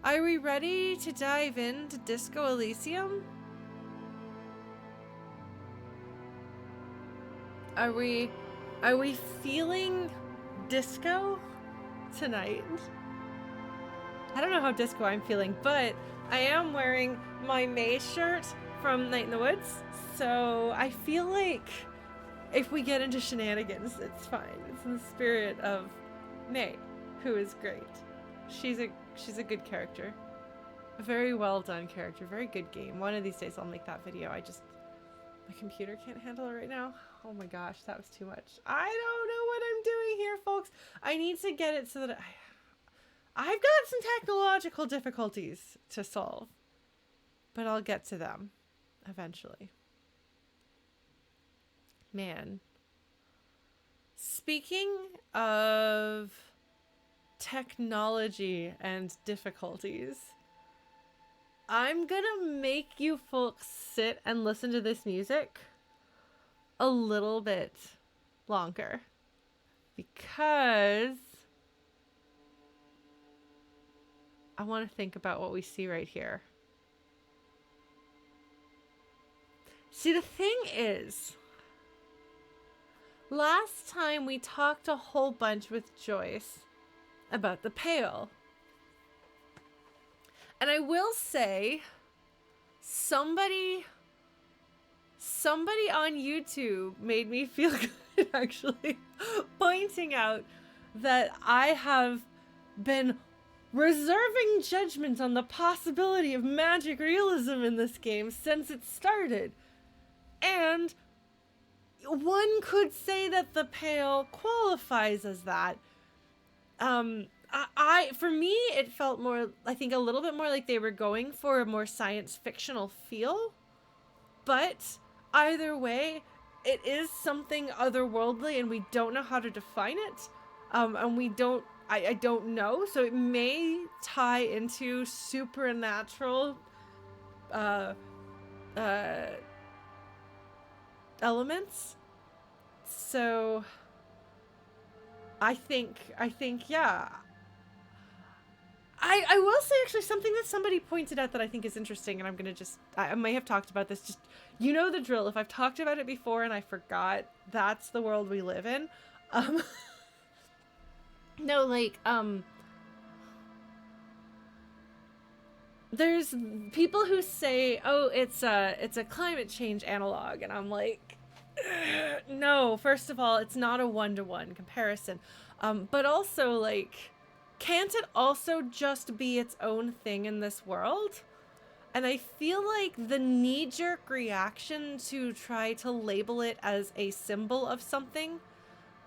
Are we ready to dive into Disco Elysium? Are we feeling disco tonight? I don't know how disco I'm feeling, but I am wearing my May shirt from Night in the Woods, so I feel like if we get into shenanigans, it's fine. It's in the spirit of May, who is great. She's a good character. A very well done character. Very good game. One of these days I'll make that video. My computer can't handle it right now. Oh my gosh, that was too much. I don't know what I'm doing here, folks. I need to get it so that I've got some technological difficulties to solve, but I'll get to them eventually. Man. Speaking of technology and difficulties, I'm gonna make you folks sit and listen to this music a little bit longer because I want to think about what we see right here. See, the thing is, last time we talked a whole bunch with Joyce about the Pale. And I will say, somebody on YouTube made me feel good, actually, pointing out that I have been reserving judgment on the possibility of magic realism in this game since it started. And one could say that the Pale qualifies as that. For me, it felt more, I think a little bit more like they were going for a more science fictional feel. But either way, it is something otherworldly and we don't know how to define it. And I don't know. So it may tie into supernatural elements. So I think, yeah. I will say actually something that somebody pointed out that I think is interesting, and I'm going to just, I may have talked about this, just, you know the drill. If I've talked about it before and I forgot, that's the world we live in. No, like, there's people who say, oh, it's a climate change analog, and I'm like, no, first of all, it's not a one-to-one comparison. But also, like, can't it also just be its own thing in this world? And I feel like the knee-jerk reaction to try to label it as a symbol of something,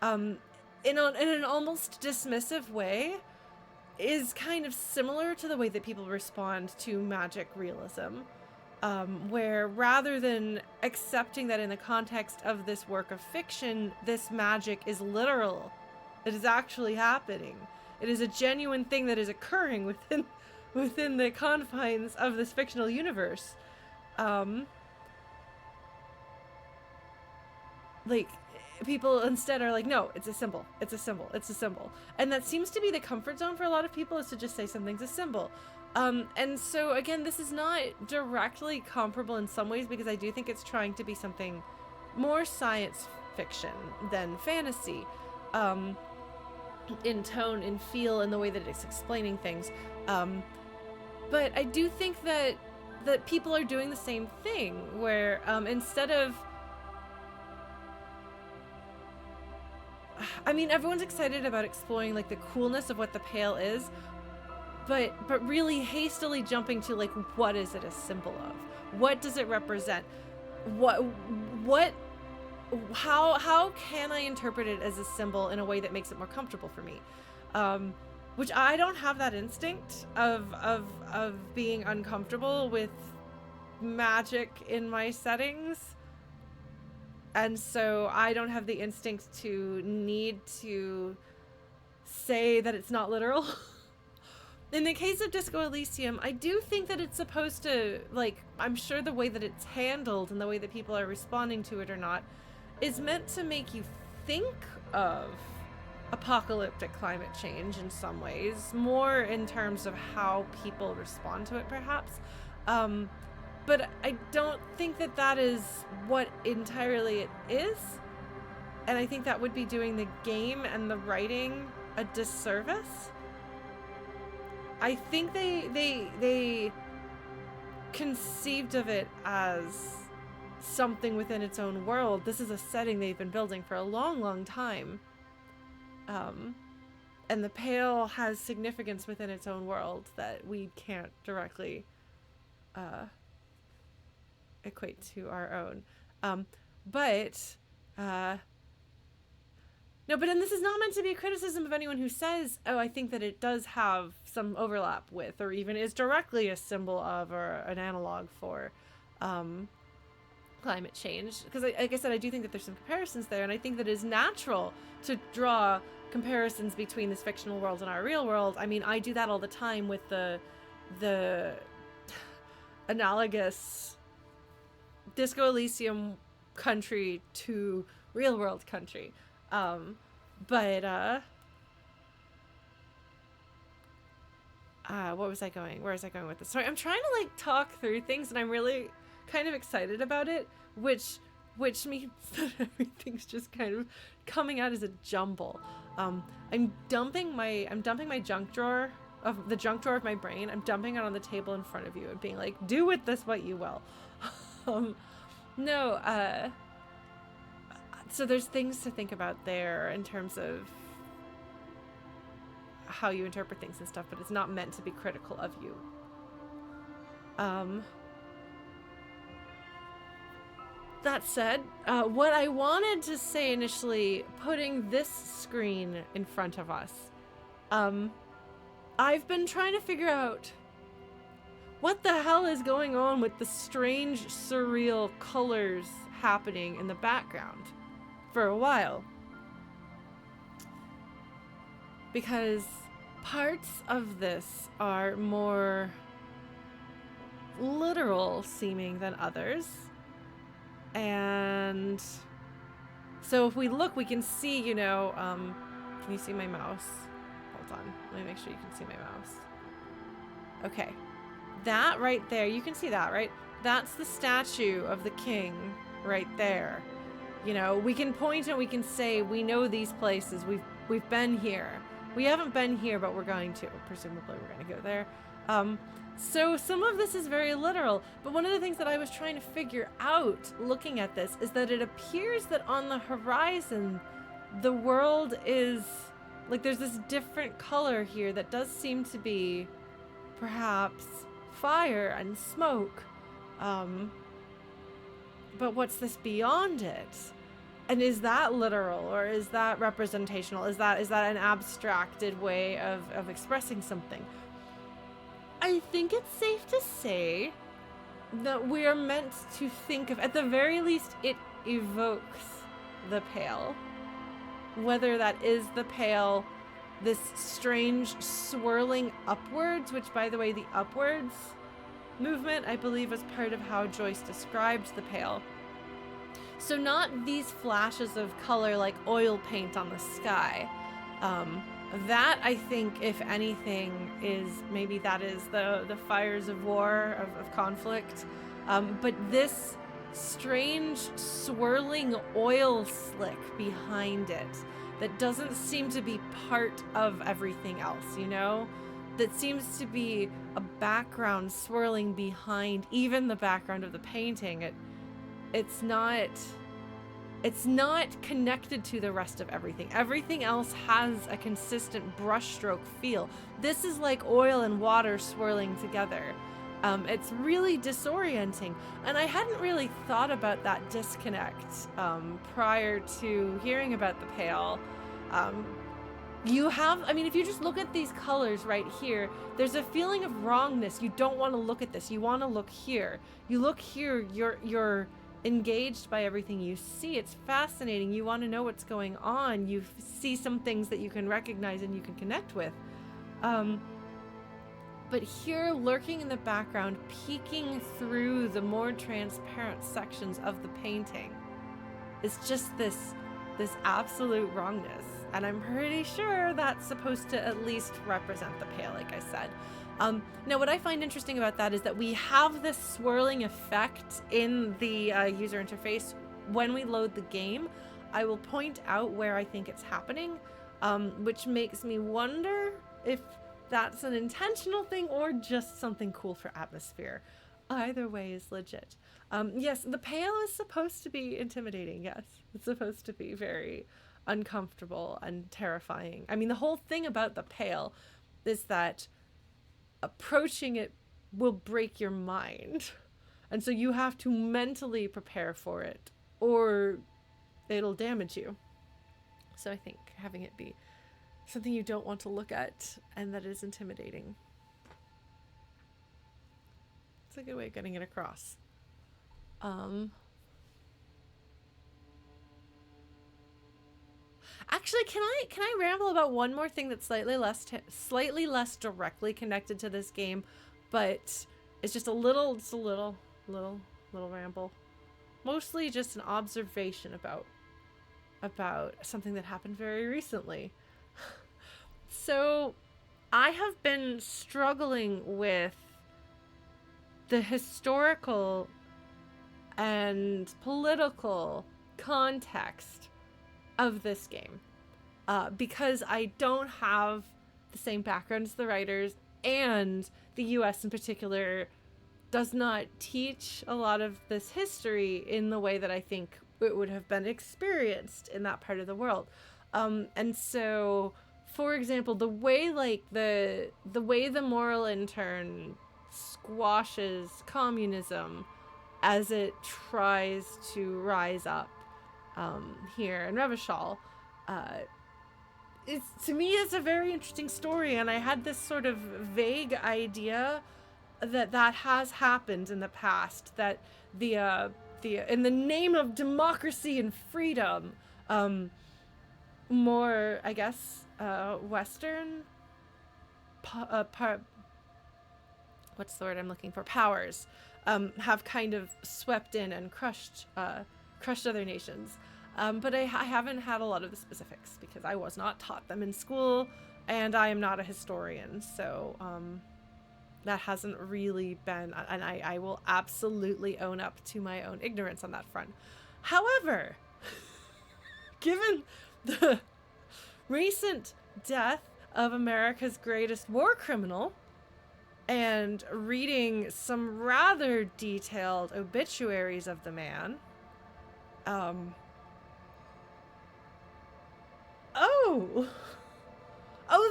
in an almost dismissive way, is kind of similar to the way that people respond to magic realism. Where rather than accepting that in the context of this work of fiction, this magic is literal. It is actually happening. It is a genuine thing that is occurring within the confines of this fictional universe. Like, people instead are like, no, it's a symbol. It's a symbol. It's a symbol. And that seems to be the comfort zone for a lot of people, is to just say something's a symbol. And so, again, this is not directly comparable in some ways, because I do think it's trying to be something more science fiction than fantasy, in tone, in feel, in the way that it's explaining things. But I do think that people are doing the same thing, where instead of... I mean, everyone's excited about exploring, like, the coolness of what the Pale is, but really hastily jumping to, like, what is it a symbol of? What does it represent? How can I interpret it as a symbol in a way that makes it more comfortable for me? Which I don't have that instinct of being uncomfortable with magic in my settings. And so I don't have the instinct to need to say that it's not literal. In the case of Disco Elysium, I do think that it's supposed to, like, I'm sure the way that it's handled and the way that people are responding to it or not is meant to make you think of apocalyptic climate change in some ways, more in terms of how people respond to it, perhaps. But I don't think that that is what entirely it is. And I think that would be doing the game and the writing a disservice. I think they conceived of it as something within its own world. This is a setting they've been building for a long, long time. And the Pale has significance within its own world that we can't directly equate to our own. No, but and this is not meant to be a criticism of anyone who says, oh, I think that it does have some overlap with, or even is directly a symbol of, or an analog for climate change. Because like I said, I do think that there's some comparisons there, and I think that it is natural to draw comparisons between this fictional world and our real world. I mean, I do that all the time with the analogous Disco Elysium country to real world country. Where was I going? Where was I going with this? Sorry, I'm trying to like talk through things, and I'm really kind of excited about it, which means that everything's just kind of coming out as a jumble. I'm dumping my junk drawer of my brain. I'm dumping it on the table in front of you and being like, do with this what you will. So there's things to think about there in terms of how you interpret things and stuff, but it's not meant to be critical of you. That said, what I wanted to say initially, putting this screen in front of us, I've been trying to figure out what the hell is going on with the strange, surreal colors happening in the background for a while. Because parts of this are more literal seeming than others. And so if we look, we can see, can you see my mouse? Hold on, let me make sure you can see my mouse. Okay, that right there, you can see that, right? That's the statue of the king right there. We can point and we can say, we know these places, we've been here. We haven't been here, but we're going to. Presumably we're going to go there. So some of this is very literal, but one of the things that I was trying to figure out looking at this is that it appears that on the horizon, the world is, like, there's this different color here that does seem to be perhaps fire and smoke. But what's this beyond it? And is that literal, or is that representational? Is that an abstracted way of expressing something? I think it's safe to say that we are meant to think of, at the very least, it evokes the Pale. Whether that is the Pale, this strange swirling upwards, which, by the way, the upwards movement, I believe, was part of how Joyce described the Pale. So not these flashes of color like oil paint on the sky. That, I think, if anything, is maybe that is the fires of war, of conflict. But this strange swirling oil slick behind it that doesn't seem to be part of everything else, that seems to be a background swirling behind even the background of the painting. It's not connected to the rest of everything. Everything else has a consistent brushstroke feel. This is like oil and water swirling together. It's really disorienting. And I hadn't really thought about that disconnect prior to hearing about the Pale. If you just look at these colors right here, there's a feeling of wrongness. You don't want to look at this. You want to look here. You look here, you're engaged by everything you see. It's fascinating. You want to know what's going on. You see some things that you can recognize and you can connect with. But here, lurking in the background, peeking through the more transparent sections of the painting, is just this absolute wrongness. and I'm pretty sure that's supposed to at least represent the Pale, like I said. Now, what I find interesting about that is that we have this swirling effect in the user interface when we load the game. I will point out where I think it's happening, which makes me wonder if that's an intentional thing or just something cool for atmosphere. Either way is legit. Yes, the Pale is supposed to be intimidating, yes. It's supposed to be very uncomfortable and terrifying. I mean, the whole thing about the Pale is that approaching it will break your mind. And so you have to mentally prepare for it, or it'll damage you. So I think having it be something you don't want to look at and that is intimidating. It's a good way of getting it across. Actually, can I ramble about one more thing that's slightly less directly connected to this game, but it's just a little ramble. Mostly just an observation about something that happened very recently. So, I have been struggling with the historical and political context of this game, because I don't have the same background as the writers, and the US in particular does not teach a lot of this history in the way that I think it would have been experienced in that part of the world. And so, for example, the way the moral intern squashes communism as it tries to rise up here in Revachol, to me it's a very interesting story, and I had this sort of vague idea that has happened in the past, that the in the name of democracy and freedom, more, I guess, Western what's the word I'm looking for? Powers have kind of swept in and crushed other nations. But I haven't had a lot of the specifics because I was not taught them in school, and I am not a historian, so that hasn't really been, and I will absolutely own up to my own ignorance on that front. However, given the recent death of America's greatest war criminal, and reading some rather detailed obituaries of the man,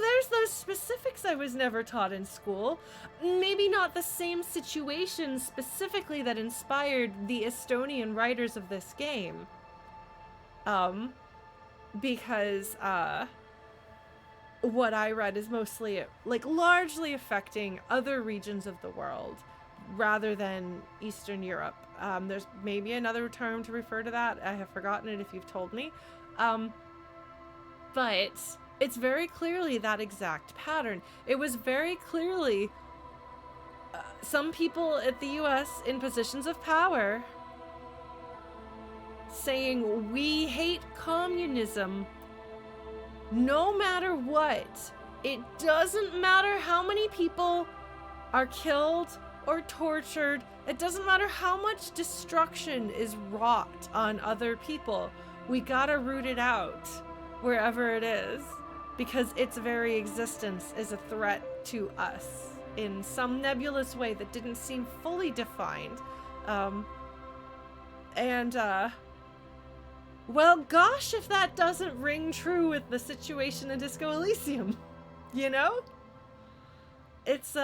there's those specifics I was never taught in school. Maybe not the same situation specifically that inspired the Estonian writers of this game. Because, what I read is mostly, largely affecting other regions of the world rather than Eastern Europe. There's maybe another term to refer to that. I have forgotten it if you've told me. But it's very clearly that exact pattern. It was very clearly some people at the US in positions of power saying, we hate communism no matter what. It doesn't matter how many people are killed or tortured. It doesn't matter how much destruction is wrought on other people. We gotta root it out wherever it is, because its very existence is a threat to us in some nebulous way that didn't seem fully defined. Well, gosh, if that doesn't ring true with the situation in Disco Elysium, you know? It's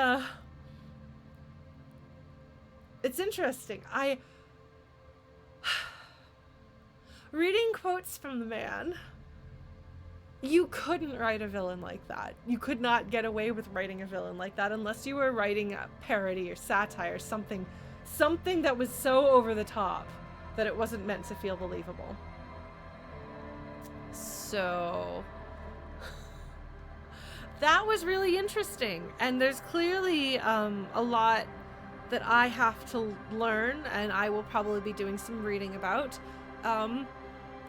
interesting. Reading quotes from the man, you couldn't write a villain like that. You could not get away with writing a villain like that unless you were writing a parody or satire, something that was so over the top that it wasn't meant to feel believable. So that was really interesting, and there's clearly a lot that I have to learn, and I will probably be doing some reading about,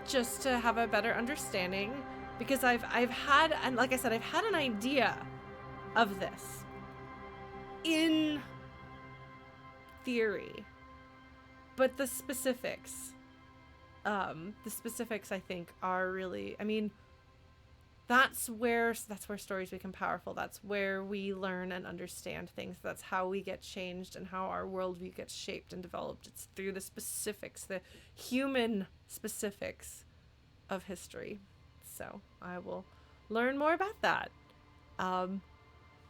just to have a better understanding. because I've had, and like I said, I've had an idea of this in theory, but the specifics I think are really, I mean, that's where stories become powerful. That's where we learn and understand things. That's how we get changed and how our worldview gets shaped and developed. It's through the specifics, the human specifics of history. So I will learn more about that.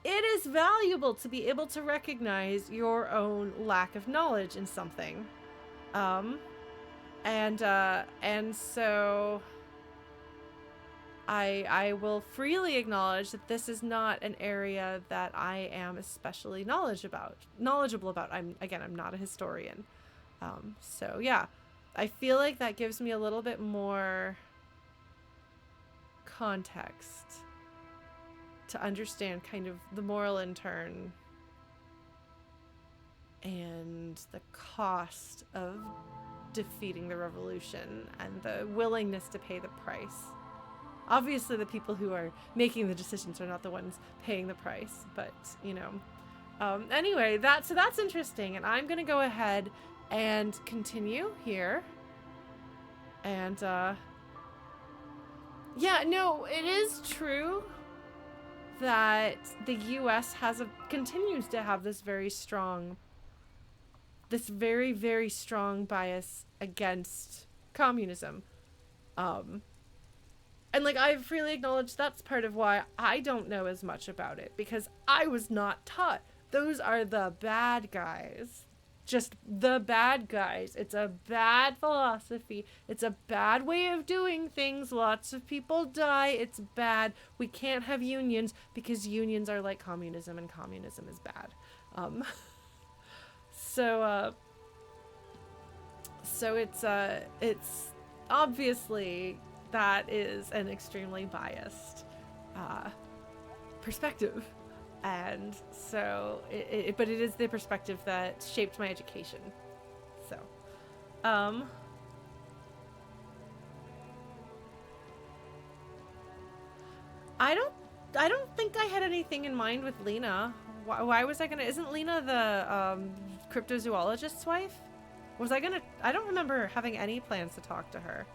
It is valuable to be able to recognize your own lack of knowledge in something. And so I will freely acknowledge that this is not an area that I am especially knowledgeable about. I'm not a historian. So yeah, I feel like that gives me a little bit more context to understand kind of the moral in turn and the cost of defeating the revolution and the willingness to pay the price. Obviously, the people who are making the decisions are not the ones paying the price, but, you know. Anyway, that's interesting, and I'm going to go ahead and continue here. And, yeah, no, it is true that the U.S. continues to have this very, very strong bias against communism. And, like, I freely acknowledge that's part of why I don't know as much about it, because I was not taught. Those are the bad guys. Just the bad guys. It's a bad philosophy. It's a bad way of doing things. Lots of people die. It's bad. We can't have unions because unions are like communism, and communism is bad. So it's obviously that is an extremely biased perspective, and so but it is the perspective that shaped my education. So I don't think I had anything in mind with Lena. Why was I gonna? Isn't Lena the cryptozoologist's wife? I don't remember having any plans to talk to her.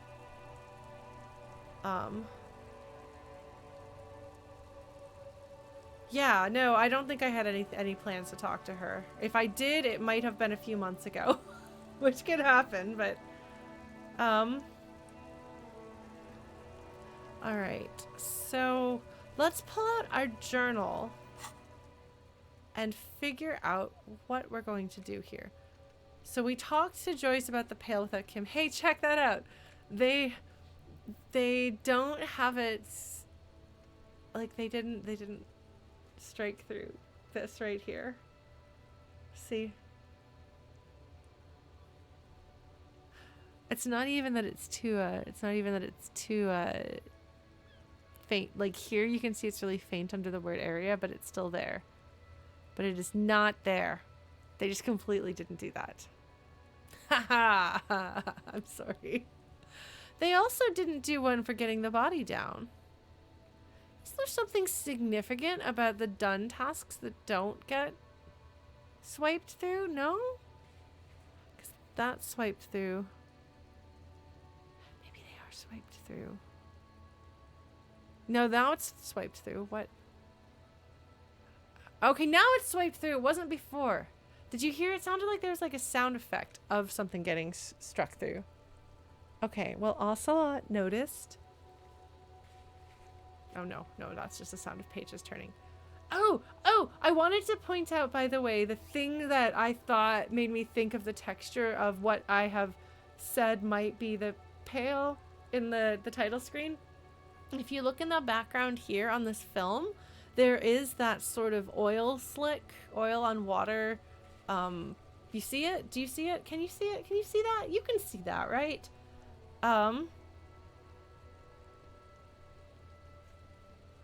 Yeah, no, I don't think I had any plans to talk to her. If I did, it might have been a few months ago, which could happen, but, all right, so let's pull out our journal and figure out what we're going to do here. So we talked to Joyce about the Pale Without Kim. Hey, check that out. They don't have it, like, they didn't strike through this right here. See? It's not even that it's too faint. Like, here you can see it's really faint under the word area, but it's still there. But it is not there. They just completely didn't do that. Haha. I'm sorry. They also didn't do one for getting the body down. Is there something significant about the done tasks that don't get swiped through? No? Because that's swiped through. Maybe they are swiped through. No, now it's swiped through. What? Okay, now it's swiped through. It wasn't before. Did you hear? It sounded like there was like a sound effect of something getting struck through. Okay, well, Ocelot noticed. Oh, no, that's just the sound of pages turning. Oh, I wanted to point out, by the way, the thing that I thought made me think of the texture of what I have said might be the pale in the title screen. If you look in the background here on this film, there is that sort of oil slick, oil on water. You see it? Do you see it? Can you see it? Can you see that? You can see that, right?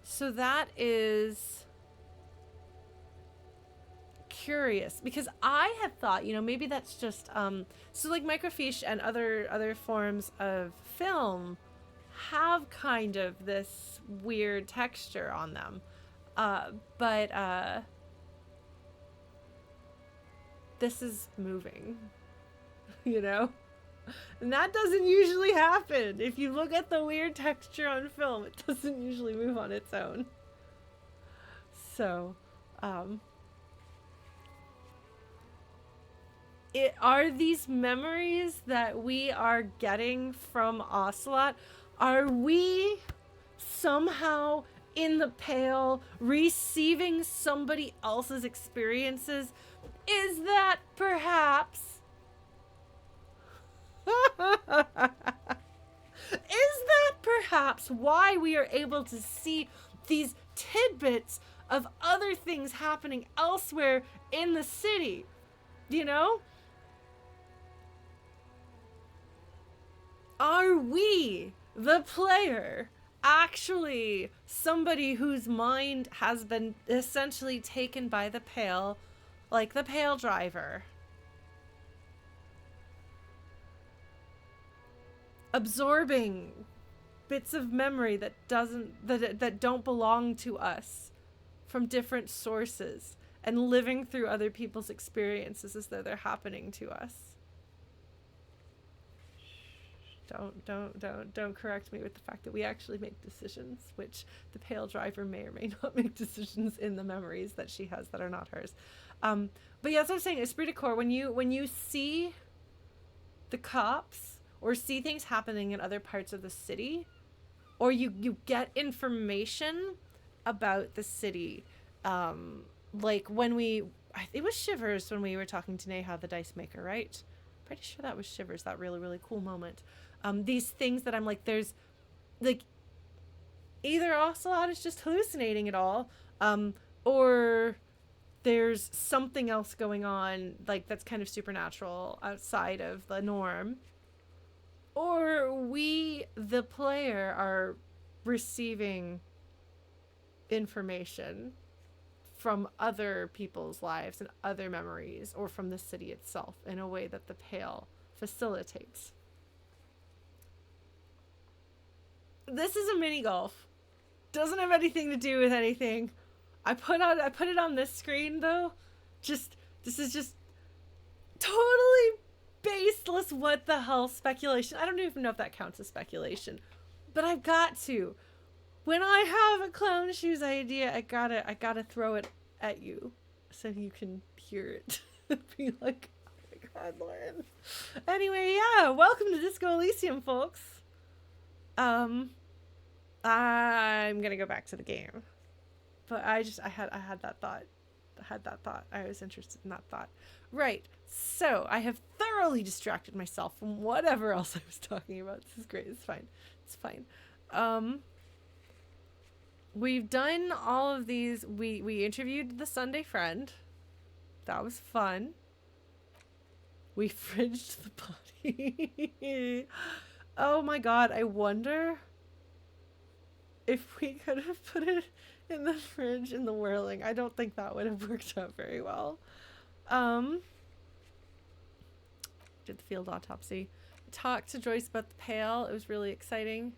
So that is curious, because I had thought, maybe that's just, so like microfiche and other forms of film have kind of this weird texture on them. But this is moving, you know? And that doesn't usually happen. If you look at the weird texture on film, it doesn't usually move on its own. So, are these memories that we are getting from Ocelot, are we somehow in the Pale receiving somebody else's experiences? Is that perhaps why we are able to see these tidbits of other things happening elsewhere in the city? You know? Are we, the player, actually somebody whose mind has been essentially taken by the Pale, like the Pale driver? Absorbing bits of memory that don't belong to us from different sources and living through other people's experiences as though they're happening to us. Don't correct me with the fact that we actually make decisions, which the Pale driver may or may not make decisions in the memories that she has that are not hers. But yeah, that's what I'm saying. Esprit de Corps, when you see the cops or see things happening in other parts of the city, or you get information about the city, like when it was Shivers when we were talking to Neha the dice maker, right? Pretty sure that was Shivers, that really, really cool moment. These things that I'm like, there's like either Ocelot is just hallucinating it all, or there's something else going on, like that's kind of supernatural outside of the norm, or we, the player, are receiving information from other people's lives and other memories, or from the city itself in a way that the Pale facilitates. This is a mini golf. Doesn't have anything to do with anything. I put it on this screen though. This is just totally baseless what the hell speculation. I don't even know if that counts as speculation. But I've got to. When I have a clown shoes idea, I gotta throw it at you so you can hear it. Be like, oh my god, Lauren. Anyway, yeah, welcome to Disco Elysium, folks. I'm gonna go back to the game. But I had that thought. I was interested in that thought. Right. So I have thoroughly distracted myself from whatever else I was talking about. This is great. It's fine. It's fine. We've done all of these. We interviewed the Sunday friend. That was fun. We fridged the body. Oh my god, I wonder if we could have put it in the fridge in the whirling. I don't think that would have worked out very well. Did the field autopsy. Talked to Joyce about the Pale. It was really exciting.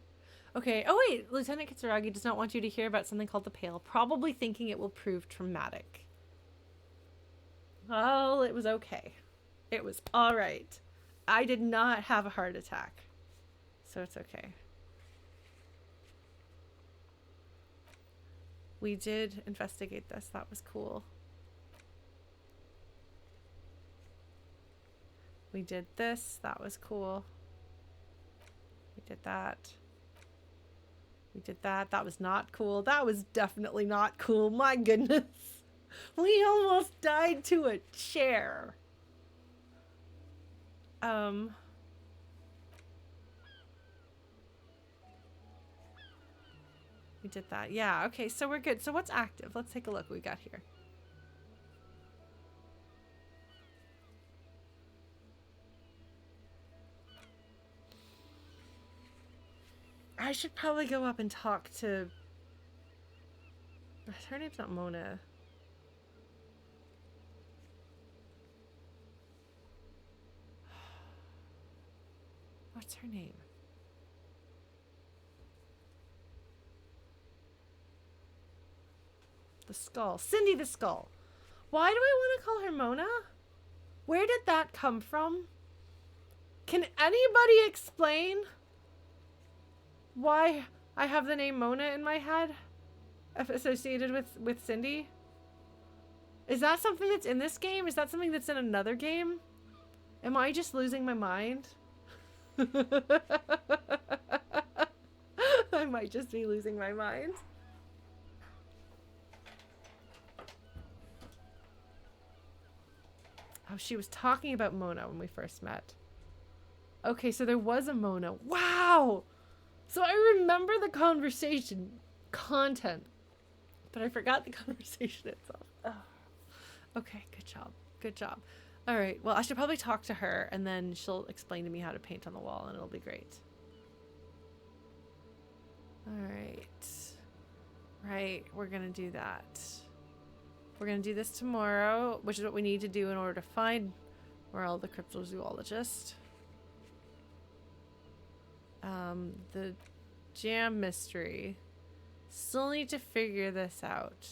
Okay. Oh wait, Lieutenant Kitsuragi does not want you to hear about something called the Pale, probably thinking it will prove traumatic. Well, it was okay. It was all right. I did not have a heart attack, so it's okay. We did investigate this. That was cool. We did this. That was cool. We did that. We did that. That was not cool. That was definitely not cool. My goodness. We almost died to a chair. We did that. Yeah, okay, so we're good. So what's active? Let's take a look what we got here. I should probably go up and talk to... Her name's not Mona. What's her name? The skull. Cindy the skull. Why do I want to call her Mona? Where did that come from? Can anybody explain why I have the name Mona in my head associated with Cindy? Is that something that's in this game? Is that something that's in another game? Am I just losing my mind? I might just be losing my mind. Oh, she was talking about Mona when we first met. Okay, so there was a Mona. Wow! So I remember the conversation content, but I forgot the conversation itself. Oh. Okay, good job. Good job. All right, well, I should probably talk to her, and then she'll explain to me how to paint on the wall, and it'll be great. All right. Right, we're going to do that. We're going to do this tomorrow, which is what we need to do in order to find Morel the cryptozoologist. The jam mystery. Still need to figure this out.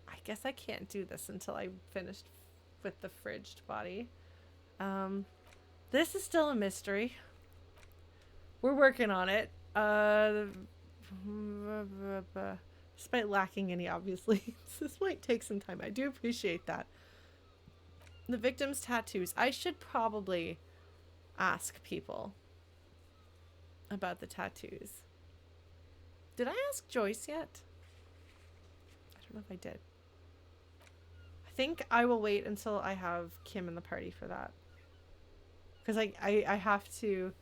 I guess I can't do this until I finished with the fridged body. This is still a mystery. We're working on it. Despite lacking any obvious leads, this might take some time. I do appreciate that. The victim's tattoos. I should probably ask people about the tattoos. Did I ask Joyce yet? I don't know if I did. I think I will wait until I have Kim in the party for that. Because I have to...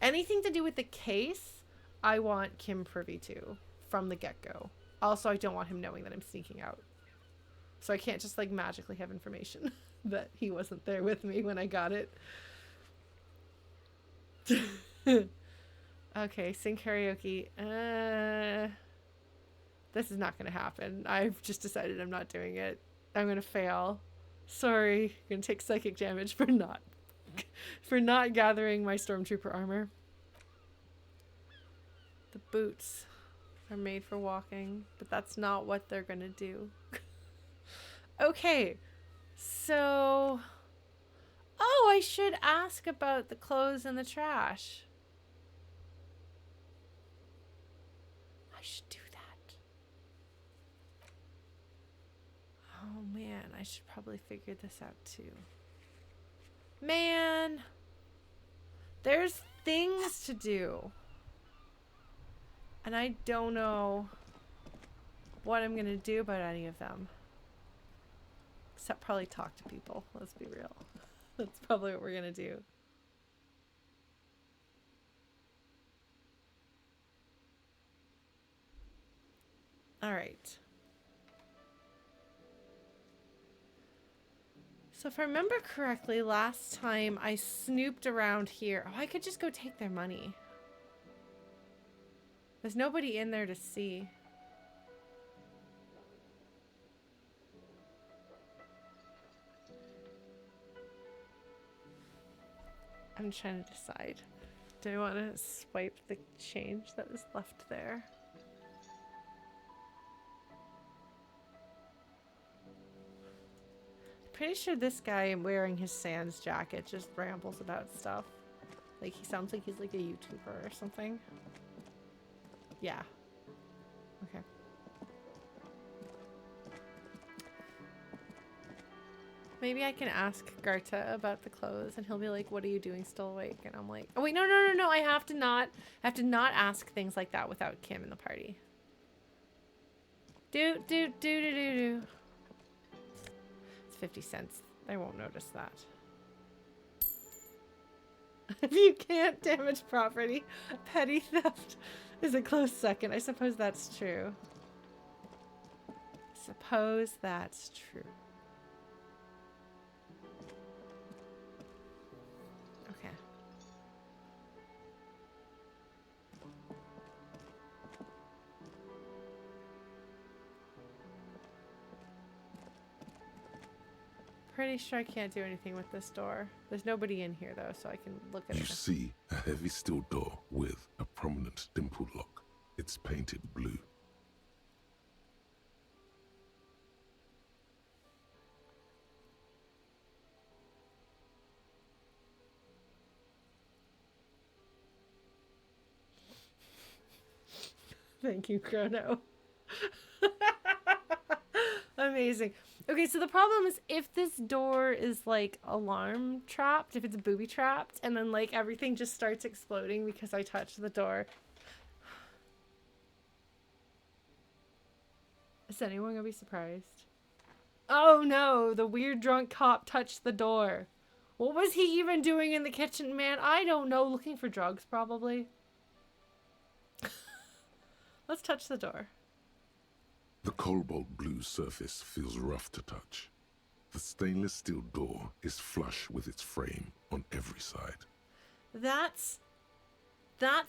Anything to do with the case, I want Kim privy to from the get-go. Also, I don't want him knowing that I'm sneaking out. So I can't just like magically have information that he wasn't there with me when I got it. Okay, sing karaoke. This is not going to happen. I've just decided I'm not doing it. I'm going to fail. Sorry. I'm going to take psychic damage for not gathering my stormtrooper armor. The boots are made for walking, but that's not what they're gonna do. Okay, so... Oh, I should ask about the clothes in the trash. I should do that. Oh man, I should probably figure this out too. Man, there's things to do. And I don't know what I'm going to do about any of them. Except probably talk to people. Let's be real. That's probably what we're going to do. All right. So if I remember correctly, last time I snooped around here. Oh, I could just go take their money. There's nobody in there to see. I'm trying to decide. Do I want to swipe the change that was left there? Pretty sure this guy wearing his Sans jacket just rambles about stuff. Like he sounds like he's like a YouTuber or something. Yeah. Okay. Maybe I can ask Gaarte about the clothes and he'll be like, what are you doing still awake? And I'm like, oh wait, no. I have to not ask things like that without Kim in the party. Do. It's 50 cents. They won't notice that. If you can't damage property, petty theft is a close second. I suppose that's true. Suppose that's true. Okay. Pretty sure I can't do anything with this door. There's nobody in here though, so I can look at it. You see a heavy steel door with a prominent dimple lock. It's painted blue. Thank you, Chrono. Amazing. Okay, so the problem is if this door is like alarm trapped, if it's booby trapped, and then like everything just starts exploding because I touched the door. Is anyone gonna be surprised? Oh no, the weird drunk cop touched the door. What was he even doing in the kitchen, man? I don't know, looking for drugs probably. Let's touch the door. The cobalt blue surface feels rough to touch. The stainless steel door is flush with its frame on every side. That's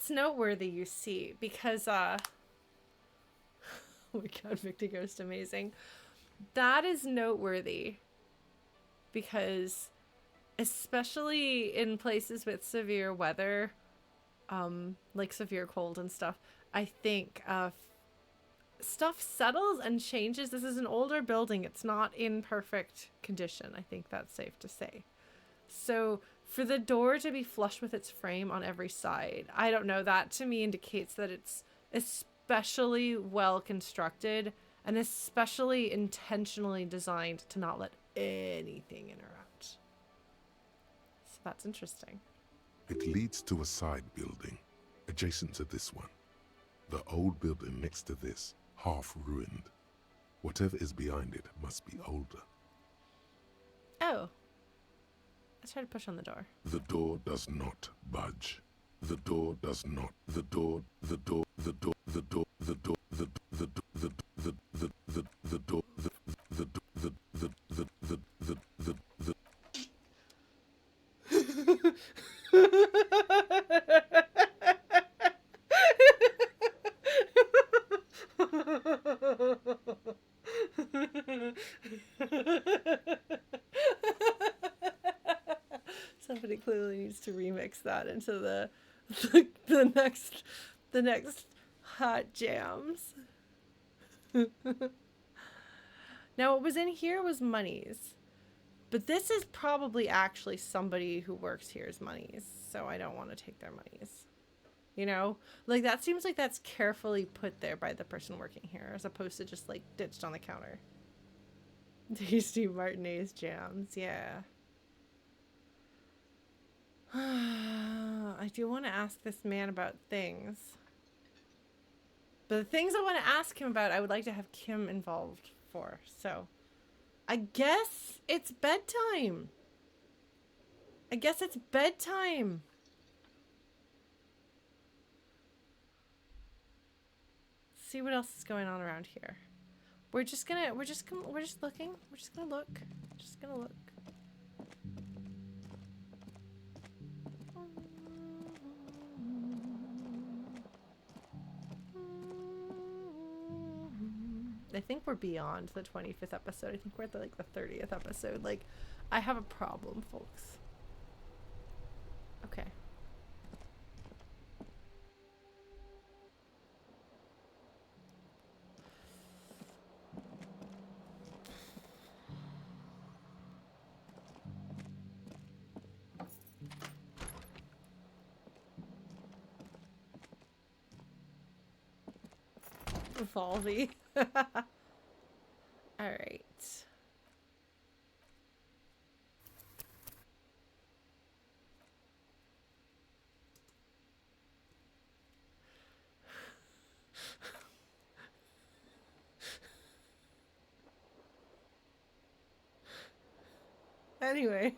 noteworthy, you see, because oh my god, Victor Ghost, amazing. That is noteworthy because especially in places with severe weather, like severe cold and stuff, I think stuff settles and changes. This is an older building. It's not in perfect condition. I think that's safe to say. So for the door to be flush with its frame on every side, I don't know, that to me indicates that it's especially well constructed and especially intentionally designed to not let anything interrupt. So that's interesting. It leads to a side building adjacent to this one. The old building next to this, half ruined. Whatever is behind it must be older. Oh. Let's try to push on the door. The door does not budge. The door does not. The door. Somebody clearly needs to remix that into the next hot jams. Now what was in here was monies. But this is probably actually somebody who works here's monies, so I don't want to take their monies. You know? Like, that seems like that's carefully put there by the person working here, as opposed to just, like, ditched on the counter. Tasty Martinez jams, yeah. I do want to ask this man about things. But the things I want to ask him about, I would like to have Kim involved for, so... I guess it's bedtime. I guess it's bedtime. See what else is going on around here. We're just looking. We're just gonna look. Just gonna look. I think we're beyond the 25th episode. I think we're at the 30th episode. Like, I have a problem, folks. Okay. Volvy. All right. Anyway.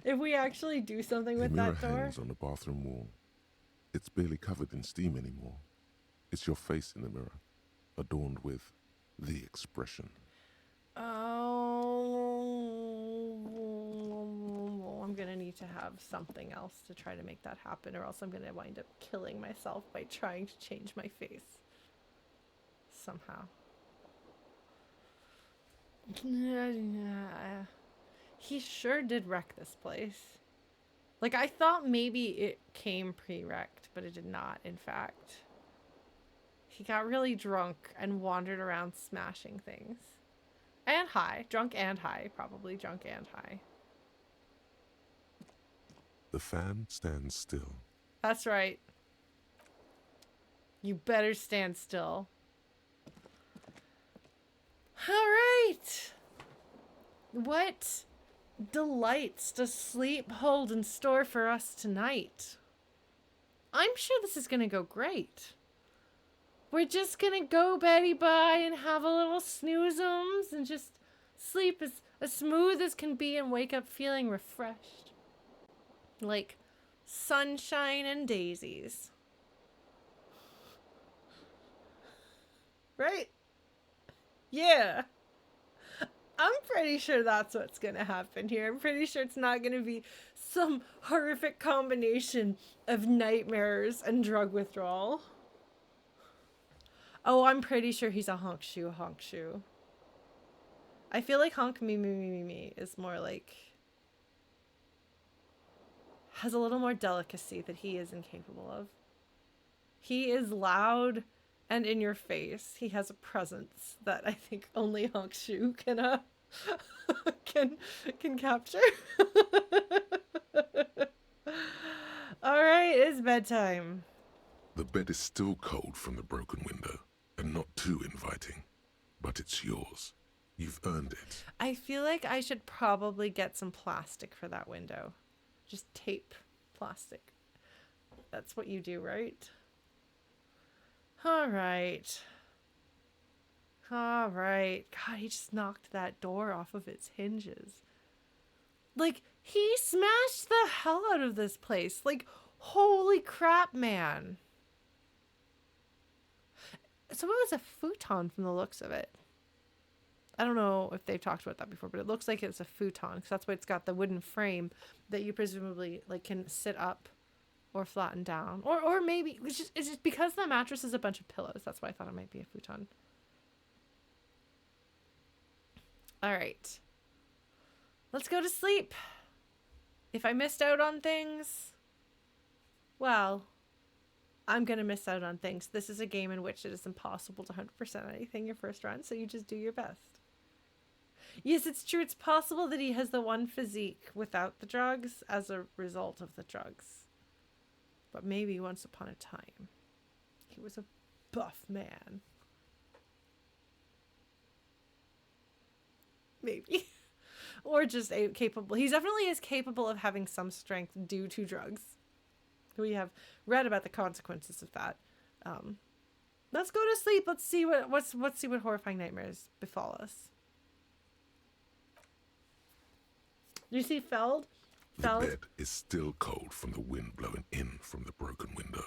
If we actually do something with that door. Hangs on the bathroom wall. It's barely covered in steam anymore. It's your face in the mirror, adorned with the expression. Oh, I'm gonna need need to have something else to try to make that happen, or else I'm gonna wind up killing myself by trying to change my face. Somehow. He sure did wreck this place. Like, I thought maybe it came pre-wrecked, but it did not, in fact. He got really drunk and wandered around smashing things. And high. Drunk and high. Probably drunk and high. The fan stands still. That's right. You better stand still. Alright. What delights does sleep hold in store for us tonight? I'm sure this is gonna go great. We're just gonna go Betty by and have a little snoozeums and just sleep as smooth as can be and wake up feeling refreshed. Like sunshine and daisies. Right? Yeah. I'm pretty sure that's what's gonna happen here. I'm pretty sure it's not gonna be some horrific combination of nightmares and drug withdrawal. Oh, I'm pretty sure he's a honk shoe. I feel like honk me is more like... has a little more delicacy that he is incapable of. He is loud and in your face. He has a presence that I think only honk shoe can can capture. All right, it's bedtime. The bed is still cold from the broken window, and not too inviting, but it's yours. You've earned it. I feel like I should probably get some plastic for that window. Just tape plastic. That's what you do, right? All right. All right. God, he just knocked that door off of its hinges. Like, he smashed the hell out of this place. Like, holy crap, man. So it was a futon from the looks of it. I don't know if they've talked about that before, but it looks like it's a futon because that's why it's got the wooden frame that you presumably like can sit up or flatten down, or maybe it's just because the mattress is a bunch of pillows. That's why I thought it might be a futon. All right, let's go to sleep. If I missed out on things, well, I'm going to miss out on things. This is a game in which it is impossible to 100% anything your first run, so you just do your best. Yes, it's true. It's possible that he has the one physique without the drugs as a result of the drugs. But maybe once upon a time, he was a buff man. Maybe. Or just capable. He definitely is capable of having some strength due to drugs. We have read about the consequences of that. Let's go to sleep. Let's see what horrifying nightmares befall us. You see Feld? The bed is still cold from the wind blowing in from the broken window.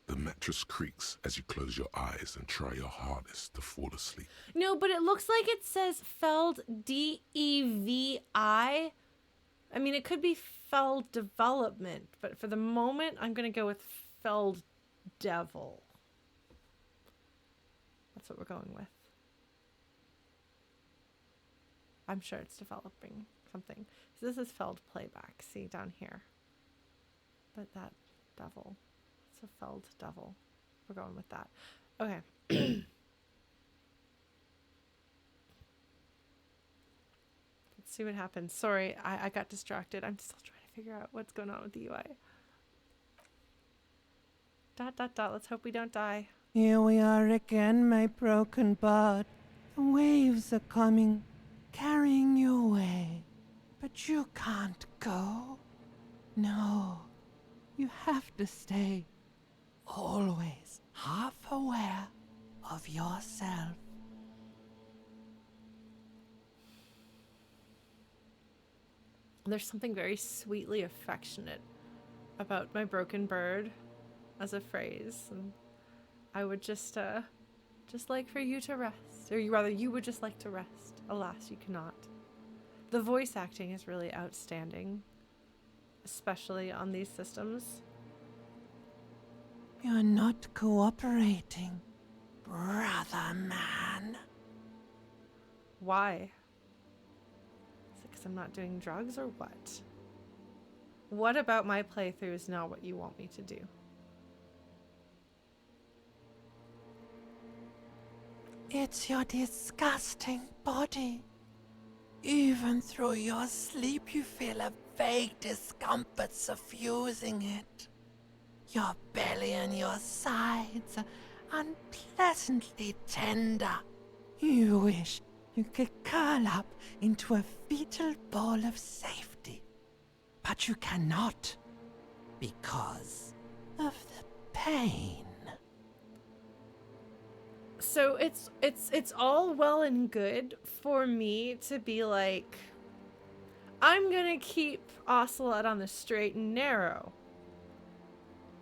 The mattress creaks as you close your eyes and try your hardest to fall asleep. No, but it looks like it says Feld D-E-V-I. I mean, it could be Feld Development, but for the moment, I'm going to go with Feld Devil. That's what we're going with. I'm sure it's developing something. So this is Feld Playback. See, down here. But that devil. It's a Feld Devil. We're going with that. Okay. Let's see what happens. Sorry, I got distracted. I'm still trying to figure out what's going on with the UI. ... Let's hope we don't die. Here we are again, my broken bud. The waves are coming, carrying you away. But you can't go. No, you have to stay. Always half aware of yourself. There's something very sweetly affectionate about my broken bird as a phrase, and I would just like for you to rest, or you would just like to rest. Alas, you cannot. The voice acting is really outstanding. especially on these systems. You're not cooperating, brother man. Why? Is it because I'm not doing drugs or what? What about my playthrough is not what you want me to do? It's your disgusting body. Even through your sleep, you feel a vague discomfort suffusing it. Your belly and your sides are unpleasantly tender. You wish you could curl up into a fetal ball of safety. But you cannot, because of the pain. So it's all well and good for me to be like, I'm gonna keep Ocelot on the straight and narrow.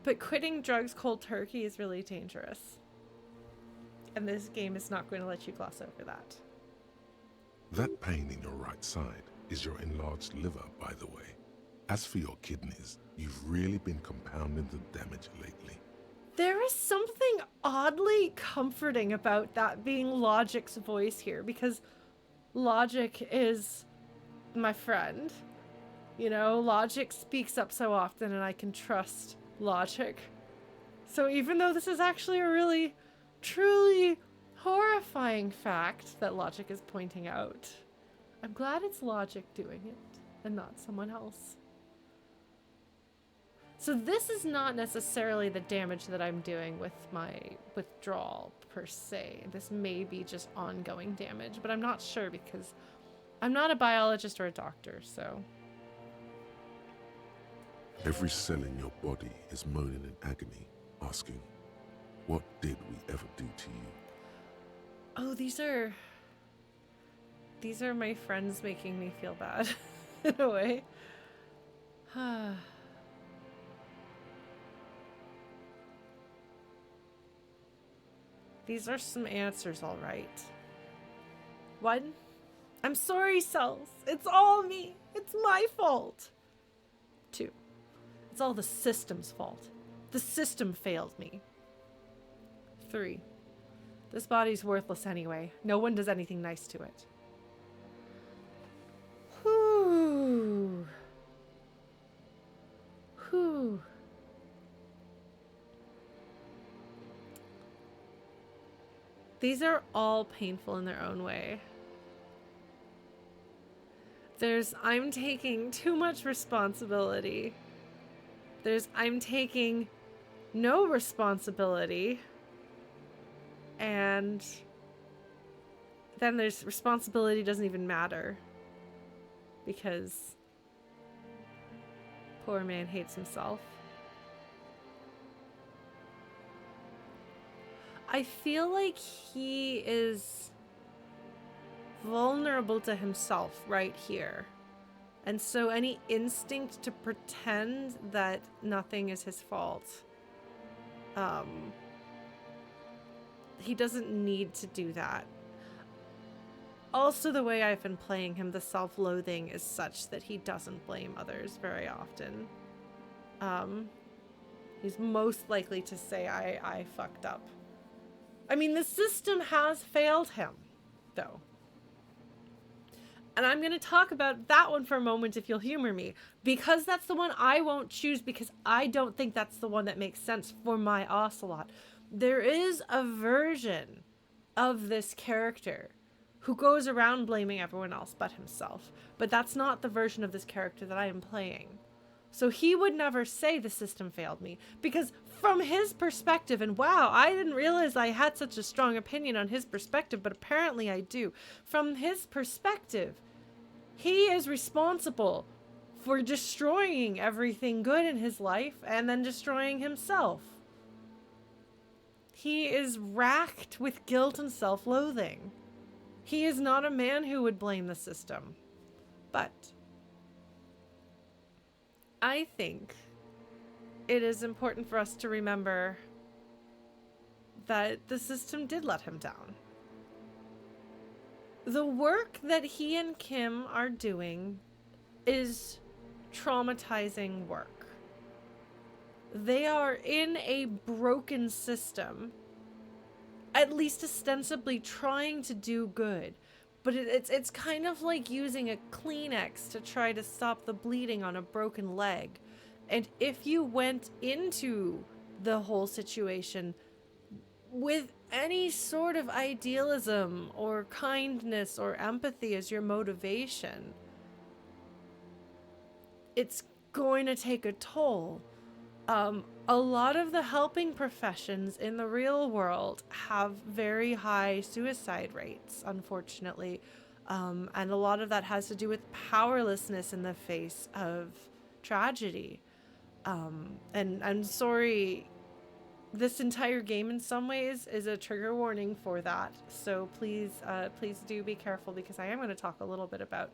But quitting drugs cold turkey is really dangerous. And this game is not going to let you gloss over that. That pain in your right side is your enlarged liver, by the way. As for your kidneys, you've really been compounding the damage lately. There is something oddly comforting about that being Logic's voice here, because Logic is my friend. You know, Logic speaks up so often and I can trust Logic. So even though this is actually a really, truly horrifying fact that Logic is pointing out, I'm glad it's Logic doing it and not someone else. So this is not necessarily the damage that I'm doing with my withdrawal per se. This may be just ongoing damage, but I'm not sure because I'm not a biologist or a doctor, so. Every cell in your body is moaning in agony, asking, what did we ever do to you? Oh, these are my friends making me feel bad in a way. These are some answers, all right. 1, I'm sorry, cells. It's all me. It's my fault. 2, it's all the system's fault. The system failed me. 3, this body's worthless anyway. No one does anything nice to it. Whew. Whew. These are all painful in their own way. There's, I'm taking too much responsibility. There's, I'm taking no responsibility. And then there's responsibility doesn't even matter. Because poor man hates himself. I feel like he is vulnerable to himself right here. And so any instinct to pretend that nothing is his fault, he doesn't need to do that. Also, the way I've been playing him, the self-loathing is such that he doesn't blame others very often. He's most likely to say, I fucked up. I mean, the system has failed him, though. And I'm going to talk about that one for a moment if you'll humor me. Because that's the one I won't choose because I don't think that's the one that makes sense for my Ocelot. There is a version of this character who goes around blaming everyone else but himself. But that's not the version of this character that I am playing. So he would never say the system failed me. Because from his perspective, and wow, I didn't realize I had such a strong opinion on his perspective, but apparently I do. From his perspective, he is responsible for destroying everything good in his life and then destroying himself. He is racked with guilt and self-loathing. He is not a man who would blame the system. But I think it is important for us to remember that the system did let him down. The work that he and Kim are doing is traumatizing work. They are in a broken system, at least ostensibly trying to do good. But it's kind of like using a Kleenex to try to stop the bleeding on a broken leg. And if you went into the whole situation with any sort of idealism or kindness or empathy as your motivation, it's going to take a toll. A lot of the helping professions in the real world have very high suicide rates, unfortunately. And a lot of that has to do with powerlessness in the face of tragedy. And I'm sorry, this entire game in some ways is a trigger warning for that. So please do be careful, because I am going to talk a little bit about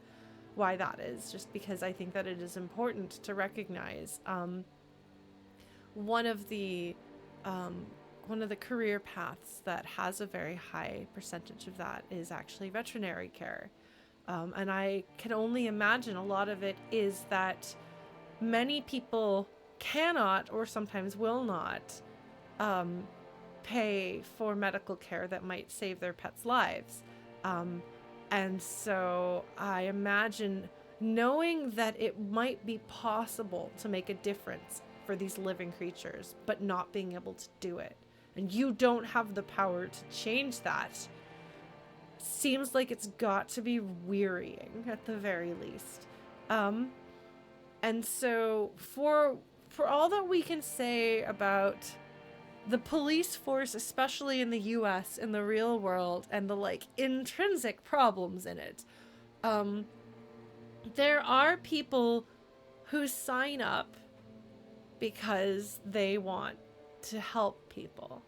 why that is, just because I think that it is important to recognize. One of the career paths that has a very high percentage of that is actually veterinary care. And I can only imagine a lot of it is that many people cannot, or sometimes will not, pay for medical care that might save their pets' lives. And so I imagine knowing that it might be possible to make a difference for these living creatures, but not being able to do it, and you don't have the power to change that, seems like it's got to be wearying at the very least. And so for all that we can say about the police force, especially in the US, in the real world, and the like intrinsic problems in it, there are people who sign up because they want to help people.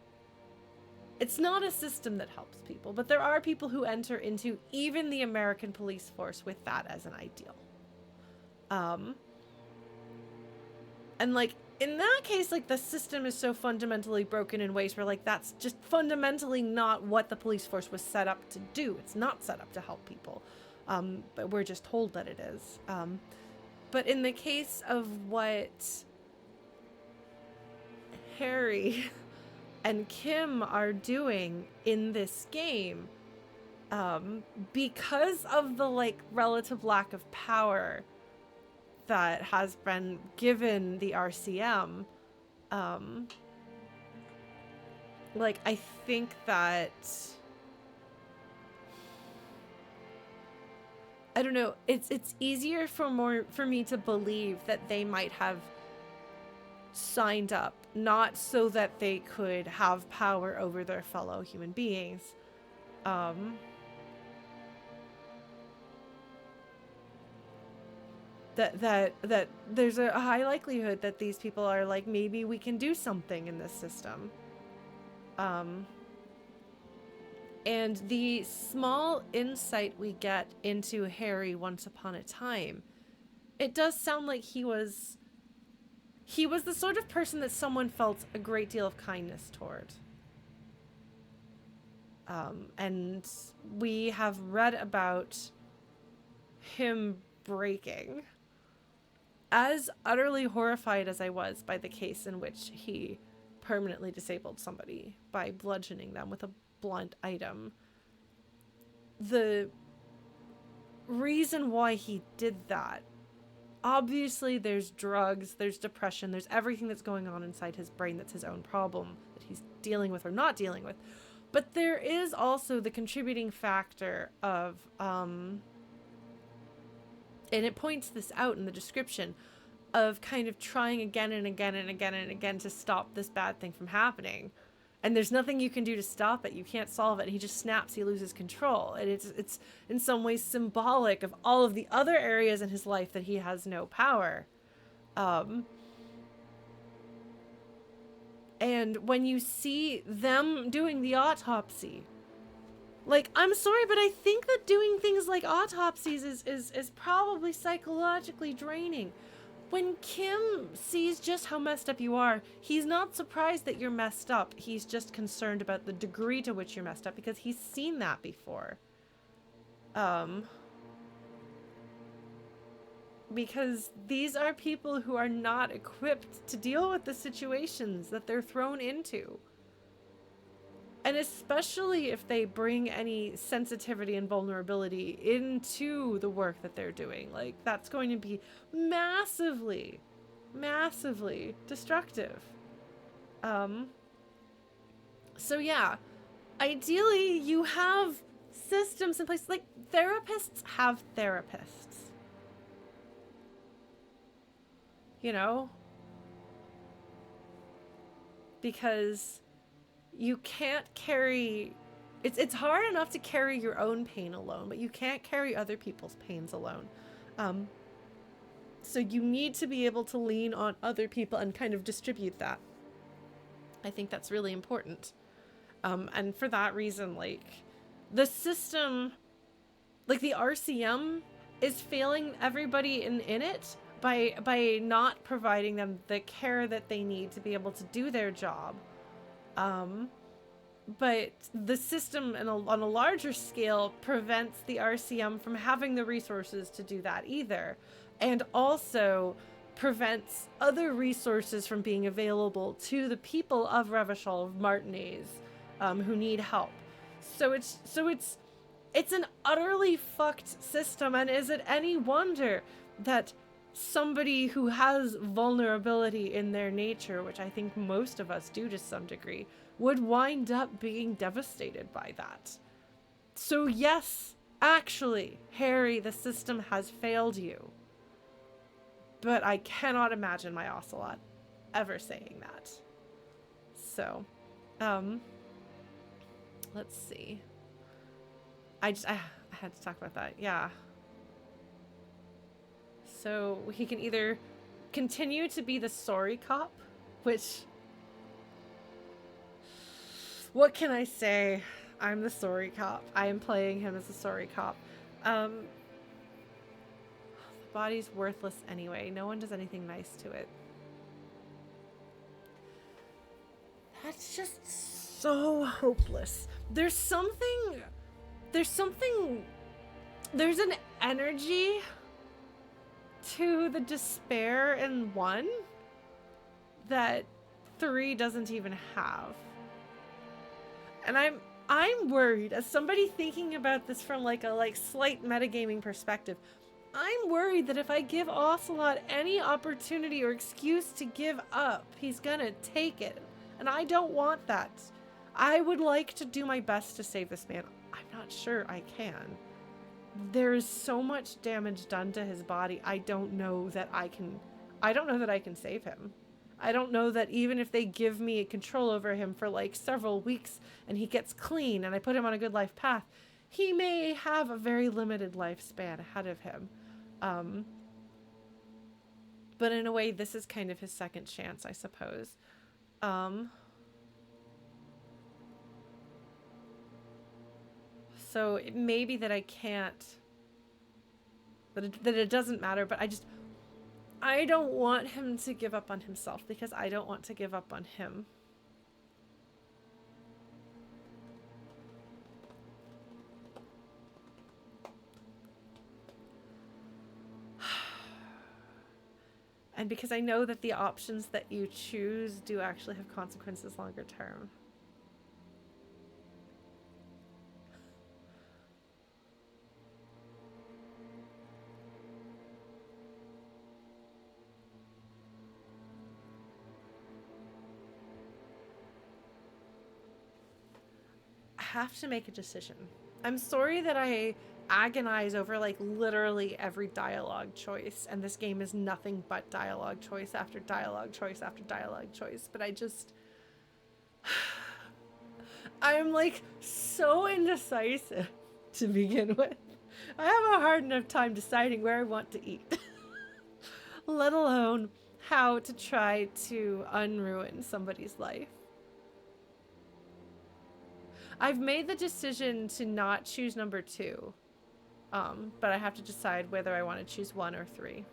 It's not a system that helps people, but there are people who enter into even the American police force with that as an ideal. And like, in that case, like, the system is so fundamentally broken in ways where, like, that's just fundamentally not what the police force was set up to do. It's not set up to help people. But we're just told that it is. But in the case of what Harry and Kim are doing in this game, because of the, like, relative lack of power that has been given the RCM, like, I think that, I don't know, it's easier for me to believe that they might have signed up not so that they could have power over their fellow human beings, that there's a high likelihood that these people are like, maybe we can do something in this system. And the small insight we get into Harry once upon a time, it does sound like he was the sort of person that someone felt a great deal of kindness toward. And we have read about him breaking. As utterly horrified as I was by the case in which he permanently disabled somebody by bludgeoning them with a blunt item, the reason why he did that, obviously there's drugs, there's depression, there's everything that's going on inside his brain that's his own problem that he's dealing with or not dealing with. But there is also the contributing factor of, and it points this out in the description, of kind of trying again and again and again and again to stop this bad thing from happening. And there's nothing you can do to stop it. You can't solve it. And he just snaps, he loses control. And it's in some ways symbolic of all of the other areas in his life that he has no power. And when you see them doing the autopsy, like, I'm sorry, but I think that doing things like autopsies is probably psychologically draining. When Kim sees just how messed up you are, he's not surprised that you're messed up. He's just concerned about the degree to which you're messed up because he's seen that before. because these are people who are not equipped to deal with the situations that they're thrown into. And especially if they bring any sensitivity and vulnerability into the work that they're doing, like, that's going to be massively, massively destructive. So yeah, ideally you have systems in place. Like, therapists have therapists, you know, because you can't carry, it's hard enough to carry your own pain alone, but you can't carry other people's pains alone. So you need to be able to lean on other people and kind of distribute that. I think that's really important. And for that reason, like, the system, like the RCM is failing everybody in it by not providing them the care that they need to be able to do their job. But the system on a larger scale prevents the RCM from having the resources to do that either. And also prevents other resources from being available to the people of Revachol, of Martinez, who need help. So it's an utterly fucked system, and is it any wonder that somebody who has vulnerability in their nature, which I think most of us do to some degree, would wind up being devastated by that? So yes, actually, Harry, the system has failed you. But I cannot imagine my Ocelot ever saying that. So, let's see. I had to talk about that. Yeah. So he can either continue to be the sorry cop, which, what can I say? I'm the sorry cop. I am playing him as the sorry cop. The body's worthless anyway. No one does anything nice to it. That's just so hopeless. There's an energy to the despair in 1 that 3 doesn't even have. And I'm worried, as somebody thinking about this from like a slight metagaming perspective, I'm worried that if I give Ocelot any opportunity or excuse to give up, he's gonna take it. And I don't want that. I would like to do my best to save this man. I'm not sure I can. There is so much damage done to his body. I don't know that I can save him. I don't know that even if they give me control over him for like several weeks and he gets clean and I put him on a good life path, he may have a very limited lifespan ahead of him. But in a way, this is kind of his second chance, I suppose. So it may be that I can't, that it doesn't matter, but I don't want him to give up on himself because I don't want to give up on him. And because I know that the options that you choose do actually have consequences longer term. I have to make a decision. I'm sorry that I agonize over like literally every dialogue choice, and this game is nothing but dialogue choice after dialogue choice after dialogue choice, but I'm like so indecisive to begin with. I have a hard enough time deciding where I want to eat, let alone how to try to unruin somebody's life. I've made the decision to not choose number 2. But I have to decide whether I want to choose 1 or 3.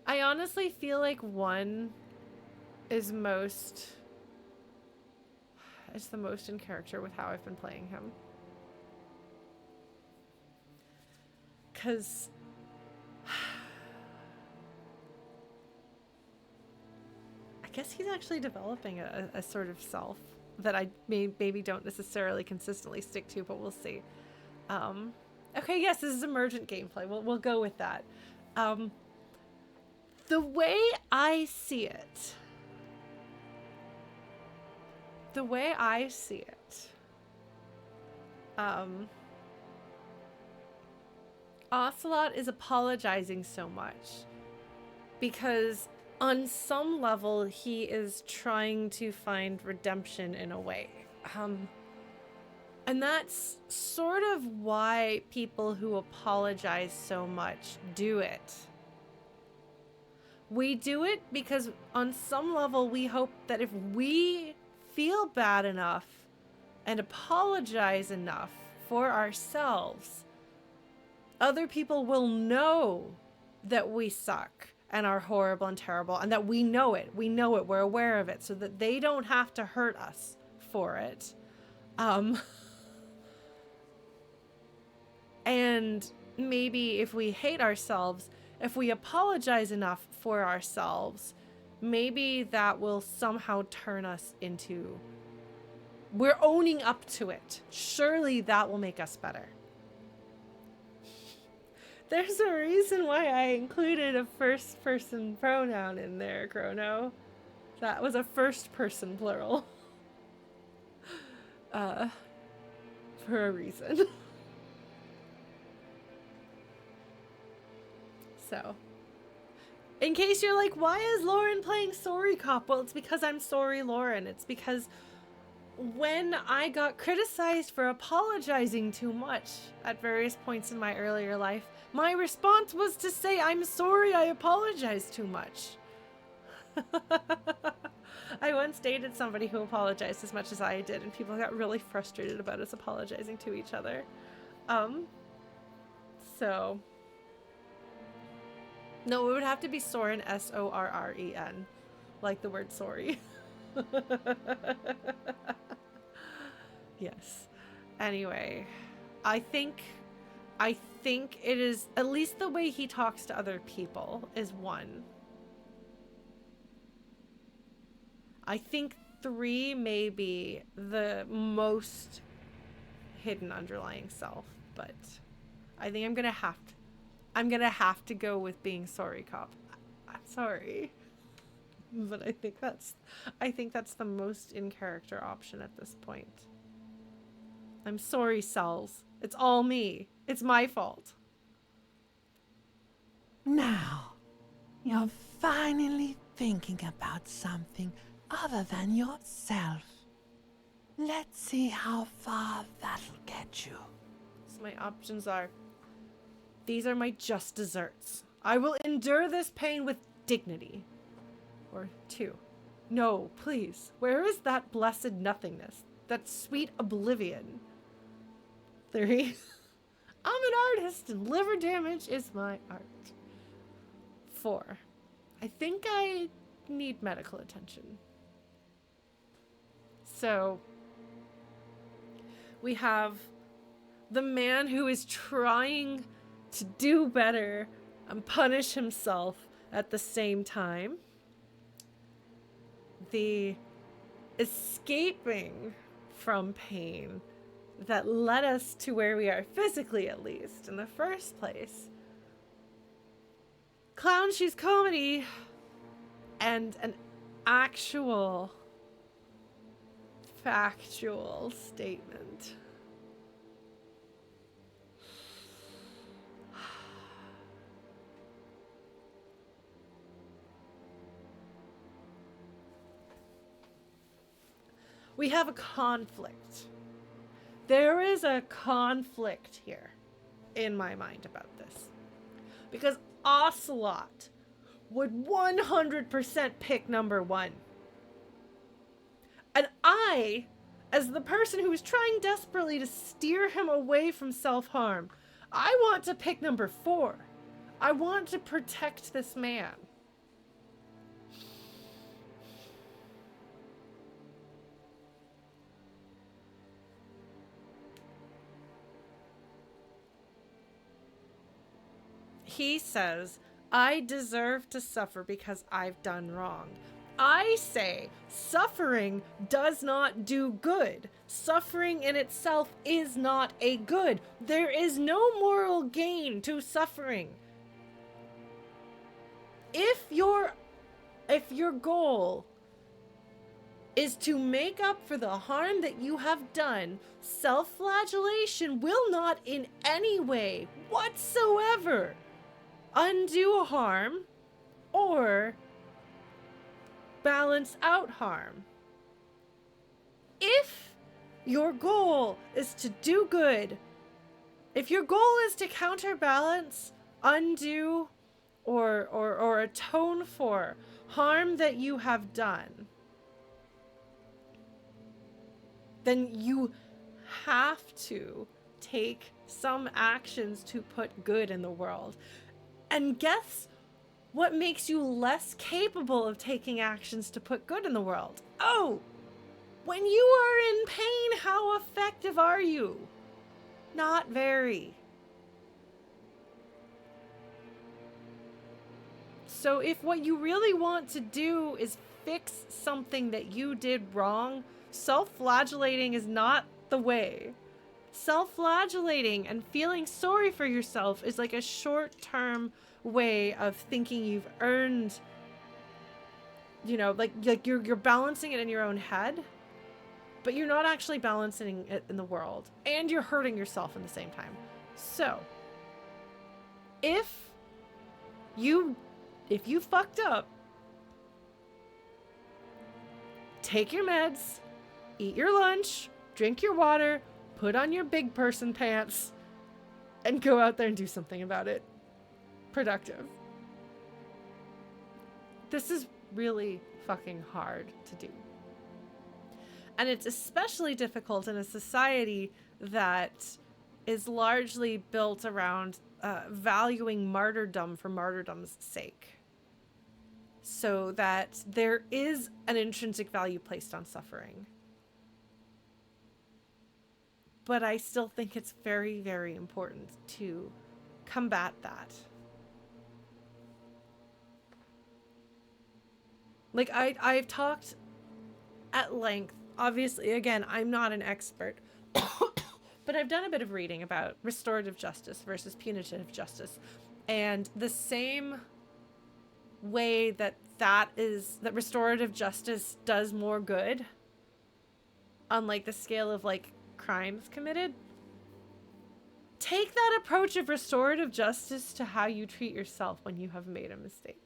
I honestly feel like 1 is the most in character with how I've been playing him. because I guess he's actually developing a sort of self that I maybe don't necessarily consistently stick to, but we'll see. Okay, yes, this is emergent gameplay. We'll go with that. The way I see it, Ocelot is apologizing so much because on some level he is trying to find redemption in a way. And that's sort of why people who apologize so much do it. We do it because on some level we hope that if we feel bad enough and apologize enough for ourselves, other people will know that we suck and are horrible and terrible, and that we know it. We know it. We're aware of it, so that they don't have to hurt us for it. And maybe if we hate ourselves, if we apologize enough for ourselves, maybe that will somehow turn us into, we're owning up to it. Surely that will make us better. There's a reason why I included a first person pronoun in there, Chrono. That was a first person plural. For a reason. So, in case you're like, why is Lauren playing Sorry Cop? Well, it's because I'm sorry, Lauren. It's because when I got criticized for apologizing too much at various points in my earlier life, my response was to say, I'm sorry I apologized too much. I once dated somebody who apologized as much as I did, and people got really frustrated about us apologizing to each other. So... No, it would have to be Soren, S-O-R-R-E-N. Like the word sorry. Yes. Anyway, I think it is, at least the way he talks to other people is 1. I think 3 may be the most hidden underlying self, but I think I'm gonna have to go with being Sorry Cop. I'm sorry, but I think that's the most in character option at this point. I'm sorry, Cells. It's all me. It's my fault. Now, you're finally thinking about something other than yourself. Let's see how far that'll get you. So my options are, these are my just desserts. I will endure this pain with dignity. Or 2, no, please, where is that blessed nothingness? That sweet oblivion? 3, I'm an artist and liver damage is my art. 4, I think I need medical attention. So, we have the man who is trying to do better and punish himself at the same time. The escaping from pain that led us to where we are physically, at least, in the first place. Clown Shoes Comedy and an actual factual statement. We have a conflict. There is a conflict here in my mind about this. Because Ocelot would 100% pick number 1. And I, as the person who is trying desperately to steer him away from self-harm, I want to pick number 4. I want to protect this man. he says, I deserve to suffer because I've done wrong. I say suffering does not do good. Suffering in itself is not a good. There is no moral gain to suffering. If your goal is to make up for the harm that you have done, self-flagellation will not in any way whatsoever undo harm or balance out harm. If your goal is to do good, if your goal is to counterbalance, undo, or atone for harm that you have done, then you have to take some actions to put good in the world. And guess what makes you less capable of taking actions to put good in the world? Oh, when you are in pain, how effective are you? Not very. So if what you really want to do is fix something that you did wrong, self-flagellating is not the way. Self-flagellating and feeling sorry for yourself is like a short-term way of thinking you've earned, you know, like you're balancing it in your own head, but you're not actually balancing it in the world, and you're hurting yourself in the same time. So if you fucked up, take your meds, eat your lunch, drink your water, put on your big person pants, and go out there and do something about it. Productive. This is really fucking hard to do. And it's especially difficult in a society that is largely built around valuing martyrdom for martyrdom's sake. So that there is an intrinsic value placed on suffering. But I still think it's very, very important to combat that. Like, I've talked at length, obviously, again, I'm not an expert, but I've done a bit of reading about restorative justice versus punitive justice. And the same way that restorative justice does more good on, like, the scale of, like, crimes committed, take that approach of restorative justice to how you treat yourself when you have made a mistake.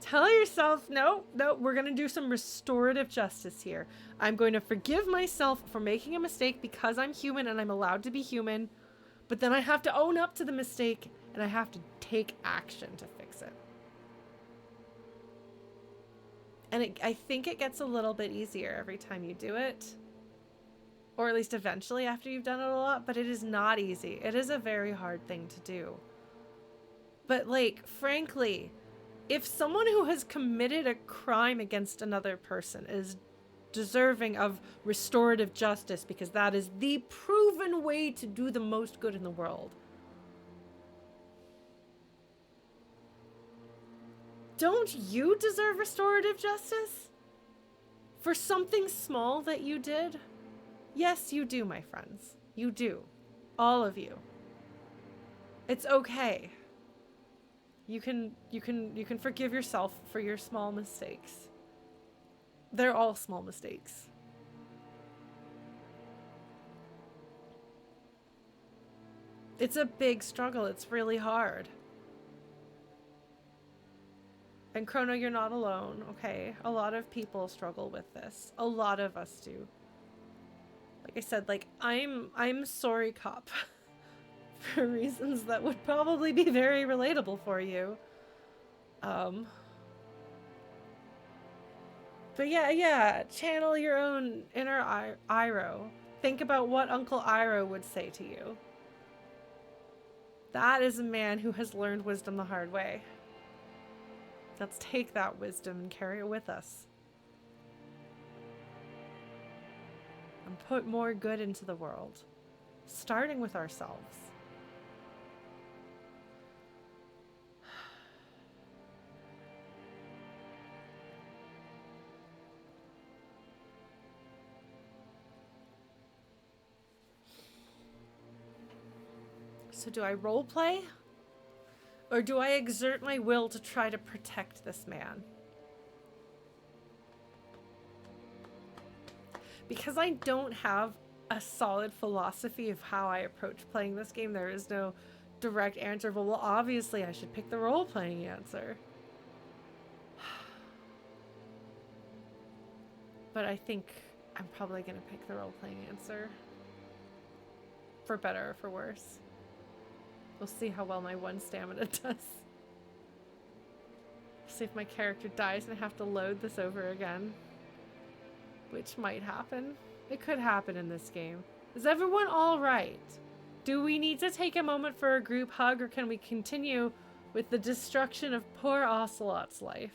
Tell yourself, no, we're going to do some restorative justice here. I'm going to forgive myself for making a mistake because I'm human and I'm allowed to be human. But then I have to own up to the mistake and I have to take action to fix it. And I think it gets a little bit easier every time you do it. Or at least eventually after you've done it a lot. But it is not easy. It is a very hard thing to do. But, like, frankly, if someone who has committed a crime against another person is deserving of restorative justice because that is the proven way to do the most good in the world, don't you deserve restorative justice for something small that you did? Yes, you do, my friends. You do. All of you. It's okay. You can forgive yourself for your small mistakes. They're all small mistakes. It's a big struggle. It's really hard. And Chrono, you're not alone, okay? A lot of people struggle with this. A lot of us do. Like I said, like, I'm sorry cop. For reasons that would probably be very relatable for you. But yeah, channel your own inner Iroh. Think about what Uncle Iroh would say to you. That is a man who has learned wisdom the hard way. Let's take that wisdom and carry it with us. And put more good into the world. Starting with ourselves. So do I role play? Or do I exert my will to try to protect this man? Because I don't have a solid philosophy of how I approach playing this game, there is no direct answer. But, well, obviously I should pick the role-playing answer. But I think I'm probably going to pick the role-playing answer. For better or for worse. We'll see how well my 1 stamina does. See if my character dies and I have to load this over again. Which might happen. It could happen in this game. Is everyone alright? Do we need to take a moment for a group hug, or can we continue with the destruction of poor Ocelot's life?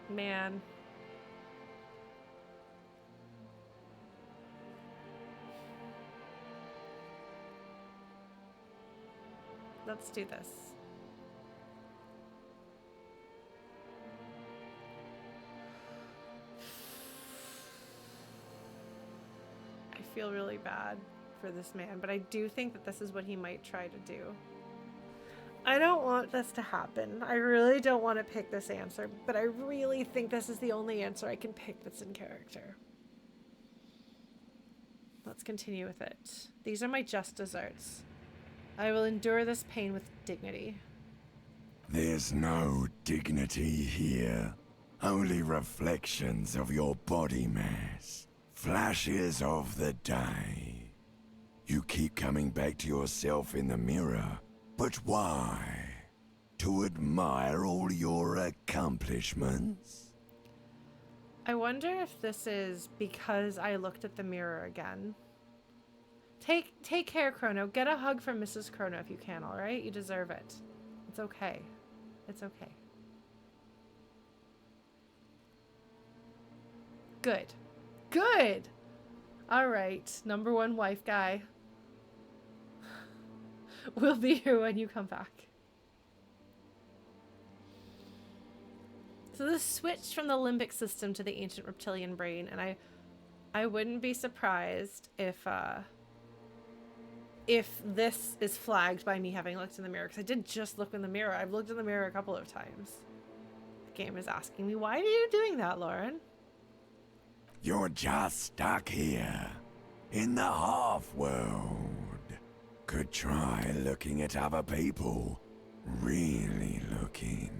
Man. Let's do this. I feel really bad for this man, but I do think that this is what he might try to do. I don't want this to happen. I really don't want to pick this answer, but I really think this is the only answer I can pick that's in character. Let's continue with it. These are my just desserts. I will endure this pain with dignity. There's no dignity here. Only reflections of your body mass. Flashes of the day. You keep coming back to yourself in the mirror. But why? To admire all your accomplishments? I wonder if this is because I looked at the mirror again. Take care, Chrono. Get a hug from Mrs. Chrono if you can, alright? You deserve it. It's okay. It's okay. Good. Good! Alright, number 1 wife guy. We'll be here when you come back. So this switched from the limbic system to the ancient reptilian brain, and I wouldn't be surprised if this is flagged by me having looked in the mirror, because I did just look in the mirror. I've looked in the mirror a couple of times. The game is asking me, why are you doing that, Lauren? You're just stuck here, in the half-world. Could try looking at other people, really looking.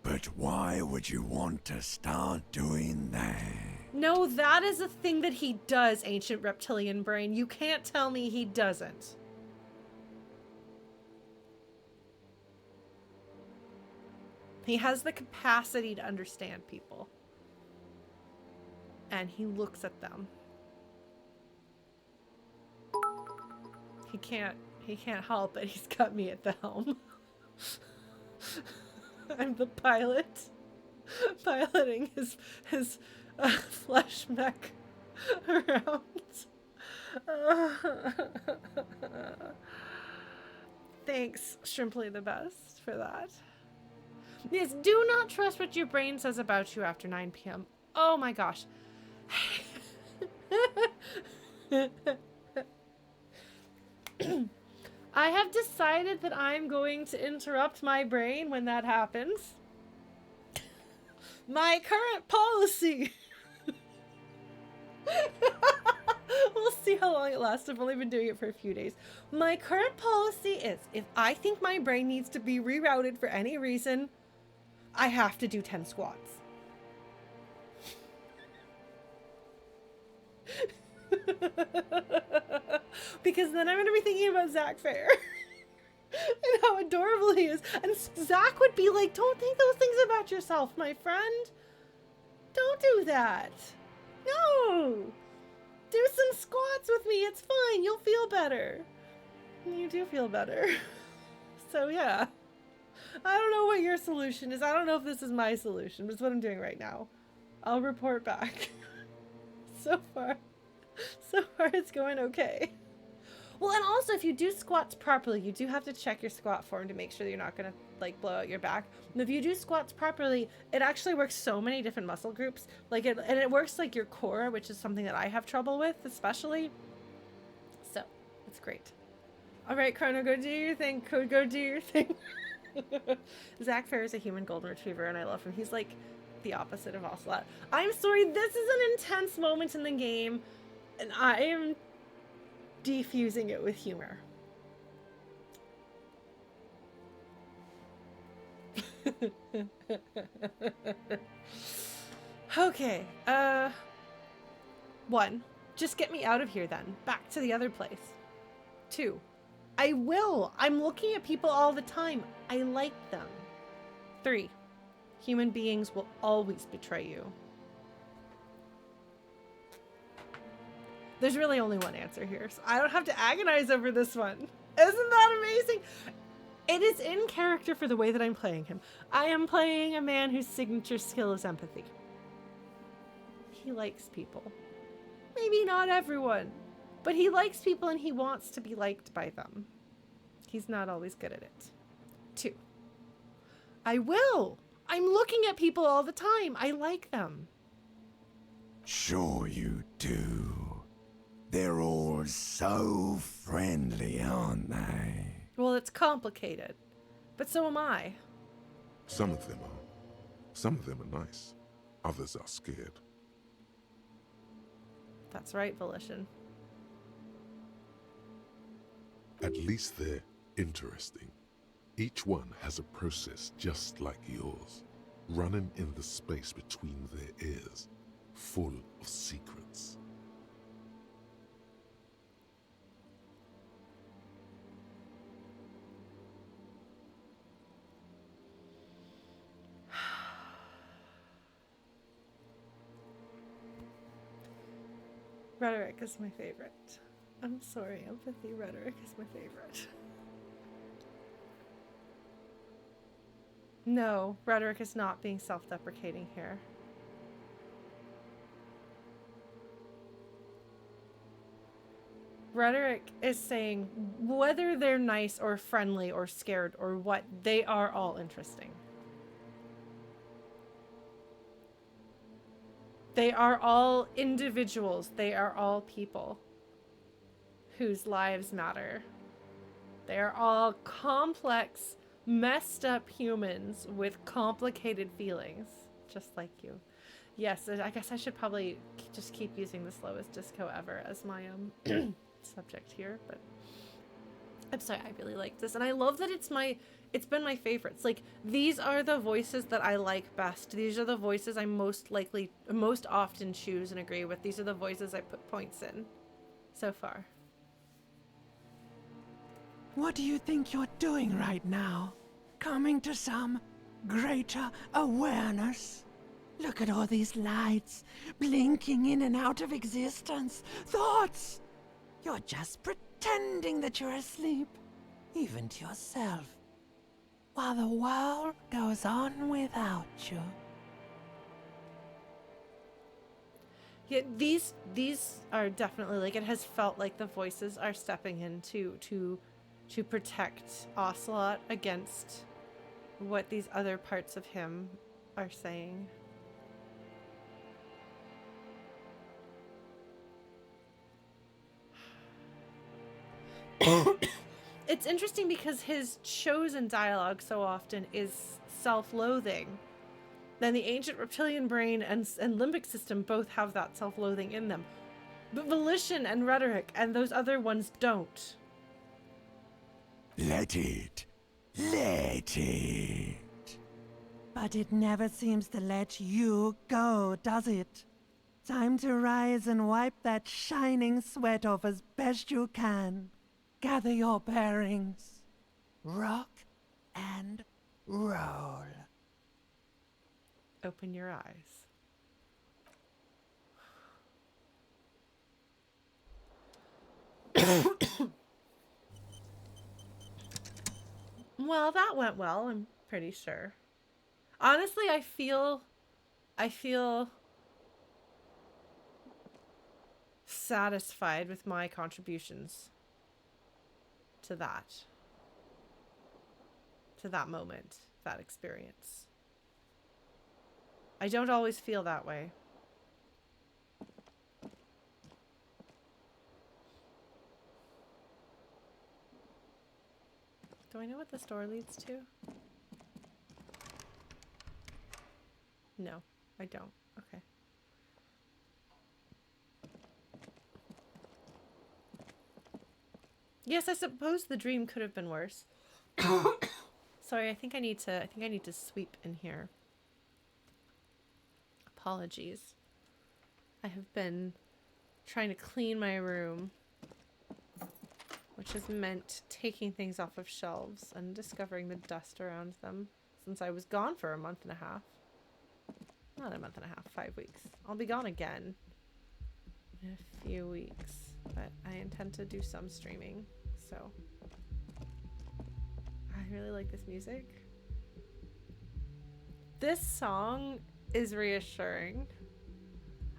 But why would you want to start doing that? No, that is a thing that he does, ancient reptilian brain. You can't tell me he doesn't. He has the capacity to understand people. And he looks at them. He can't help it. He's got me at the helm. I'm the pilot. Piloting his flesh mech around. Thanks, Shrimply the best, for that. Yes, do not trust what your brain says about you after 9 p.m. Oh my gosh. I have decided that I'm going to interrupt my brain when that happens. My current policy. We'll see how long it lasts. I've only been doing it for a few days. My current policy is, if I think my brain needs to be rerouted for any reason, I have to do 10 squats. Because then I'm going to be thinking about Zach Fair. And how adorable he is. And Zach would be like, don't think those things about yourself, my friend. Don't do that. No. Do some squats with me. It's fine. You'll feel better. And you do feel better. So yeah. I don't know what your solution is. I don't know if this is my solution, but it's what I'm doing right now. I'll report back. So far it's going okay. Well, and also if you do squats properly, you do have to check your squat form to make sure that you're not going to like blow out your back. And if you do squats properly, it actually works so many different muscle groups. Like it works like your core, which is something that I have trouble with, especially. So it's great. All right, Chrono, go do your thing. Go do your thing. Zach Fair is a human golden retriever, and I love him. He's like the opposite of Ocelot. I'm sorry, this is an intense moment in the game, and I am defusing it with humor. Okay, 1, just get me out of here then. Back to the other place. 2, I will. I'm looking at people all the time. I like them. 3, human beings will always betray you. There's really only one answer here, so I don't have to agonize over this one. Isn't that amazing? It is in character for the way that I'm playing him. I am playing a man whose signature skill is empathy. He likes people. Maybe not everyone, but he likes people and he wants to be liked by them. He's not always good at it. 2, I will. I'm looking at people all the time. I like them. Sure you do. They're all so friendly, aren't they? Well, it's complicated, but so am I. Some of them are. Some of them are nice. Others are scared. That's right, Volition. At least they're interesting. Each one has a process just like yours, running in the space between their ears, full of secrets. Rhetoric is my favorite. I'm sorry, empathy rhetoric is my favorite. No, rhetoric is not being self-deprecating here. Rhetoric is saying whether they're nice or friendly or scared or what, they are all interesting. They are all individuals. They are all people whose lives matter. They are all complex, messed up humans with complicated feelings, just like you. Yes, I guess I should probably just keep using the slowest disco ever as my subject here, but I'm sorry, I really like this. And I love that it's been my favorites. Like, these are the voices that I like best. These are the voices I most often choose and agree with. These are the voices I put points in so far. What do you think you're doing right now? Coming to some greater awareness? Look at all these lights, blinking in and out of existence. Thoughts! You're just pretending that you're asleep, even to yourself, while the world goes on without you. Yeah, these are definitely, like, it has felt like the voices are stepping in to protect Ocelot against what these other parts of him are saying. It's interesting because his chosen dialogue so often is self-loathing. Then the ancient reptilian brain and limbic system both have that self-loathing in them. But volition and rhetoric and those other ones don't. Let it. Let it. But it never seems to let you go, does it? Time to rise and wipe that shining sweat off as best you can. Gather your bearings. Rock and roll. Open your eyes. Well, that went well, I'm pretty sure. Honestly, I feel satisfied with my contributions to to that moment, that experience. I don't always feel that way. Do I know what this door leads to? No, I don't. Okay. Yes, I suppose the dream could have been worse. Sorry, I think I need to sweep in here. Apologies. I have been trying to clean my room, which has meant taking things off of shelves and discovering the dust around them since I was gone for a month and a half. Not a month and a half, 5 weeks. I'll be gone again in a few weeks, but I intend to do some streaming, so I really like this music. This song is reassuring.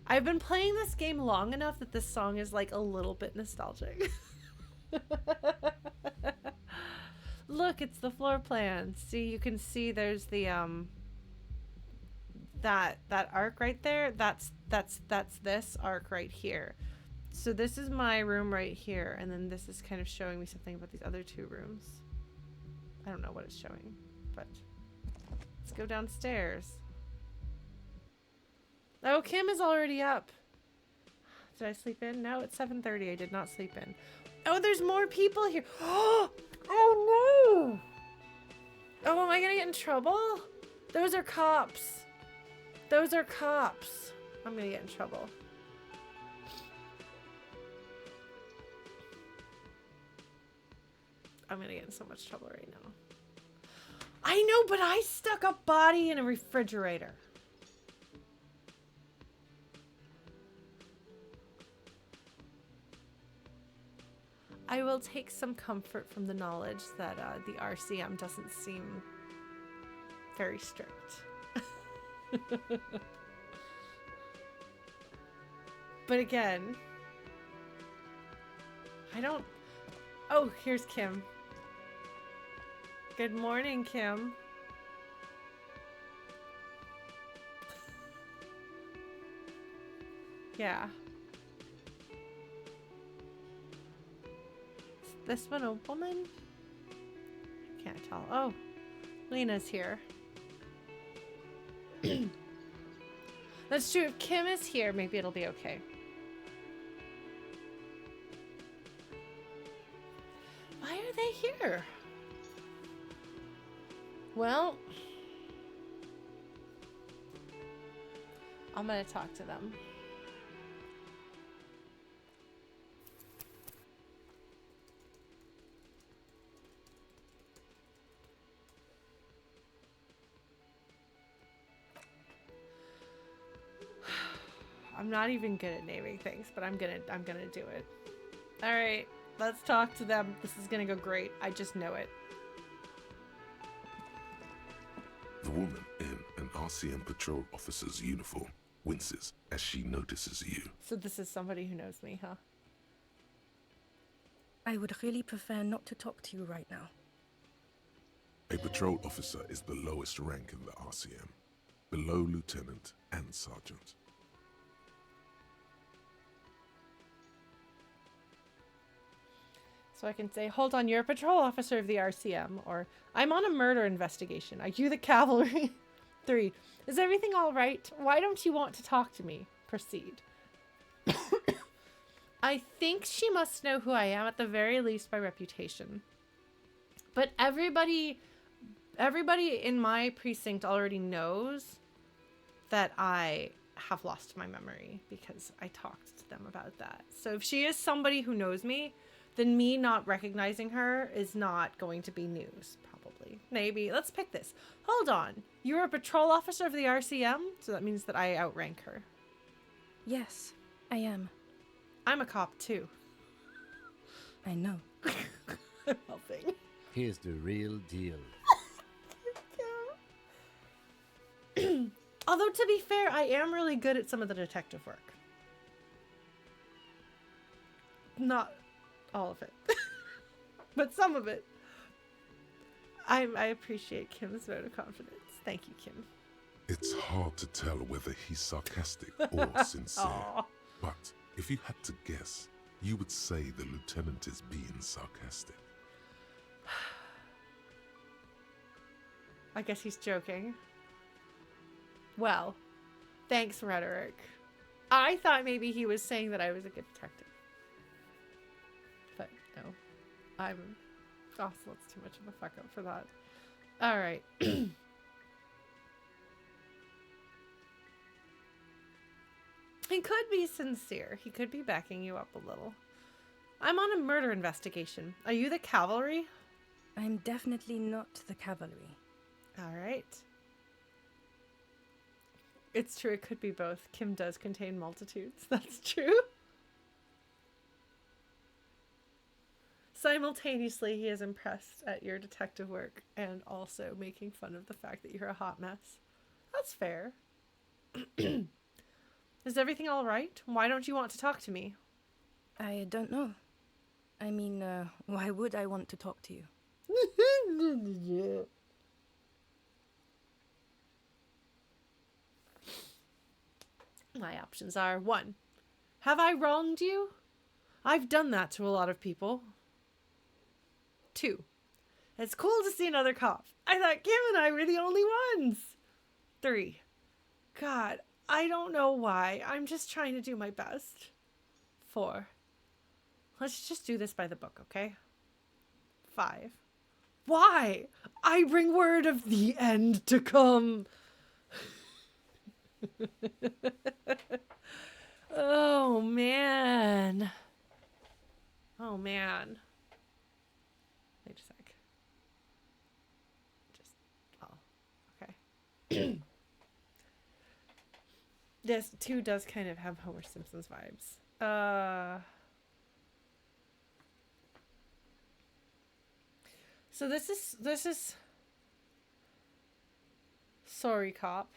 I've been playing this game long enough that this song is like a little bit nostalgic. Look, it's the floor plan. See, you can see there's the that arc right there. That's this arc right here. So this is my room right here, and then this is kind of showing me something about these other two rooms. I don't know what it's showing, but let's go downstairs. Oh, Kim is already up. Did I sleep in? No, it's 7:30. I did not sleep in. Oh, there's more people here. Oh no! Oh, am I gonna get in trouble? Those are cops. Those are cops. I'm gonna get in trouble. I'm gonna get in so much trouble right now. I know, but I stuck a body in a refrigerator. I will take some comfort from the knowledge that the RCM doesn't seem very strict. But again, I don't... Oh, here's Kim. Good morning, Kim. Yeah. Is this one a woman? I can't tell. Oh, Lena's here. That's true. If Kim is here, maybe it'll be okay. Why are they here? Well, I'm gonna talk to them. I'm not even good at naming things, but I'm gonna do it. All right, let's talk to them. This is gonna go great. I just know it. The woman in an RCM patrol officer's uniform winces as she notices you. So this is somebody who knows me, huh? I would really prefer not to talk to you right now. A patrol officer is the lowest rank in the RCM, below lieutenant and sergeant. So I can say, hold on, you're a patrol officer of the RCM, or I'm on a murder investigation. Are you the cavalry? 3. Is everything all right? Why don't you want to talk to me? Proceed. I think she must know who I am, at the very least by reputation. But everybody in my precinct already knows that I have lost my memory because I talked to them about that. So if she is somebody who knows me, then me not recognizing her is not going to be news, probably. Maybe. Let's pick this. Hold on. You're a patrol officer of the RCM? So that means that I outrank her. Yes, I am. I'm a cop, too. I know. I'm helping. Here's the real deal. Although, to be fair, I am really good at some of the detective work. Not all of it. But some of it. I appreciate Kim's vote of confidence. Thank you, Kim. It's hard to tell whether he's sarcastic or sincere. Aw. But if you had to guess, you would say the lieutenant is being sarcastic. I guess he's joking. Well, thanks, rhetoric. I thought maybe he was saying that I was a good detective. But no, Ocelot's too much of a fuck up for that. Alright. He could be sincere. He could be backing you up a little. I'm on a murder investigation. Are you the cavalry? I'm definitely not the cavalry. Alright. It's true, it could be both. Kim does contain multitudes. That's true. Simultaneously, he is impressed at your detective work and also making fun of the fact that you're a hot mess. That's fair. Is everything all right? Why don't you want to talk to me? I don't know. I mean, why would I want to talk to you? My options are 1. Have I wronged you? I've done that to a lot of people. 2. It's cool to see another cop. I thought Kim and I were the only ones. 3. God, I don't know why. I'm just trying to do my best. 4. Let's just do this by the book, okay? 5. Why? I bring word of the end to come. Oh, man. Oh, man. Wait a sec. Okay. This 2 does kind of have Homer Simpson's vibes. So this is Sorry Cop.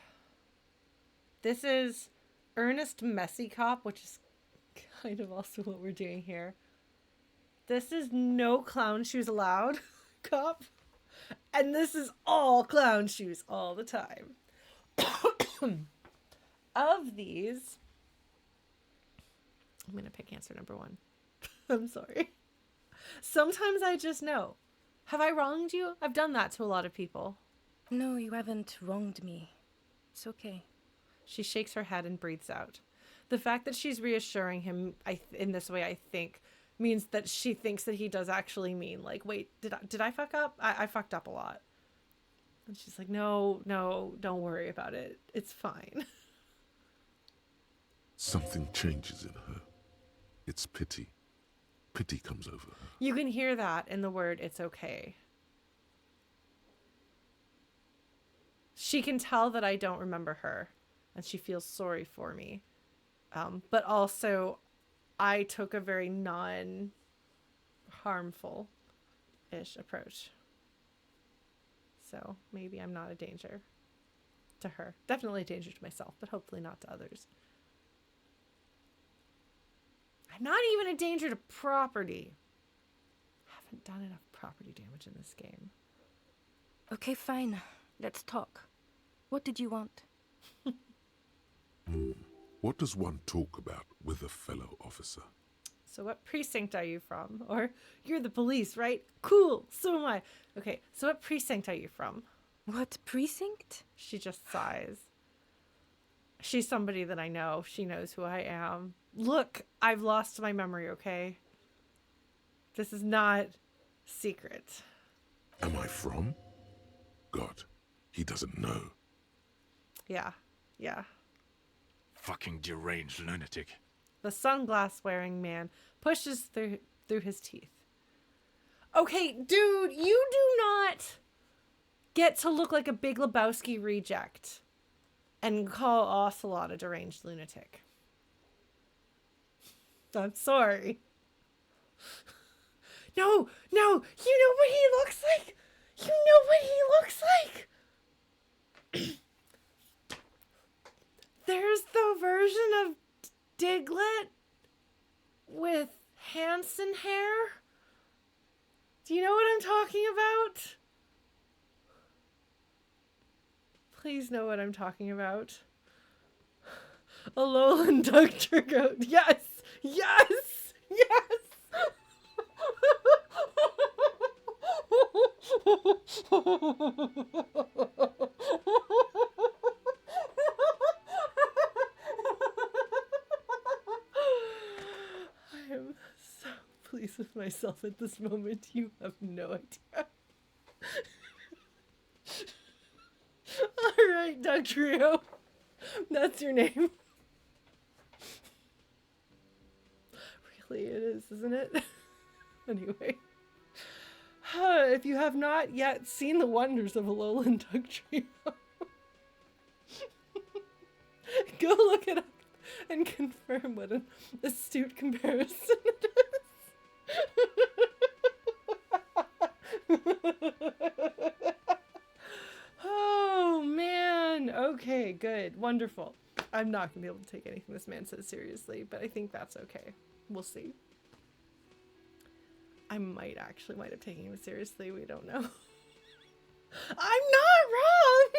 This is Earnest Messy Cop, which is kind of also what we're doing here. This is No Clown Shoes Allowed Cop. And this is all clown shoes all the time. Of these, I'm going to pick answer number 1. I'm sorry. Sometimes I just know. Have I wronged you? I've done that to a lot of people. No, you haven't wronged me. It's okay. She shakes her head and breathes out. The fact that she's reassuring him in this way, I think, means that she thinks that he does actually mean, like, wait, did I fuck up? I fucked up a lot. And she's like, no, don't worry about it. It's fine. Something changes in her. It's pity. Pity comes over her. You can hear that in the word, it's okay. She can tell that I don't remember her, and she feels sorry for me. But also, I took a very non-harmful-ish approach. So maybe I'm not a danger to her. Definitely a danger to myself, but hopefully not to others. I'm not even a danger to property. Haven't done enough property damage in this game. Okay, fine. Let's talk. What did you want? What does one talk about with a fellow officer? So what precinct are you from? Or, you're the police, right? Cool, so am I. Okay, so what precinct are you from? What precinct? She just sighs. She's somebody that I know. She knows who I am. Look, I've lost my memory, okay? This is not secret. Am I from? God, he doesn't know. Yeah. Fucking deranged lunatic. The sunglass-wearing man pushes through his teeth. Okay, dude, you do not get to look like a Big Lebowski reject and call Ocelot a deranged lunatic. I'm sorry. No, you know what he looks like? You know what he looks like? There's the version of Diglett with Hanson hair. Do you know what I'm talking about? Please know what I'm talking about. Alolan Dugtrio. Yes! Yes! Yes! I am so pleased with myself at this moment. You have no idea. Alright, Dugtrio. That's your name. Really, it is, isn't it? Anyway. If you have not yet seen the wonders of Alolan Dugtrio, go look it up and confirm what an astute comparison it is. Oh, man. Okay, good. Wonderful. I'm not going to be able to take anything this man says seriously, but I think that's okay. We'll see. I might have taken him seriously. We don't know. I'm not wrong!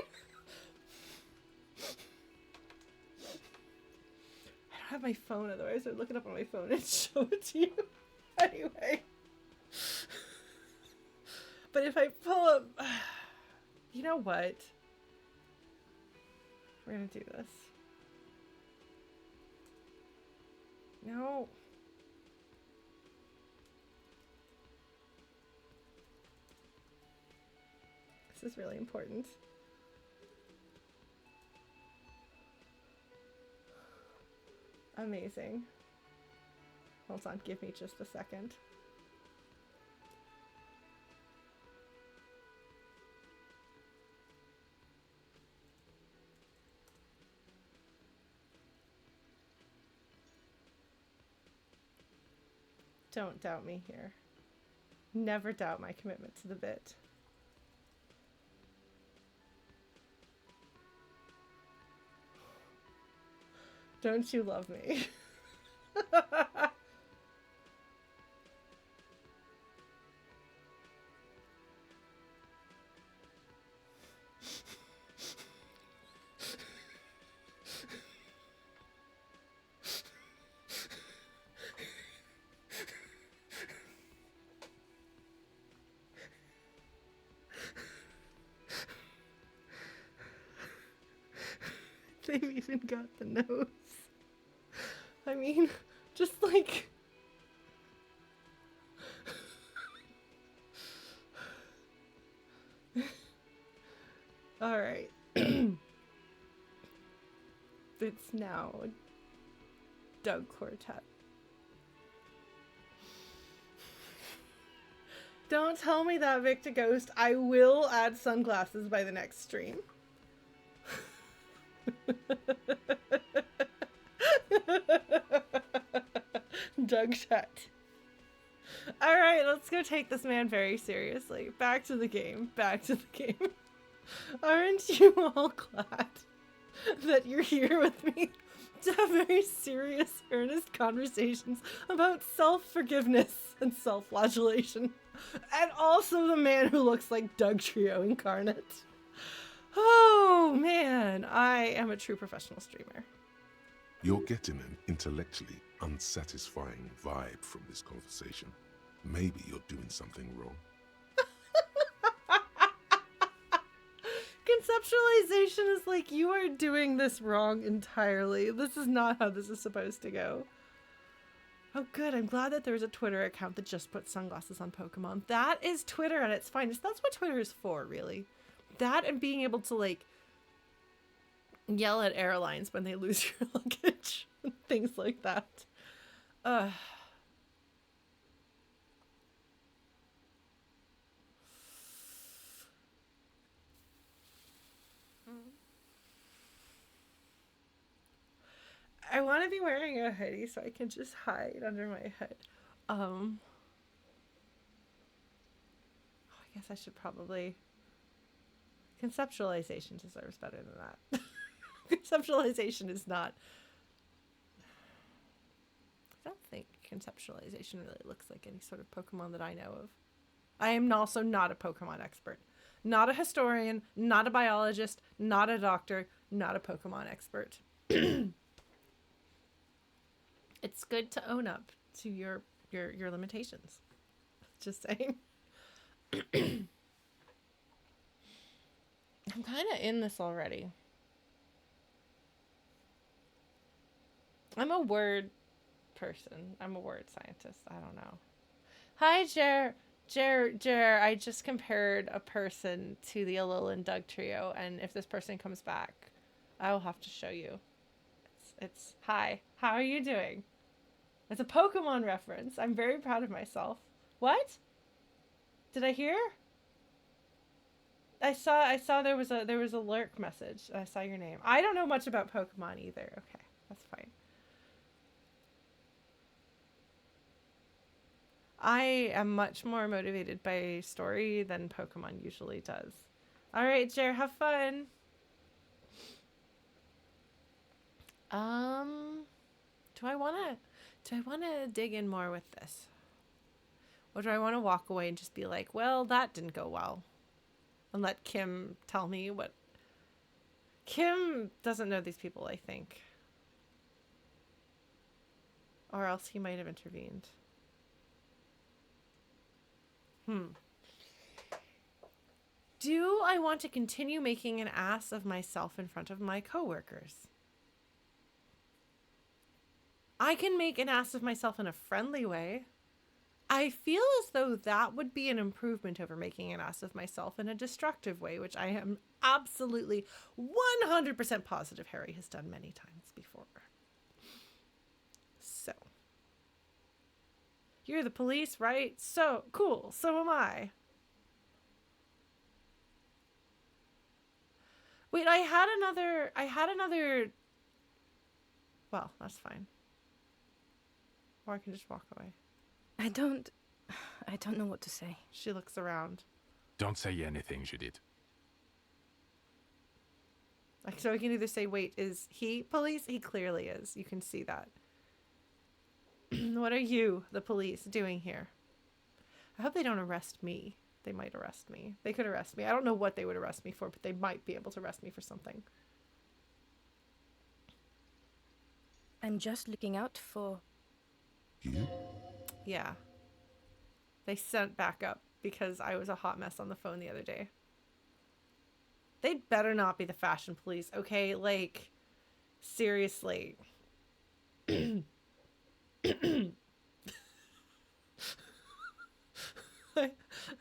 I don't have my phone, otherwise I'd look it up on my phone and show it to you. Anyway. But if I pull up... You know what? We're gonna do this. No. This is really important. Amazing. Hold on, give me just a second. Don't doubt me here. Never doubt my commitment to the bit. Don't you love me? They've even got the nose. I mean, just like... Alright. It's now a Doug Quartet. Don't tell me that, Victor Ghost. I will add sunglasses by the next stream. Doug shut. Alright, let's go take this man very seriously. Back to the game. Back to the game. Aren't you all glad that you're here with me to have very serious, earnest conversations about self-forgiveness and self-flagellation? And also the man who looks like Dugtrio incarnate. Oh, man. I am a true professional streamer. You're getting an intellectually unsatisfying vibe from this conversation. Maybe you're doing something wrong. Conceptualization is like, you are doing this wrong entirely. This is not how this is supposed to go. Oh, good. I'm glad that there's a Twitter account that just puts sunglasses on Pokemon. That is Twitter at its finest. That's what Twitter is for, really. That and being able to, like, yell at airlines when they lose your luggage. Things like that. I want to be wearing a hoodie so I can just hide under my hood. I guess I should probably... Conceptualization deserves better than that. Conceptualization is not... I don't think conceptualization really looks like any sort of Pokemon that I know of. I am also not a Pokemon expert. Not a historian, not a biologist, not a doctor, not a Pokemon expert. It's good to own up to your limitations. Just saying. I'm kind of in this already. I'm a word person. I'm a word scientist. I don't know. Hi, Jer. I just compared a person to the Alolan Dugtrio, and if this person comes back, I will have to show you. It's hi. How are you doing? It's a Pokemon reference. I'm very proud of myself. What? Did I hear? I saw there was a lurk message. I saw your name. I don't know much about Pokemon either. Okay, that's fine. I am much more motivated by story than Pokemon usually does. All right, Jer, have fun. Do I want to dig in more with this? Or do I want to walk away and just be like, well, that didn't go well? And let Kim tell me what... Kim doesn't know these people, I think. Or else he might have intervened. Do I want to continue making an ass of myself in front of my coworkers? I can make an ass of myself in a friendly way. I feel as though that would be an improvement over making an ass of myself in a destructive way, which I am absolutely 100% positive Harry has done many times before. So. You're the police, right? So, cool. So am I. Wait, I had another... Well, that's fine. Or I can just walk away. I don't know what to say. She looks around. Don't say anything, Judith. So I can either say, wait, is he police? He clearly is. You can see that. What are you, the police, doing here? I hope they don't arrest me. They might arrest me. They could arrest me. I don't know what they would arrest me for, but they might be able to arrest me for something. I'm just looking out for... You? Yeah. They sent backup because I was a hot mess on the phone the other day. They'd better not be the fashion police, okay? Like, seriously.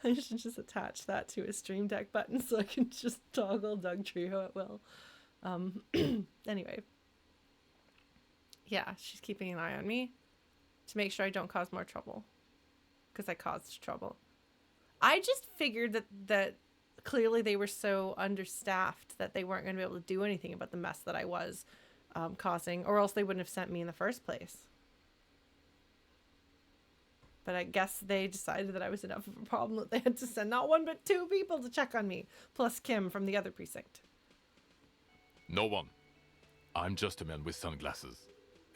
I should just attach that to a Stream Deck button so I can just toggle Dugtrio at will. Anyway. Yeah, she's keeping an eye on me to make sure I don't cause more trouble. Because I caused trouble. I just figured that clearly they were so understaffed that they weren't going to be able to do anything about the mess that I was causing, or else they wouldn't have sent me in the first place. But I guess they decided that I was enough of a problem that they had to send not one but two people to check on me, plus Kim from the other precinct. No one. I'm just a man with sunglasses.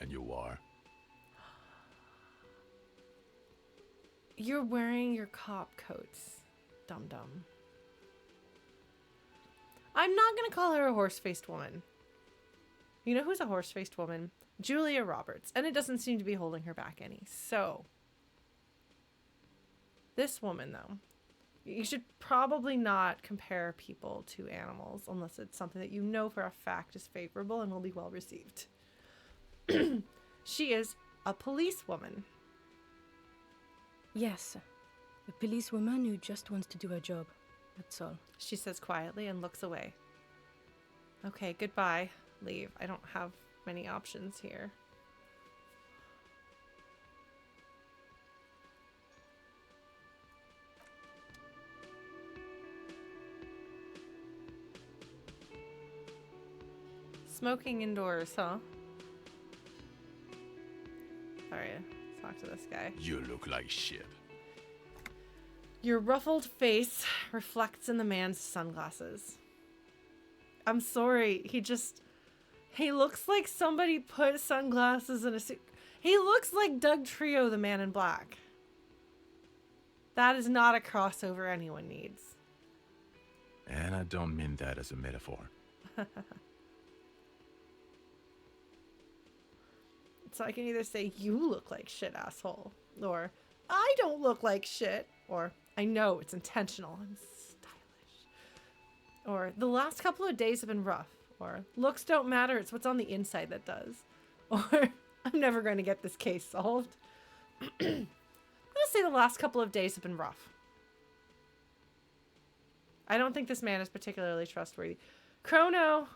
And you are? You're wearing your cop coats, dum-dum. I'm not going to call her a horse-faced woman. You know who's a horse-faced woman? Julia Roberts. And it doesn't seem to be holding her back any. So, this woman, though, you should probably not compare people to animals unless it's something that you know for a fact is favorable and will be well received. She is a policewoman. Yes, a policewoman who just wants to do her job. That's all. She says quietly and looks away. Okay, goodbye. Leave. I don't have many options here. Smoking indoors, huh? Sorry, talk to this guy. You look like shit. Your ruffled face reflects in the man's sunglasses. I'm sorry, he looks like somebody put sunglasses in a suit. He looks like Dugtrio, the man in black. That is not a crossover anyone needs. And I don't mean that as a metaphor. So I can either say, you look like shit, asshole, or I don't look like shit, or I know it's intentional, I'm stylish, or the last couple of days have been rough, or looks don't matter, it's what's on the inside that does, or I'm never going to get this case solved. I'm going to say the last couple of days have been rough. I don't think this man is particularly trustworthy. Chrono,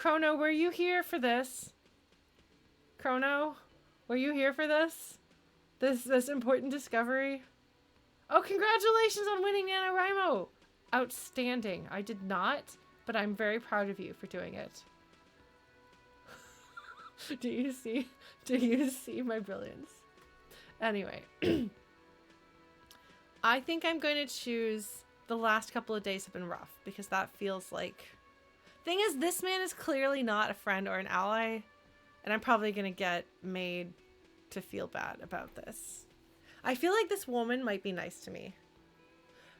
were you here for this? Chrono, were you here for this? This important discovery? Oh, congratulations on winning NaNoWriMo! Outstanding. I did not, but I'm very proud of you for doing it. Do you see my brilliance? Anyway. I think I'm going to choose the last couple of days have been rough, because that feels like... Thing is, this man is clearly not a friend or an ally, and I'm probably going to get made to feel bad about this. I feel like this woman might be nice to me.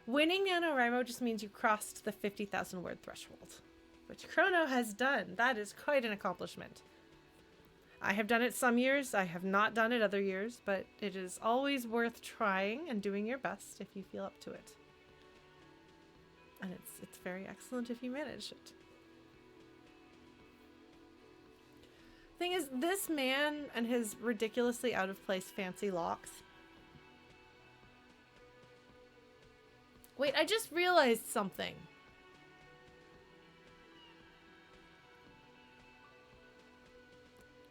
Winning NaNoWriMo just means you crossed the 50,000 word threshold, which Chrono has done. That is quite an accomplishment. I have done it some years. I have not done it other years, but it is always worth trying and doing your best if you feel up to it. And it's very excellent if you manage it. Thing is, this man and his ridiculously out of place fancy locks. Wait, I just realized something.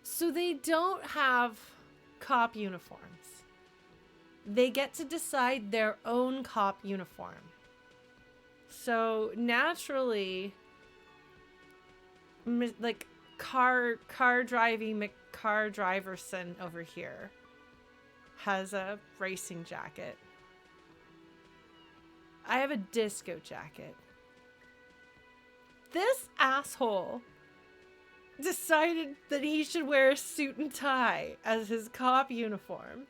So they don't have cop uniforms. They get to decide their own cop uniform. So naturally, like car driving McCar Driverson over here has a racing jacket. I have a disco jacket. This asshole decided that he should wear a suit and tie as his cop uniform.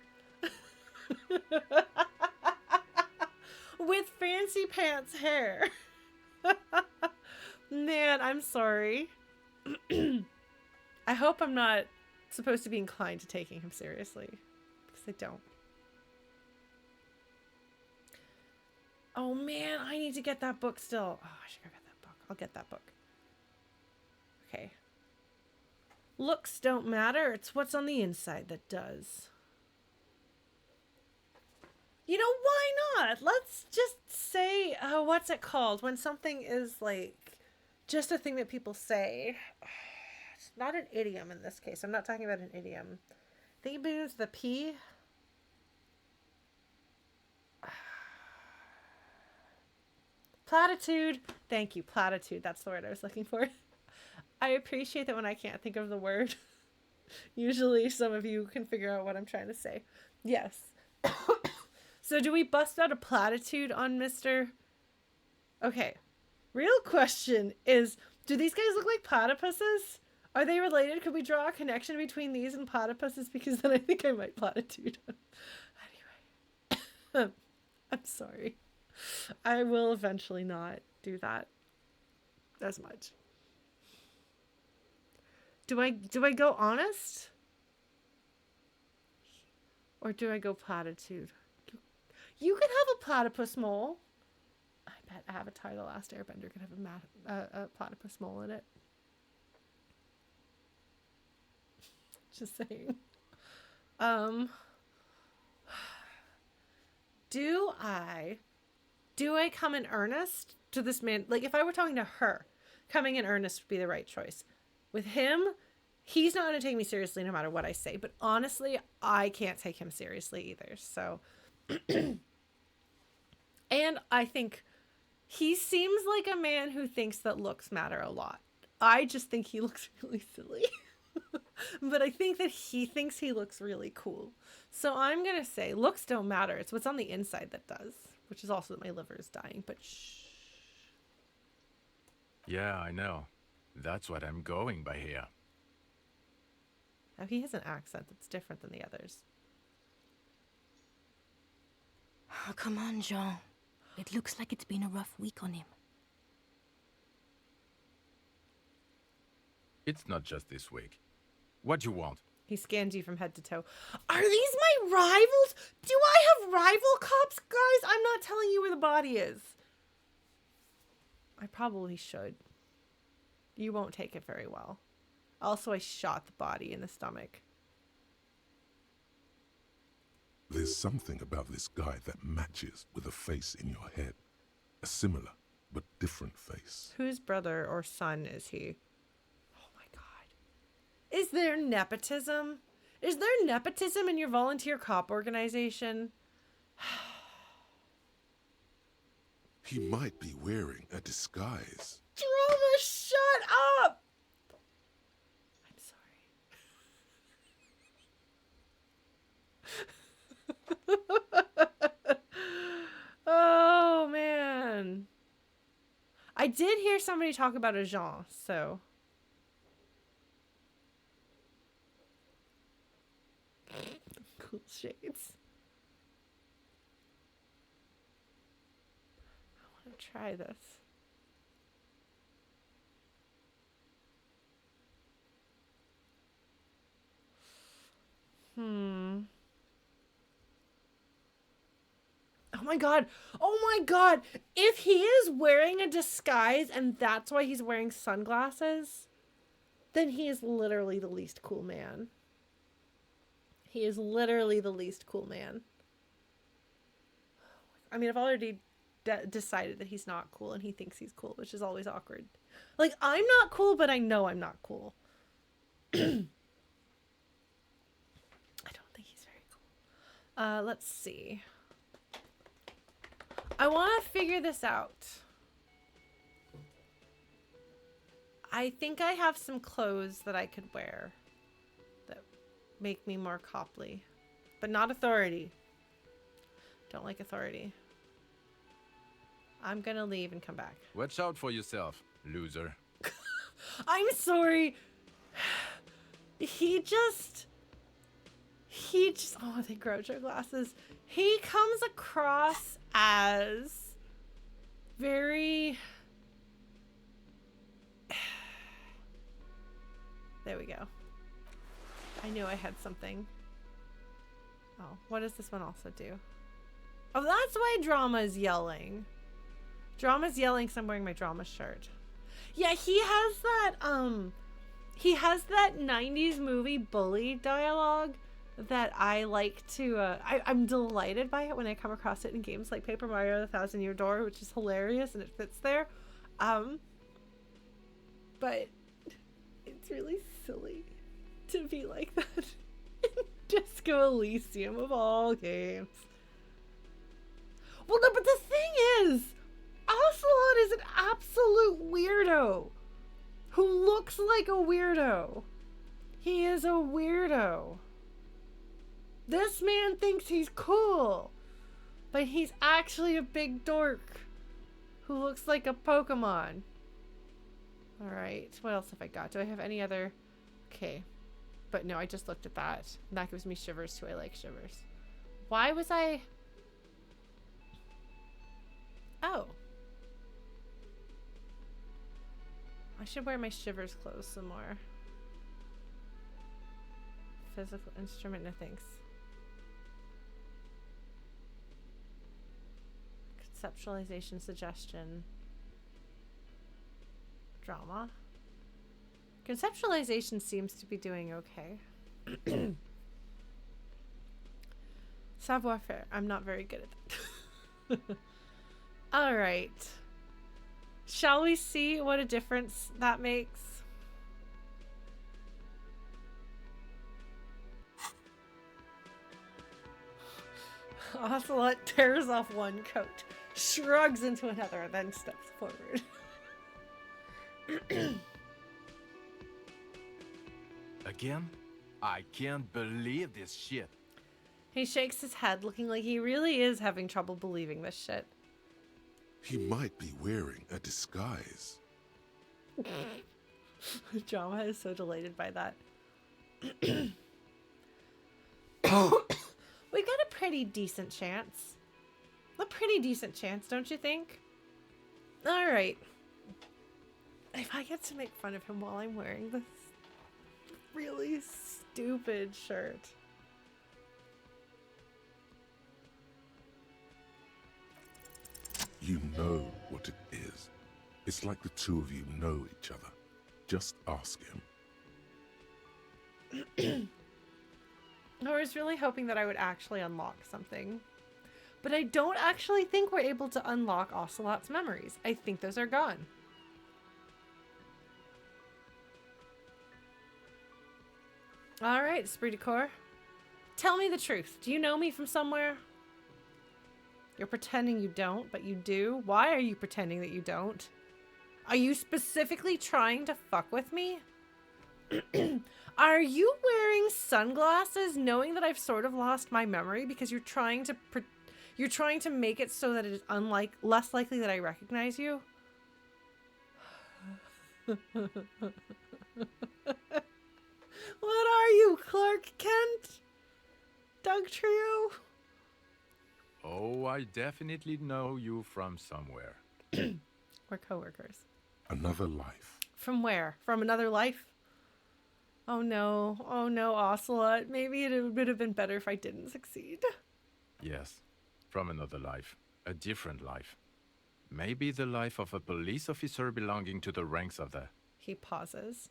With fancy pants hair. Man, I'm sorry. I hope I'm not supposed to be inclined to taking him seriously, because I don't. Oh man, I need to get that book still. Oh, I should go get that book. I'll get that book. Okay. Looks don't matter. It's what's on the inside that does. You know, why not? Let's just say, what's it called? When something is like just a thing that people say. It's not an idiom in this case. I'm not talking about an idiom. I think it begins with the P. Platitude. Thank you. Platitude. That's the word I was looking for. I appreciate that when I can't think of the word. Usually some of you can figure out what I'm trying to say. Yes. So do we bust out a platitude on Mr. Okay. Real question is, do these guys look like platypuses? Are they related? Could we draw a connection between these and platypuses? Because then I think I might platitude. Anyway. I'm sorry. I will eventually not do that as much. Do I go honest? Or do I go platitude? You could have a platypus mole. I bet Avatar: The Last Airbender could have a platypus mole in it. Just saying. Do I come in earnest to this man? Like, if I were talking to her, coming in earnest would be the right choice. With him, he's not going to take me seriously no matter what I say. But honestly, I can't take him seriously either. So, and I think he seems like a man who thinks that looks matter a lot. I just think he looks really silly. But I think that he thinks he looks really cool. So I'm going to say looks don't matter. It's what's on the inside that does. Which is also that my liver is dying, but shh. Yeah, I know. That's what I'm going by here. Now he has an accent that's different than the others. Oh, come on, Jean. It looks like it's been a rough week on him. It's not just this week. What you want? He scans you from head to toe. Are these my rivals? Do I have rival cops, guys? I'm not telling you where the body is. I probably should. You won't take it very well. Also, I shot the body in the stomach. There's something about this guy that matches with a face in your head. A similar but different face. Whose brother or son is he? Oh my god. Is there nepotism? Is there nepotism in your volunteer cop organization? He might be wearing a disguise. Drama, shut up! I'm sorry. Oh, man. I did hear somebody talk about a Jean, so... Cool shades. I want to try this. Oh my god. Oh my god. If he is wearing a disguise and that's why he's wearing sunglasses, then he is literally the least cool man. He is literally the least cool man. I mean, I've already decided that he's not cool and he thinks he's cool, which is always awkward. Like, I'm not cool, but I know I'm not cool. I don't think he's very cool. Let's see. I want to figure this out. I think I have some clothes that I could wear that make me more coply, but not authority. Don't like authority. I'm gonna leave and come back. Watch out for yourself, loser. I'm sorry. He just, oh, they Groucho glasses. He comes across as very, there we go. I knew I had something. Oh, what does this one also do? Oh, that's why Drama is yelling. Drama's yelling because I'm wearing my Drama shirt. Yeah, he has that 90s movie bully dialogue that I like to, I'm delighted by it when I come across it in games like Paper Mario The Thousand Year Door, which is hilarious and it fits there. But it's really silly to be like that in Disco Elysium of all games. Well, no, but the thing is, Ocelot is an absolute weirdo who looks like a weirdo. He is a weirdo. This man thinks he's cool, but he's actually a big dork who looks like a Pokemon. Alright, what else have I got? Do I have any other? Okay. But no, I just looked at that. And that gives me shivers too. I like shivers. Why was I... Oh. I should wear my shivers clothes some more. Physical instrument, no thanks. Conceptualization, suggestion. Drama. Conceptualization seems to be doing okay. Savoir-faire. I'm not very good at that. Alright. Shall we see what a difference that makes? Ocelot tears off one coat, shrugs into another, then steps forward. Again? I can't believe this shit. He shakes his head, looking like he really is having trouble believing this shit. He might be wearing a disguise. Drama is so delighted by that. We've got a pretty decent chance. A pretty decent chance, don't you think? Alright. If I get to make fun of him while I'm wearing this really stupid shirt. You know what it is. It's like the two of you know each other. Just ask him. I was really hoping that I would actually unlock something. But I don't actually think we're able to unlock Ocelot's memories. I think those are gone. Alright, Esprit de Corps. Tell me the truth. Do you know me from somewhere? You're pretending you don't, but you do. Why are you pretending that you don't? Are you specifically trying to fuck with me? Are you wearing sunglasses knowing that I've sort of lost my memory because you're trying to make it so that it is less likely that I recognize you? What are you, Clark Kent? Dugtrio? Oh, I definitely know you from somewhere. We're coworkers. Another life. From where? From another life? Oh no, Ocelot. Maybe it would have been better if I didn't succeed. Yes, from another life. A different life. Maybe the life of a police officer belonging to the ranks of the... He pauses.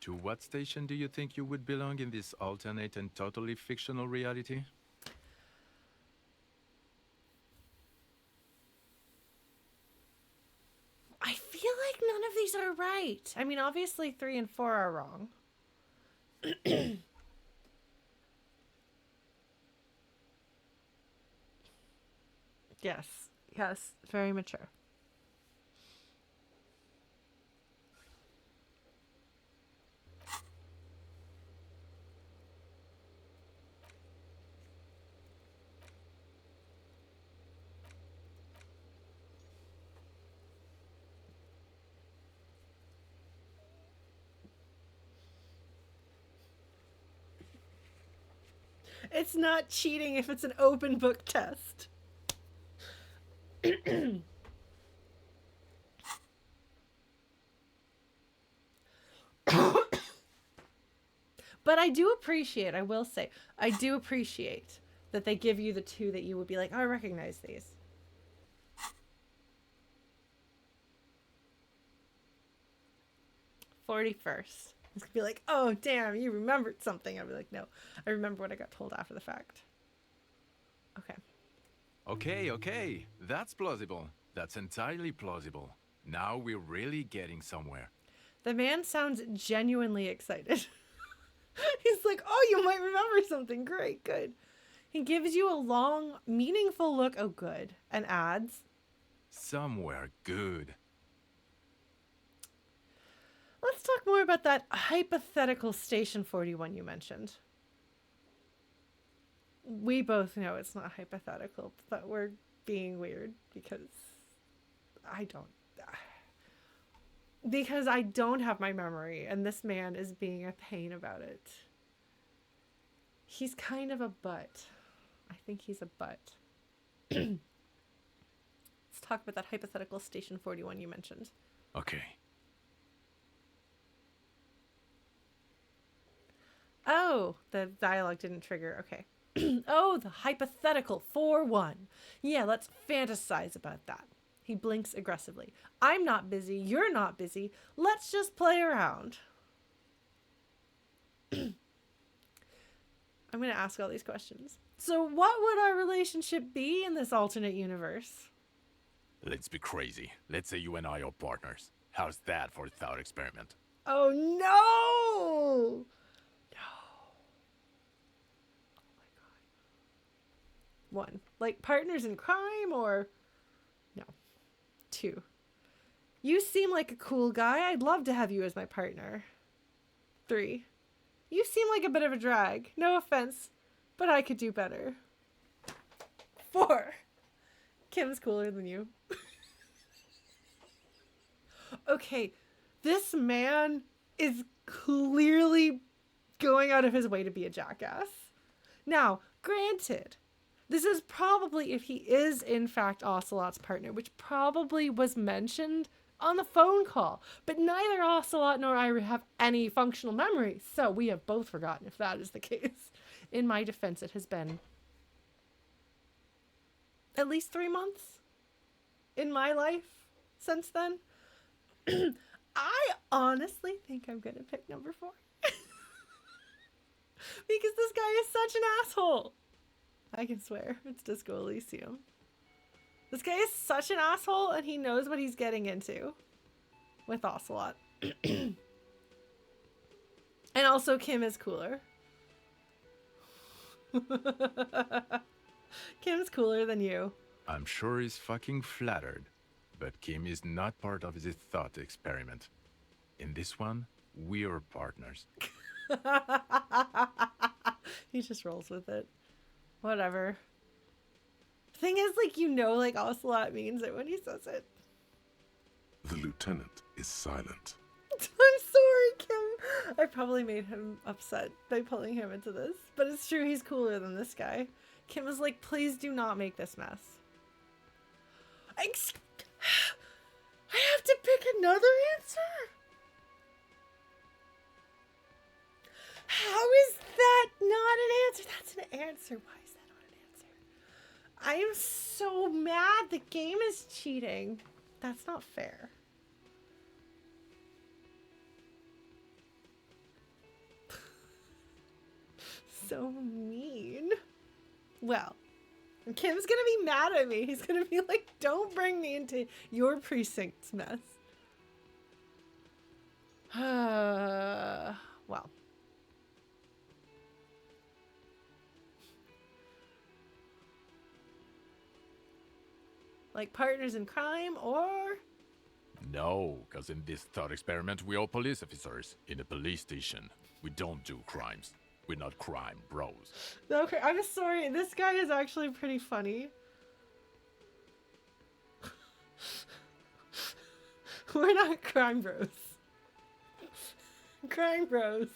To what station do you think you would belong in this alternate and totally fictional reality? I feel like none of these are right. I mean, obviously 3 and 4 are wrong. Yes, very mature. It's not cheating if it's an open book test. But I do appreciate, I will say, I do appreciate that they give you the 2 that you would be like, oh, I recognize these. "41st. It's gonna be like, oh, damn, you remembered something. I'd be like, no, I remember what I got told after the fact. Okay. Okay, that's plausible. That's entirely plausible. Now we're really getting somewhere. The man sounds genuinely excited. He's like, oh, you might remember something. Great, good. He gives you a long, meaningful look. Oh, good. And adds, Somewhere good. let's talk more about that hypothetical Station 41 you mentioned. We both know it's not hypothetical, but we're being weird because I don't have my memory, and this man is being a pain about it. He's kind of a butt. I think he's a butt. Let's talk about that hypothetical Station 41 you mentioned. Okay. Oh, the dialogue didn't trigger. Okay. Oh, the hypothetical 4-1. Yeah, let's fantasize about that. He blinks aggressively. I'm not busy. You're not busy. Let's just play around. I'm going to ask all these questions. So what would our relationship be in this alternate universe? Let's be crazy. Let's say you and I are partners. How's that for a thought experiment? Oh, no! One, like partners in crime, or no. 2, you seem like a cool guy. I'd love to have you as my partner. 3, you seem like a bit of a drag. No offense, but I could do better. 4, Kim's cooler than you. Okay, this man is clearly going out of his way to be a jackass. Now, granted, this is probably if he is in fact Ocelot's partner, which probably was mentioned on the phone call. But neither Ocelot nor I have any functional memory, so we have both forgotten if that is the case. In my defense, it has been at least 3 months in my life since then. I honestly think I'm gonna pick number 4. Because this guy is such an asshole. I can swear. It's Disco Elysium. This guy is such an asshole, and he knows what he's getting into with Ocelot. And also, Kim is cooler. Kim's cooler than you. I'm sure he's fucking flattered, but Kim is not part of his thought experiment. In this one, we're partners. He just rolls with it. Whatever. Thing is, like, you know, like, Ocelot means it when he says it. The lieutenant is silent. I'm sorry, Kim. I probably made him upset by pulling him into this. But it's true, he's cooler than this guy. Kim is like, please do not make this mess. I have to pick another answer? How is that not an answer? That's an answer. Why is that not an answer? I am so mad. The game is cheating. That's not fair. So mean. Well, Kim's gonna be mad at me. He's gonna be like, don't bring me into your precinct's mess. Well. Like partners in crime, or... No, because in this thought experiment, we're all police officers in a police station. We don't do crimes. We're not crime bros. Okay, I'm sorry. This guy is actually pretty funny. We're not crime bros. Crime bros.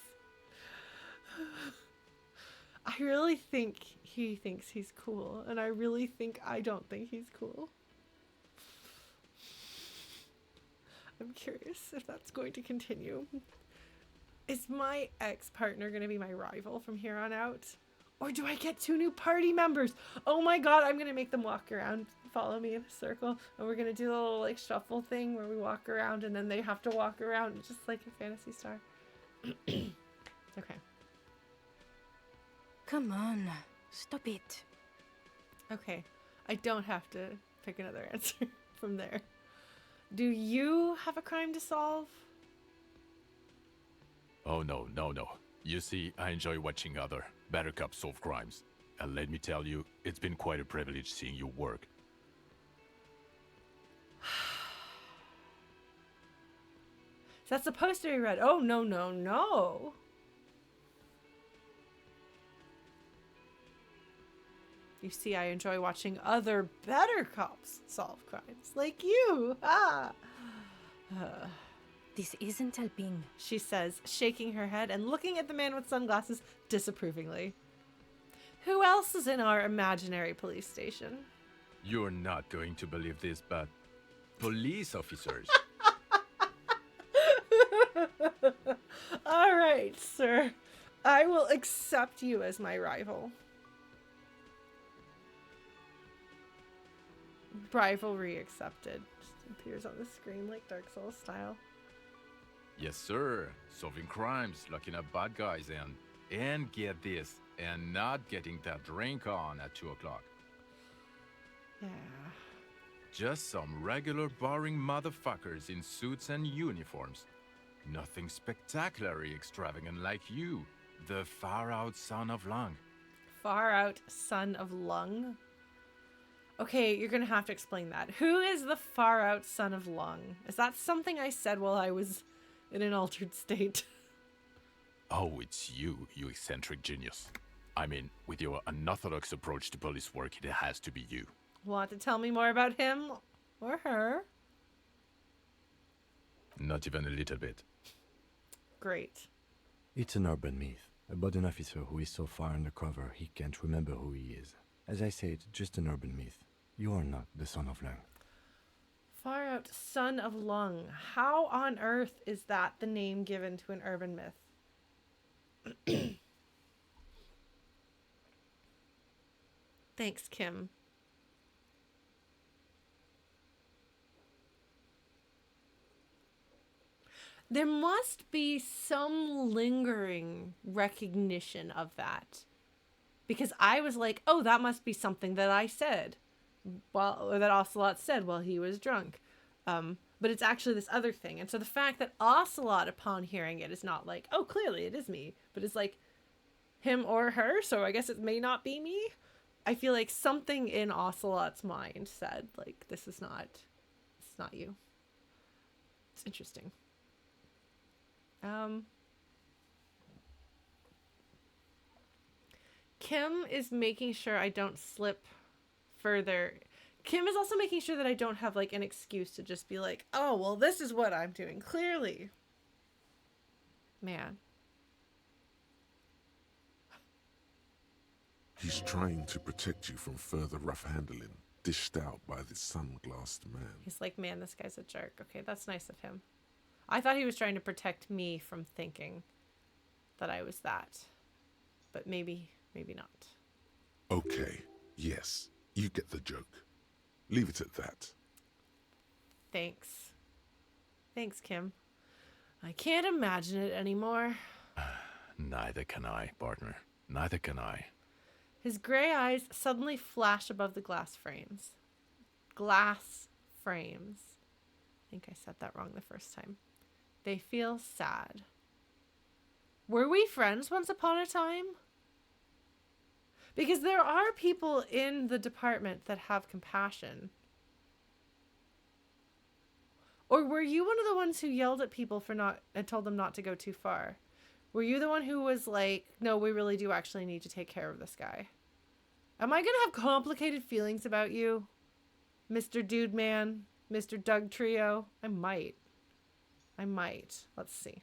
I really think he thinks he's cool, and I really think I don't think he's cool. I'm curious if that's going to continue. Is my ex-partner going to be my rival from here on out? Or do I get 2 new party members? Oh my god, I'm going to make them walk around, follow me in a circle, and we're going to do the little like shuffle thing where we walk around and then they have to walk around just like a Phantasy Star. Okay. Come on, stop it. Okay, I don't have to pick another answer from there. Do you have a crime to solve? Oh, no. You see, I enjoy watching other better cops solve crimes. And let me tell you, it's been quite a privilege seeing you work. That's supposed to be red. Oh, no. You see, I enjoy watching other better cops solve crimes. Like you. This isn't helping. She says, shaking her head and looking at the man with sunglasses disapprovingly. Who else is in our imaginary police station? You're not going to believe this, but police officers. All right, sir. I will accept you as my rival. Rivalry accepted. Just appears on the screen like Dark Souls style. Yes, sir. Solving crimes, locking up bad guys, and get this, and not getting that drink on at 2 o'clock. Yeah. Just some regular boring motherfuckers in suits and uniforms. Nothing spectacularly extravagant like you, the far-out son of Lung. Far out son of Lung? Okay, you're gonna have to explain that. Who is the far out son of Lung? Is that something I said while I was in an altered state? Oh, it's you, you eccentric genius. I mean, with your unorthodox approach to police work, it has to be you. Want to tell me more about him or her? Not even a little bit. Great. It's an urban myth about an officer who is so far undercover he can't remember who he is. As I said, just an urban myth. You are not the son of Lang. Far out son of Lung. How on earth is that the name given to an urban myth? Thanks, Kim. There must be some lingering recognition of that. Because I was like, oh, that must be something that I said. Well, or that Ocelot said while he was drunk. But it's actually this other thing. And so the fact that Ocelot, upon hearing it, is not like, oh, clearly it is me. But it's like him or her, so I guess it may not be me. I feel like something in Ocelot's mind said, like, this is not you. It's interesting. Kim is making sure I don't slip further. Kim is also making sure that I don't have, like, an excuse to just be like, oh, well, this is what I'm doing, clearly. Man. He's trying to protect you from further rough handling, dished out by the sunglassed man. He's like, man, this guy's a jerk. Okay, that's nice of him. I thought he was trying to protect me from thinking that I was that. But maybe not. Okay, yes, you get the joke. Leave it at that. Thanks. Thanks, Kim. I can't imagine it anymore. Neither can I, partner. Neither can I. His gray eyes suddenly flash above the glass frames. Glass frames. I think I said that wrong the first time. They feel sad. Were we friends once upon a time? Because there are people in the department that have compassion. Or were you one of the ones who yelled at people for not and told them not to go too far? Were you the one who was like, no, we really do actually need to take care of this guy? Am I going to have complicated feelings about you, Mr. Dude Man, Mr. Dugtrio? I might. Let's see.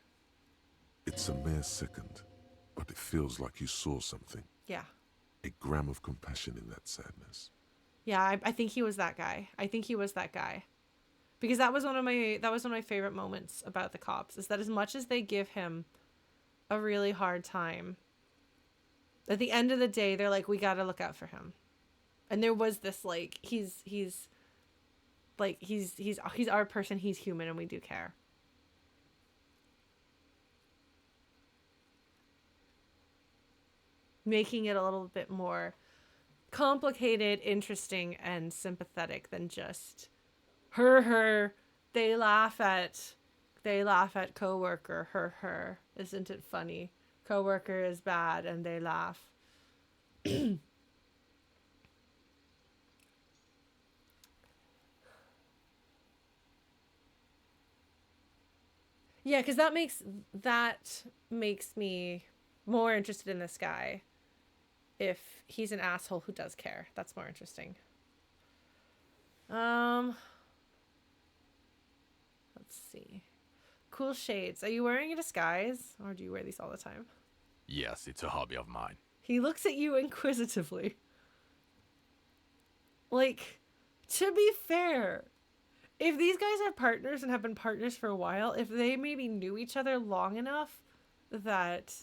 It's a mere second, but it feels like you saw something. Yeah. A gram of compassion in that sadness. Yeah, I think he was that guy. Because that was one of my favorite moments about the cops, is that as much as they give him a really hard time, at the end of the day, they're like, we got to look out for him. And there was this, like, he's our person, he's human, and we do care. Making it a little bit more complicated, interesting, and sympathetic than just her. They laugh at coworker. Her. Isn't it funny? Coworker is bad, and they laugh. Yeah, because that makes me more interested in this guy. If he's an asshole who does care, that's more interesting. Let's see. Cool shades. Are you wearing a disguise, or do you wear these all the time? Yes, it's a hobby of mine. He looks at you inquisitively. Like, to be fair, if these guys are partners and have been partners for a while, if they maybe knew each other long enough that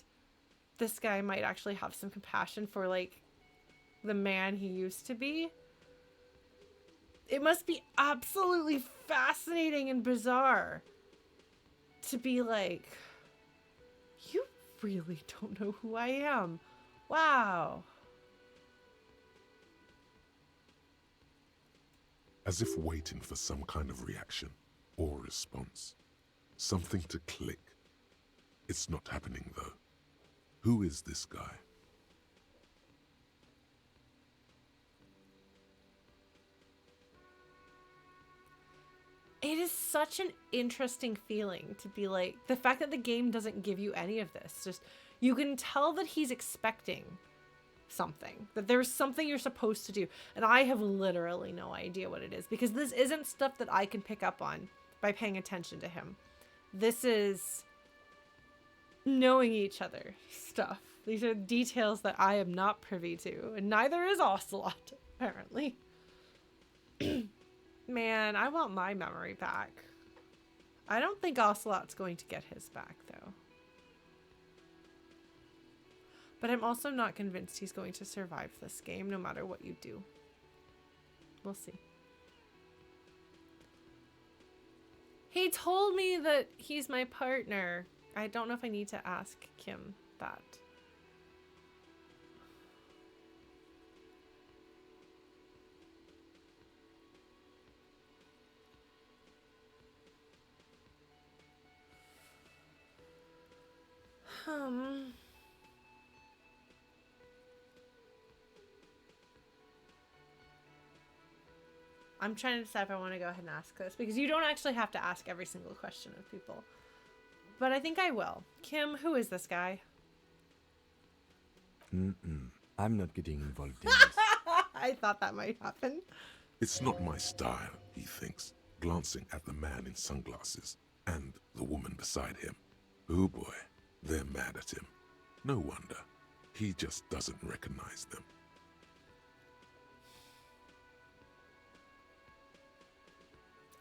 this guy might actually have some compassion for, like, the man he used to be, it must be absolutely fascinating and bizarre to be like, you really don't know who I am. Wow. As if waiting for some kind of reaction or response. Something to click. It's not happening, though. Who is this guy? It is such an interesting feeling to be like, the fact that the game doesn't give you any of this, just, you can tell that he's expecting something, that there's something you're supposed to do. And I have literally no idea what it is, because this isn't stuff that I can pick up on by paying attention to him. This is knowing each other stuff. These are details that I am not privy to, and neither is Ocelot, apparently. Man, I want my memory back. I don't think Ocelot's going to get his back, though. But I'm also not convinced he's going to survive this game, no matter what you do. We'll see. He told me that he's my partner. I don't know if I need to ask Kim that. I'm trying to decide if I want to go ahead and ask this, because you don't actually have to ask every single question of people. But I think I will. Kim, who is this guy? I'm not getting involved in this. I thought that might happen. It's not my style, he thinks, glancing at the man in sunglasses and the woman beside him. Oh boy, they're mad at him. No wonder. He just doesn't recognize them.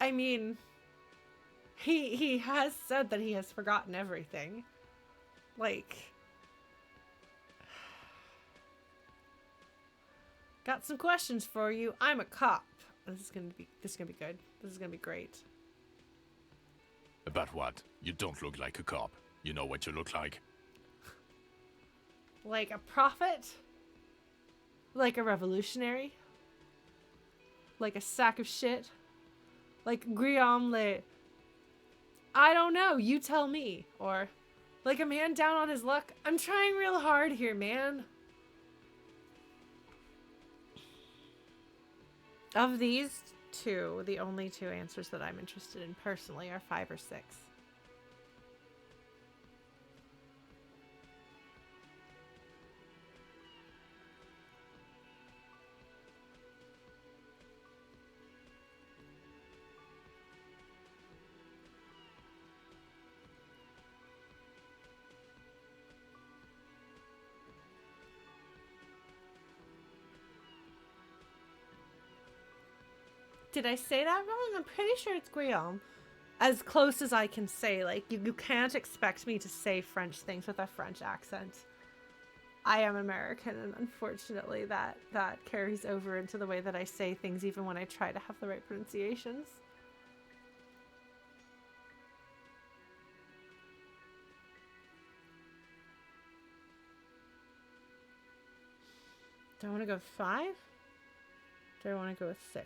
I mean, he has said that he has forgotten everything. Like, got some questions for you. I'm a cop. This is gonna be good. This is gonna be great. About what? You don't look like a cop. You know what you look like? Like a prophet? Like a revolutionary? Like a sack of shit? Like Guillaume Le... I don't know, you tell me. Or like a man down on his luck? I'm trying real hard here, man. Of these two, the only two answers that I'm interested in personally are 5 or 6. Did I say that wrong? I'm pretty sure it's Guillaume. As close as I can say. Like, you can't expect me to say French things with a French accent. I am American, and unfortunately that carries over into the way that I say things, even when I try to have the right pronunciations. Do I want to go with 5? Do I want to go with 6?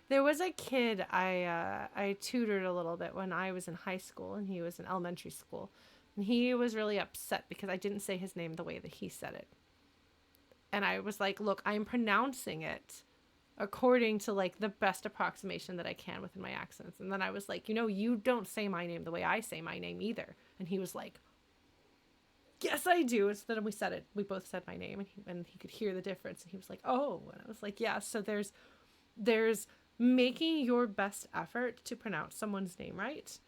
There was a kid I tutored a little bit when I was in high school, and he was in elementary school. And he was really upset because I didn't say his name the way that he said it. And I was like, look, I'm pronouncing it according to like the best approximation that I can within my accents. And then I was like, you don't say my name the way I say my name either. And he was like, yes, I do. And so then we said it. We both said my name, and he could hear the difference. And he was like, oh. And I was like, yeah. So there's making your best effort to pronounce someone's name right,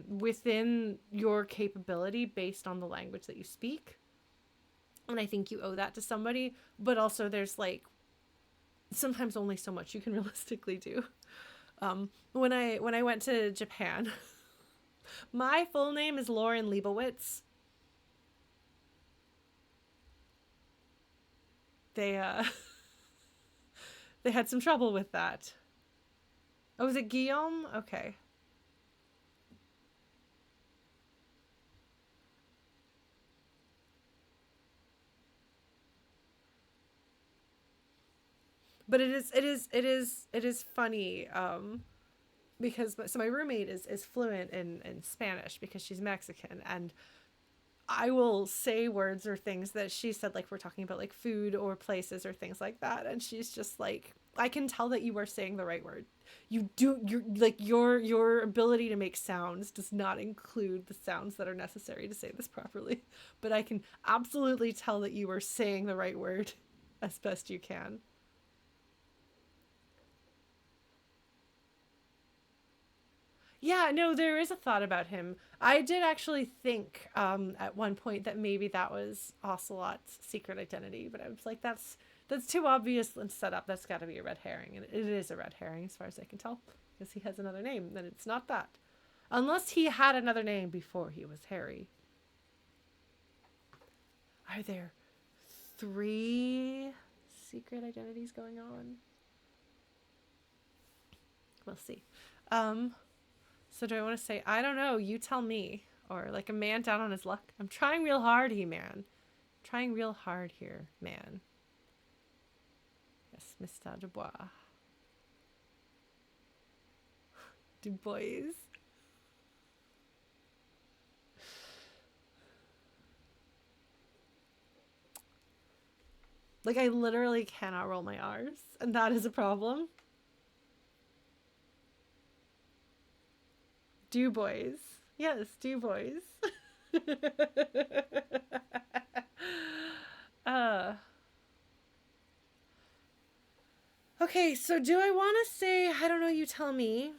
within your capability based on the language that you speak. And I think you owe that to somebody, but also there's like sometimes only so much you can realistically do. When I went to Japan, my full name is Lauren Leibowitz. They had some trouble with that. Oh, was it Guillaume? Okay. But it is funny, because my roommate is fluent in Spanish because she's Mexican, and I will say words or things that she said, like we're talking about like food or places or things like that, and she's just like, I can tell that you are saying the right word. Your ability to make sounds does not include the sounds that are necessary to say this properly, but I can absolutely tell that you are saying the right word as best you can. Yeah, no, there is a thought about him. I did actually think at one point that maybe that was Ocelot's secret identity, but I was like, that's too obvious and set up. That's got to be a red herring, and it is a red herring as far as I can tell, because he has another name. Then it's not that, unless he had another name before he was Harry. Are there 3 secret identities going on? We'll see. So do I want to say, I don't know, you tell me? Or like a man down on his luck? I'm trying real hard here, man. Trying real hard here, man. Yes, Mr. Dubois. Dubois. Like, I literally cannot roll my R's, and that is a problem. Dubois. Yes, Dubois. Okay, so do I want to say, I don't know, you tell me.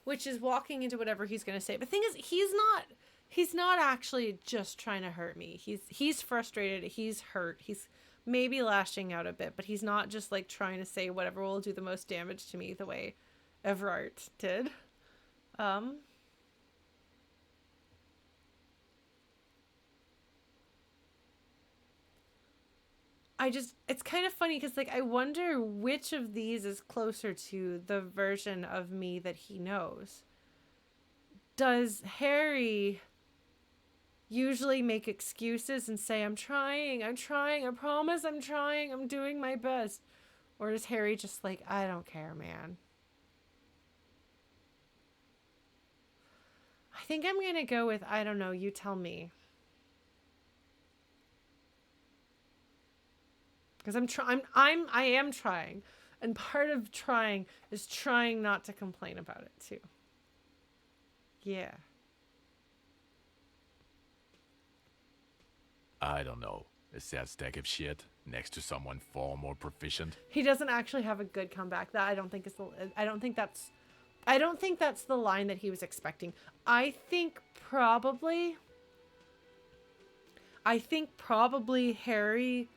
Which is walking into whatever he's going to say. But the thing is, he's not actually just trying to hurt me. He's frustrated, he's hurt, he's maybe lashing out a bit, but he's not just like trying to say whatever will do the most damage to me the way Everard did. It's kind of funny because like I wonder which of these is closer to the version of me that he knows. Does Harry usually make excuses and say, I'm trying, I promise I'm trying, I'm doing my best? Or does Harry just like, I don't care, man? I think I'm gonna go with, I don't know, you tell me. Because I am trying. And part of trying is trying not to complain about it too. Yeah. I don't know. A sad stack of shit next to someone far more proficient. He doesn't actually have a good comeback. That I don't think that's the line that he was expecting. I think probably Harry,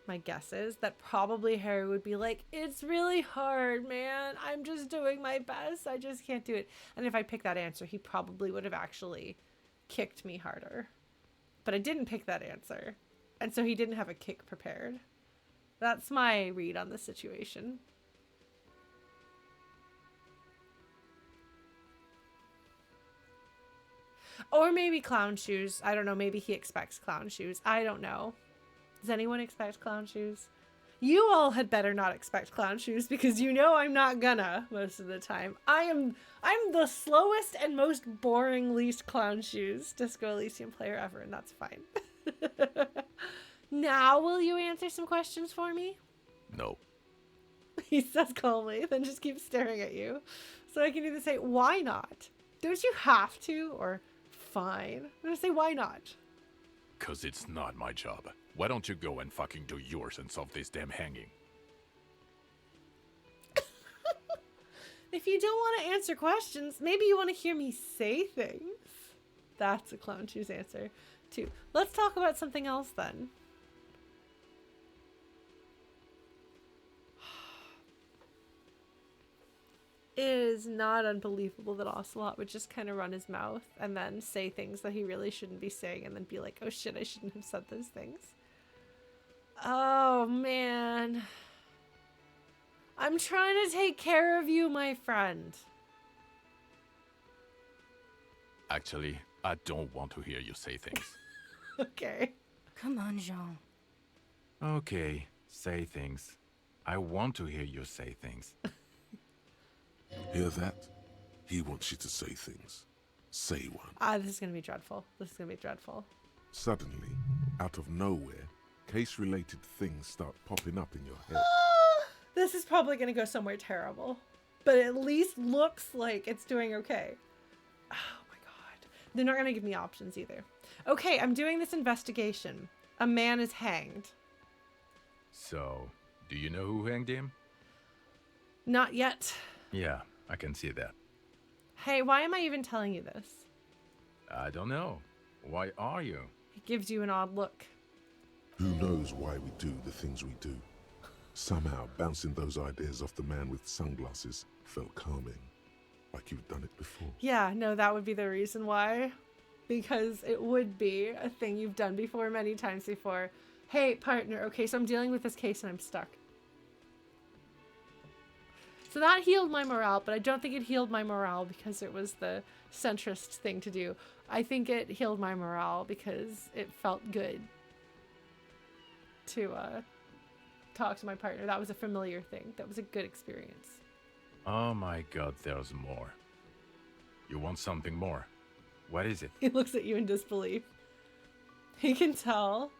my guess is that probably Harry would be like, it's really hard, man. I'm just doing my best. I just can't do it. And if I picked that answer, he probably would have actually kicked me harder. But I didn't pick that answer. And so he didn't have a kick prepared. That's my read on the situation. Or maybe clown shoes. I don't know. Maybe he expects clown shoes. I don't know. Does anyone expect clown shoes? You all had better not expect clown shoes because you know I'm not gonna most of the time. I'm the slowest and most boring least clown shoes Disco Elysium player ever, and that's fine. Now will you answer some questions for me? No. He says calmly, then just keeps staring at you. So I can either say, why not? Don't you have to? Or, fine. I'm gonna say, why not? 'Cause it's not my job. Why don't you go and fucking do yours and solve this damn hanging? If you don't want to answer questions, maybe you want to hear me say things. That's a clown shoes answer, too. Let's talk about something else then. It is not unbelievable that Ocelot would just kind of run his mouth and then say things that he really shouldn't be saying and then be like, oh shit, I shouldn't have said those things. Oh, man. I'm trying to take care of you, my friend. Actually, I don't want to hear you say things. Okay. Come on, Jean. Okay, say things. I want to hear you say things. Hear that? He wants you to say things. Say one. This is going to be dreadful. This is going to be dreadful. Suddenly, out of nowhere, case-related things start popping up in your head. This is probably going to go somewhere terrible. But at least looks like it's doing okay. Oh my god. They're not going to give me options either. Okay, I'm doing this investigation. A man is hanged. So, do you know who hanged him? Not yet. Yeah, I can see that. Hey, why am I even telling you this? I don't know. Why are you? It gives you an odd look. Who knows why we do the things we do? Somehow, bouncing those ideas off the man with sunglasses felt calming, like you've done it before. Yeah, no, that would be the reason why. Because it would be a thing you've done before, many times before. Hey, partner, okay, so I'm dealing with this case and I'm stuck. So that healed my morale, but I don't think it healed my morale because it was the centrist thing to do. I think it healed my morale because it felt good to talk to my partner. That was a familiar thing. That was a good experience. Oh my god, there's more. You want something more? What is it? He looks at you in disbelief. He can tell.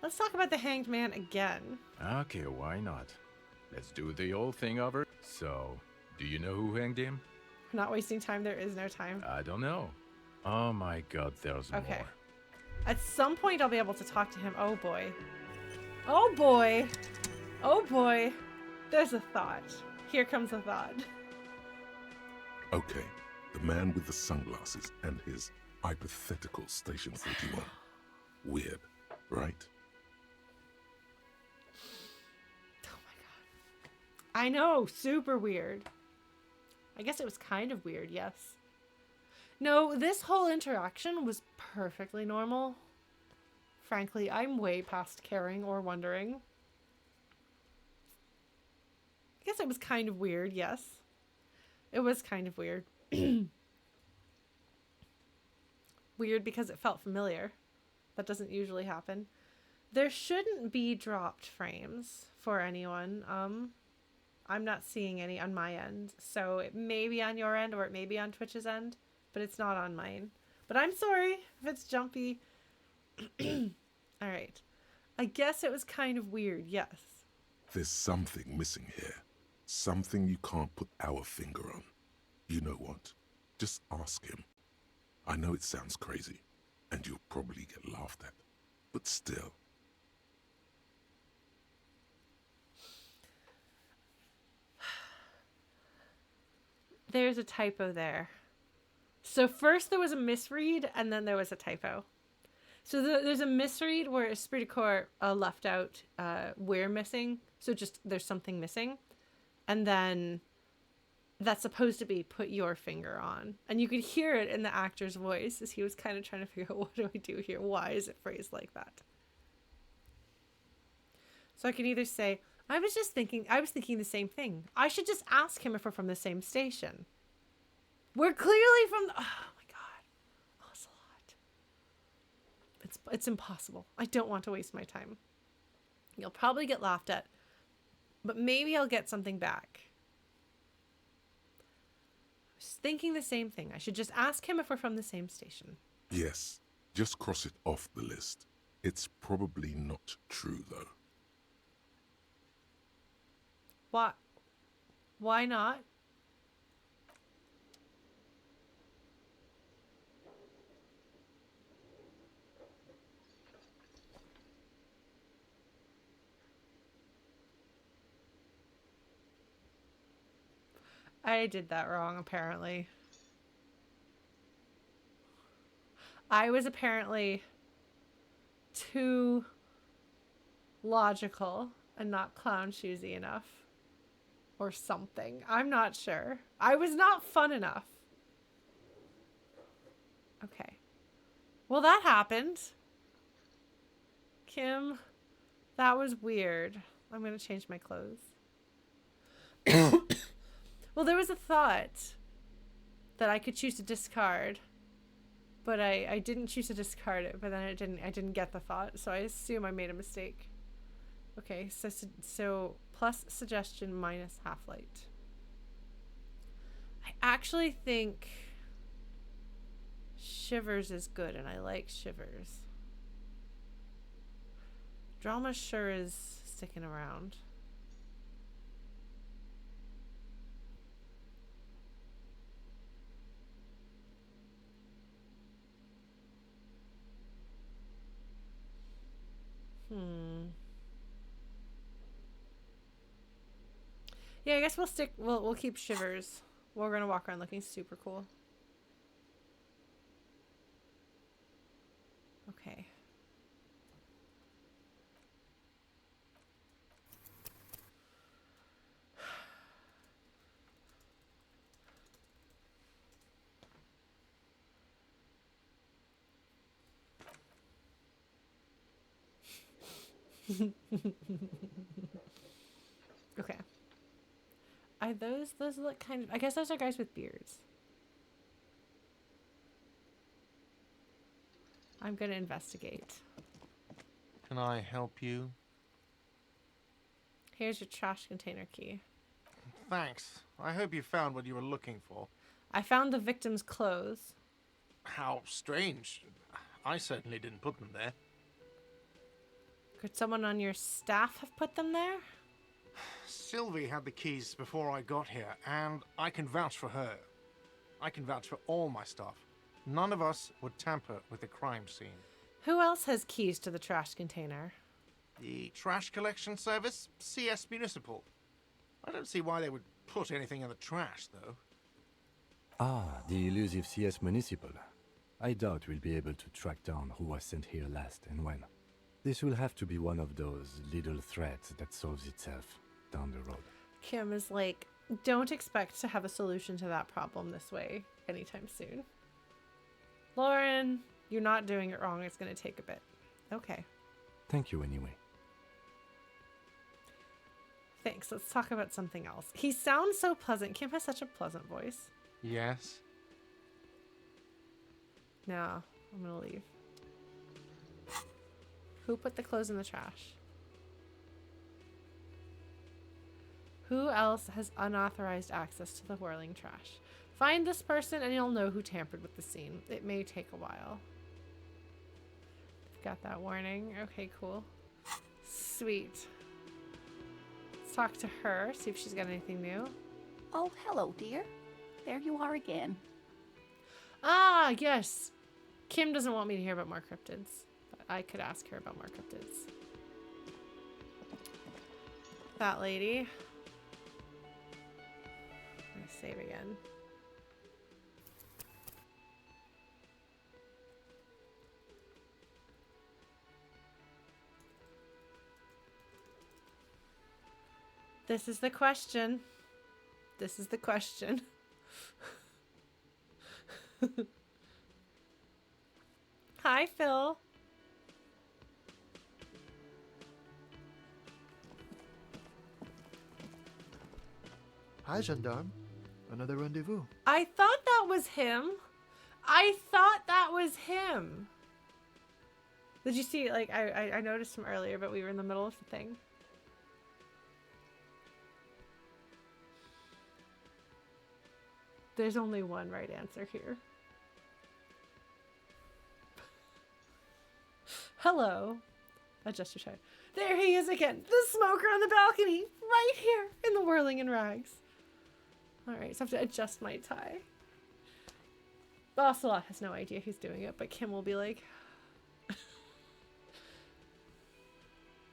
Let's talk about the Hanged Man again. Okay, why not? Let's do the old thing over. So, do you know who hanged him? We're not wasting time. There is no time. I don't know. Oh my god, there's Okay. more. At some point, I'll be able to talk to him. Oh boy. Oh boy. Oh boy. There's a thought. Here comes a thought. Okay, the man with the sunglasses and his hypothetical Station 41. Weird, right? Oh my god. I know, super weird. I guess it was kind of weird, yes. No, this whole interaction was perfectly normal. Frankly, I'm way past caring or wondering. I guess it was kind of weird, yes. It was kind of weird. Weird because it felt familiar. That doesn't usually happen. There shouldn't be dropped frames for anyone. I'm not seeing any on my end. So it may be on your end or it may be on Twitch's end, but it's not on mine. But I'm sorry if it's jumpy. All right. I guess it was kind of weird, yes. There's something missing here. Something you can't put our finger on. You know what? Just ask him. I know it sounds crazy, and you'll probably get laughed at, but still. There's a typo there. So first there was a misread, and then there was a typo. So there's a misread where Esprit de Corps left out we're missing. So just there's something missing. And then that's supposed to be put your finger on. And you could hear it in the actor's voice as he was kind of trying to figure out, what do I do here? Why is it phrased like that? So I could either say, I was thinking the same thing. I should just ask him if we're from the same station. We're clearly from oh my god. Ocelot. It's impossible. I don't want to waste my time. You'll probably get laughed at, but maybe I'll get something back. I was thinking the same thing. I should just ask him if we're from the same station. Yes, just cross it off the list. It's probably not true, though. What? Why not? I did that wrong, apparently. I was apparently too logical and not clown shoesy enough. Or something. I'm not sure. I was not fun enough. Okay. Well, that happened. Kim, that was weird. I'm going to change my clothes. Well, there was a thought that I could choose to discard, but I didn't choose to discard it, but then I didn't get the thought, so I assume I made a mistake. Okay, so plus suggestion minus half-light. I actually think Shivers is good, and I like Shivers. Drama sure is sticking around. Yeah, I guess we'll stick. We'll keep Shivers. We're gonna walk around looking super cool. Okay. Okay. Are those look kind of, I guess those are guys with beards. I'm gonna investigate. Can I help you? Here's your trash container key. Thanks. I hope you found what you were looking for. I found the victim's clothes. How strange. I certainly didn't put them there. Could someone on your staff have put them there? Sylvie had the keys before I got here, and I can vouch for her. I can vouch for all my staff. None of us would tamper with the crime scene. Who else has keys to the trash container? The trash collection service? CS Municipal. I don't see why they would put anything in the trash, though. Ah, the elusive CS Municipal. I doubt we'll be able to track down who was sent here last and when. This will have to be one of those little threats that solves itself down the road. Kim is like, don't expect to have a solution to that problem this way anytime soon. Lauren, you're not doing it wrong. It's going to take a bit. Okay. Thank you anyway. Thanks. Let's talk about something else. He sounds so pleasant. Kim has such a pleasant voice. Yes? No, I'm going to leave. Who put the clothes in the trash? Who else has unauthorized access to the whirling trash? Find this person and you'll know who tampered with the scene. It may take a while. Got that warning. Okay, cool. Sweet. Let's talk to her, see if she's got anything new. Oh, hello, dear. There you are again. Ah, yes. Kim doesn't want me to hear about more cryptids. But I could ask her about more cryptids. That lady. I'm gonna save again. This is the question. This is the question. Hi, Phil. Hi, gendarme. Another rendezvous. I thought that was him. I thought that was him. Did you see, like, I noticed him earlier, but we were in the middle of the thing. There's only one right answer here. Hello. Adjust your shine. There he is again. The smoker on the balcony. Right here in the whirling in rags. Alright, so I have to adjust my tie. Ocelot has no idea who's doing it, but Kim will be like...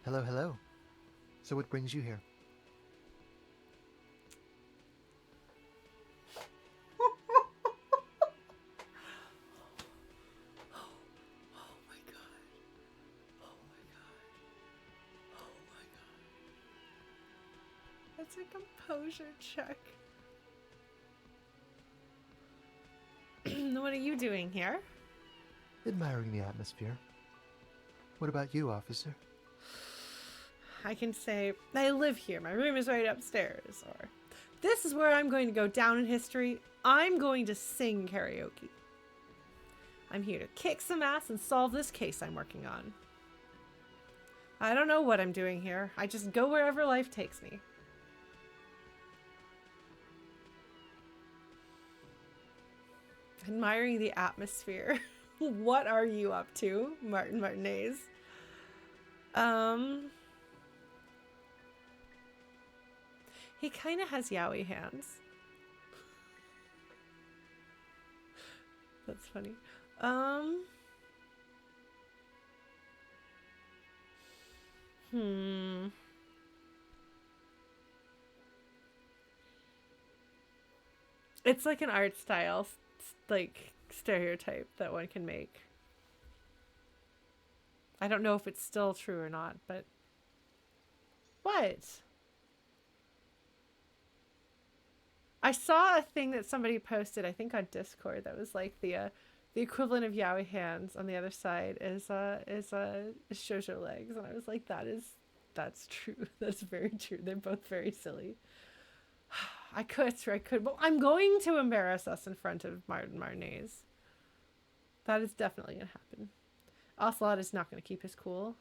Hello, hello. So what brings you here? That's a composure check. What are you doing here? Admiring the atmosphere. What about you, officer? I can say, I live here. My room is right upstairs. Or, this is where I'm going to go down in history. I'm going to sing karaoke. I'm here to kick some ass and solve this case I'm working on. I don't know what I'm doing here. I just go wherever life takes me. Admiring the atmosphere. What are you up to, Martin Martinez? He kind of has yaoi hands. That's funny. It's like an art style, like, stereotype that one can make. I don't know if it's still true or not, but... What? I saw a thing that somebody posted, I think on Discord, that was like the equivalent of yaoi hands on the other side is shoujo legs, and I was like, that's true. That's very true. They're both very silly. I could, but I'm going to embarrass us in front of Martin Martinez. That is definitely gonna happen. Ocelot is not gonna keep his cool.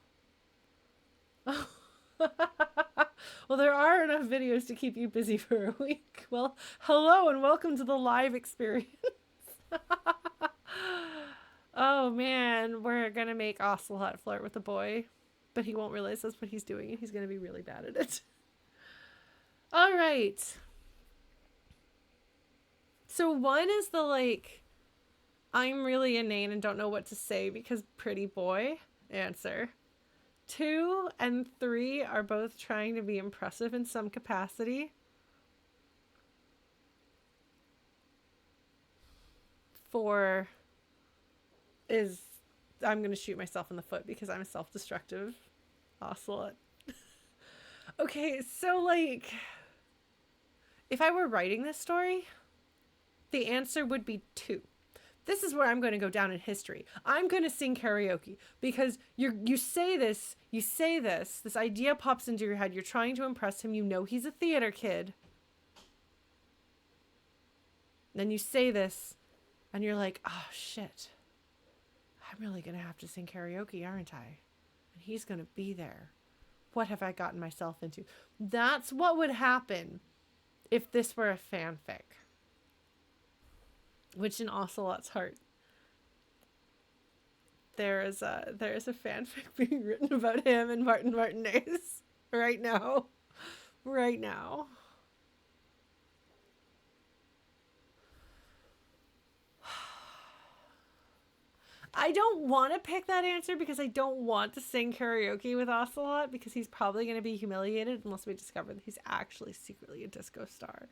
Well, there are enough videos to keep you busy for a week. Well, hello and welcome to the live experience. Oh man, we're gonna make Ocelot flirt with a boy, but he won't realize that's what he's doing, and he's gonna be really bad at it. All right. So one is the like, I'm really inane and don't know what to say because pretty boy answer. 2 and 3 are both trying to be impressive in some capacity. 4 is, I'm going to shoot myself in the foot because I'm a self-destructive Ocelot. Okay, so like, if I were writing this story, the answer would be 2. This is where I'm going to go down in history. I'm going to sing karaoke because you say this, this idea pops into your head. You're trying to impress him. You know he's a theater kid. Then you say this and you're like, oh shit, I'm really going to have to sing karaoke, aren't I? And he's going to be there. What have I gotten myself into? That's what would happen if this were a fanfic. Which in Ocelot's heart, there is a fanfic being written about him and Martin Martinez right now. Right now. I don't want to pick that answer because I don't want to sing karaoke with Ocelot because he's probably going to be humiliated unless we discover that he's actually secretly a disco star.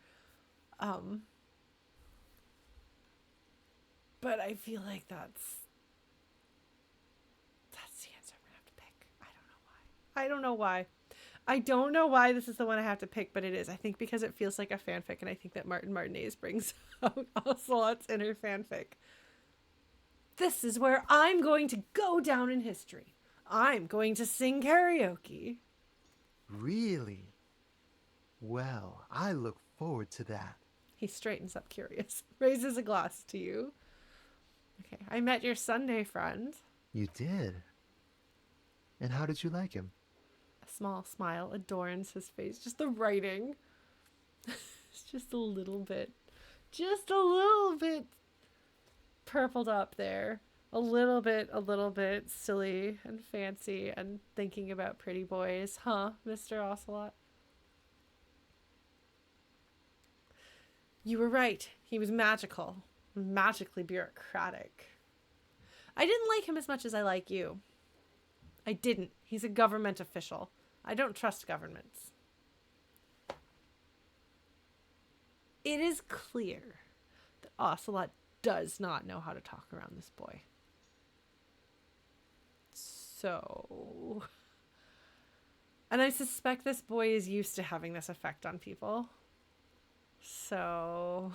But I feel like that's the answer I'm going to have to pick. I don't know why. I don't know why this is the one I have to pick, but it is. I think because it feels like a fanfic, and I think that Martin Martinez brings out Ocelot's inner fanfic. This is where I'm going to go down in history. I'm going to sing karaoke. Really? Well, I look forward to that. He straightens up curious, raises a glass to you. Okay, I met your Sunday friend. You did? And how did you like him? A small smile adorns his face. Just the writing. It's just a little bit purpled up there. A little bit silly and fancy and thinking about pretty boys. Huh, Mr. Ocelot? You were right. He was magical. Magically bureaucratic. I didn't like him as much as I like you. I didn't. He's a government official. I don't trust governments. It is clear that Ocelot does not know how to talk around this boy. So... And I suspect this boy is used to having this effect on people. So...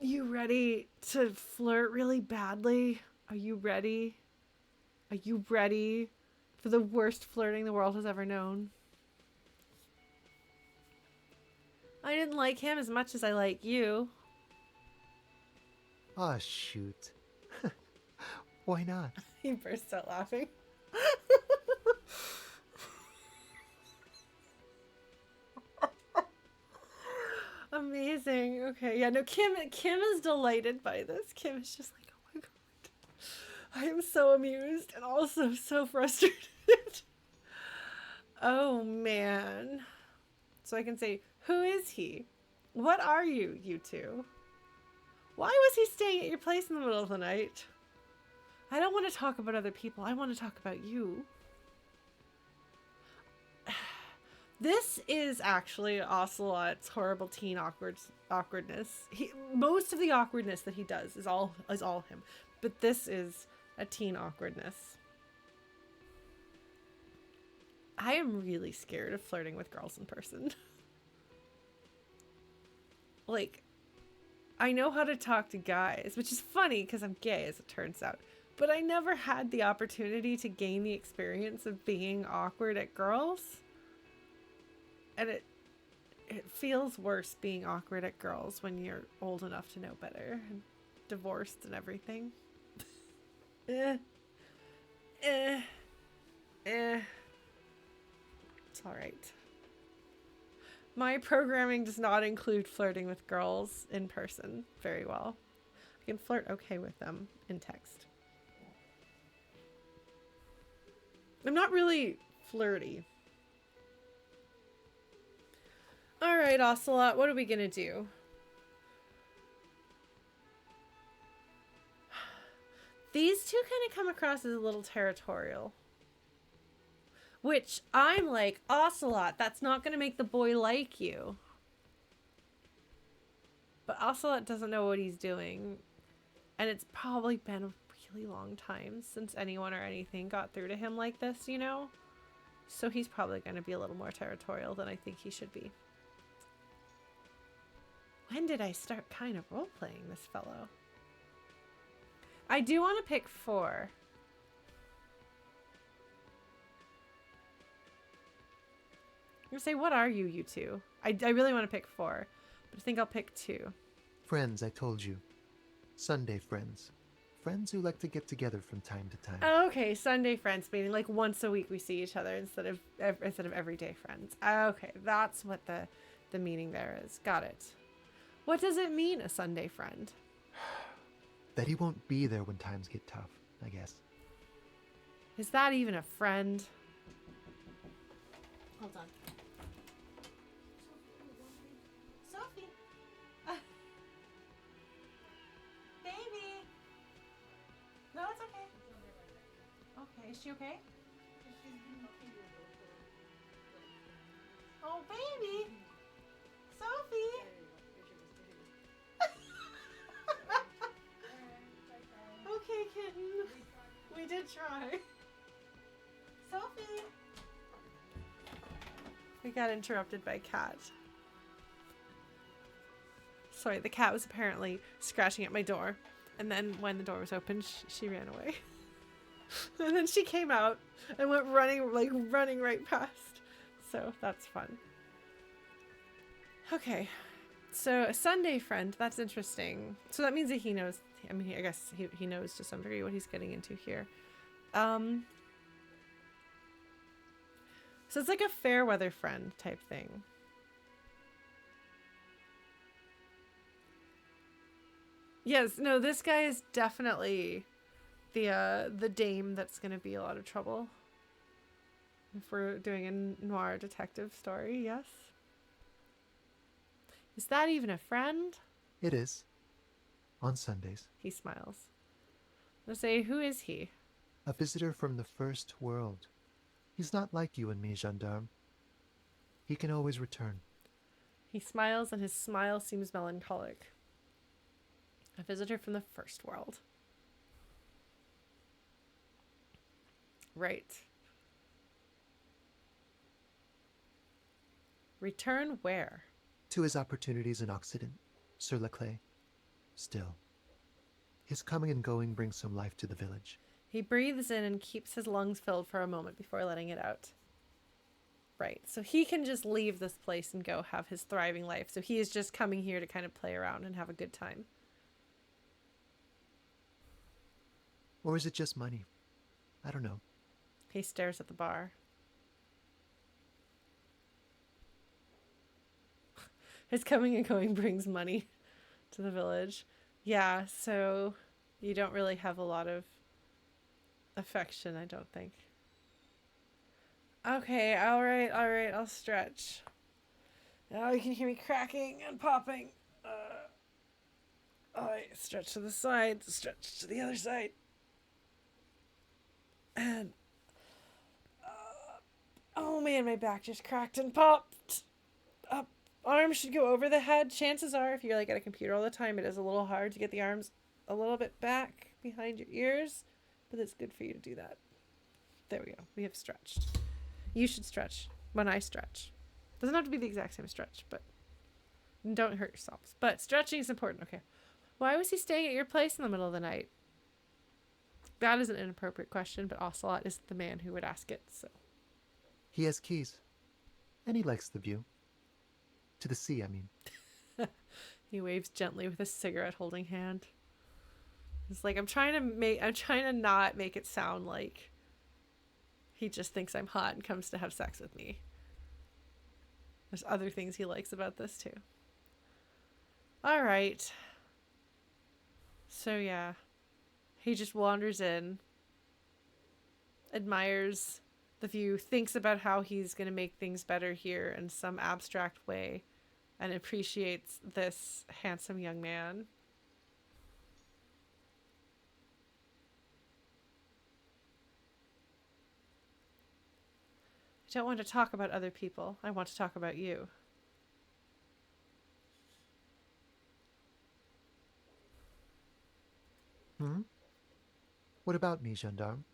You ready to flirt really badly? Are you ready? Are you ready for the worst flirting the world has ever known? I didn't like him as much as I like you. Ah, shoot. Why not? He bursts out laughing. Amazing. Okay, yeah, no, Kim is delighted by this. Kim is just like, oh my god. I am so amused and also so frustrated. Oh man. So I can say, who is he? What are you, you two? Why was he staying at your place in the middle of the night? I don't want to talk about other people. I want to talk about you. This is actually Ocelot's horrible teen awkwardness. Most of the awkwardness that he does is all him, but this is a teen awkwardness. I am really scared of flirting with girls in person. Like, I know how to talk to guys, which is funny because I'm gay, as it turns out. But I never had the opportunity to gain the experience of being awkward at girls. And it feels worse being awkward at girls when you're old enough to know better and divorced and everything. It's all right. My programming does not include flirting with girls in person very well. I can flirt okay with them in text. I'm not really flirty. All right, Ocelot, what are we gonna do? These two kind of come across as a little territorial. Which I'm like, Ocelot, that's not gonna make the boy like you. But Ocelot doesn't know what he's doing. And it's probably been a really long time since anyone or anything got through to him like this, you know? So he's probably gonna be a little more territorial than I think he should be. When did I start kind of role-playing this fellow? I do want to pick 4. I'm gonna say, what are you two? I really want to pick 4, but I think I'll pick 2. Friends, I told you. Sunday friends. Friends who like to get together from time to time. Oh, okay, Sunday friends, meaning like once a week we see each other instead of everyday friends. Okay, that's what the meaning there is. Got it. What does it mean, a Sunday friend? That he won't be there when times get tough, I guess. Is that even a friend? Hold on. Sophie. Baby. No, it's okay. Okay, is she okay? Oh, baby. Sophie. Okay, kitten. We did try. Sophie. We got interrupted by a cat. Sorry, the cat was apparently scratching at my door. And then when the door was open, she ran away. And then she came out and went running right past. So that's fun. Okay. So a Sunday friend, that's interesting. So that means that he knows, I mean, I guess he knows to some degree what he's getting into here. So it's like a fair weather friend type thing. Yes, no, this guy is definitely the dame that's going to be a lot of trouble. If we're doing a noir detective story, yes. Is that even a friend? It is. On Sundays. He smiles. I'll say, who is he? A visitor from the first world. He's not like you and me, gendarme. He can always return. He smiles, and his smile seems melancholic. A visitor from the first world. Right. Return where? To his opportunities in Occident, Sur la Clé. Still, his coming and going brings some life to the village. He breathes in and keeps his lungs filled for a moment before letting it out. Right, so he can just leave this place and go have his thriving life. So he is just coming here to kind of play around and have a good time. Or is it just money? I don't know. He stares at the bar. His coming and going brings money to the village. Yeah, so you don't really have a lot of affection, I don't think. Okay, alright, I'll stretch. Now you can hear me cracking and popping. Alright, stretch to the side, stretch to the other side. And Oh man, my back just cracked and popped. Up. Arms should go over the head. Chances are, if you're like at a computer all the time, it is a little hard to get the arms a little bit back behind your ears. But it's good for you to do that. There we go. We have stretched. You should stretch when I stretch. Doesn't have to be the exact same stretch, but don't hurt yourselves. But stretching is important. Okay. Why was he staying at your place in the middle of the night? That is an inappropriate question, but Ocelot is the man who would ask it, so. He has keys. And he likes the view. To the sea, I mean. He waves gently with a cigarette holding hand. It's like, I'm trying to not make it sound like he just thinks I'm hot and comes to have sex with me. There's other things he likes about this too. All right. So yeah, he just wanders in, admires the view, thinks about how he's going to make things better here in some abstract way, and appreciates this handsome young man. I don't want to talk about other people. I want to talk about you. What about me, gendarme?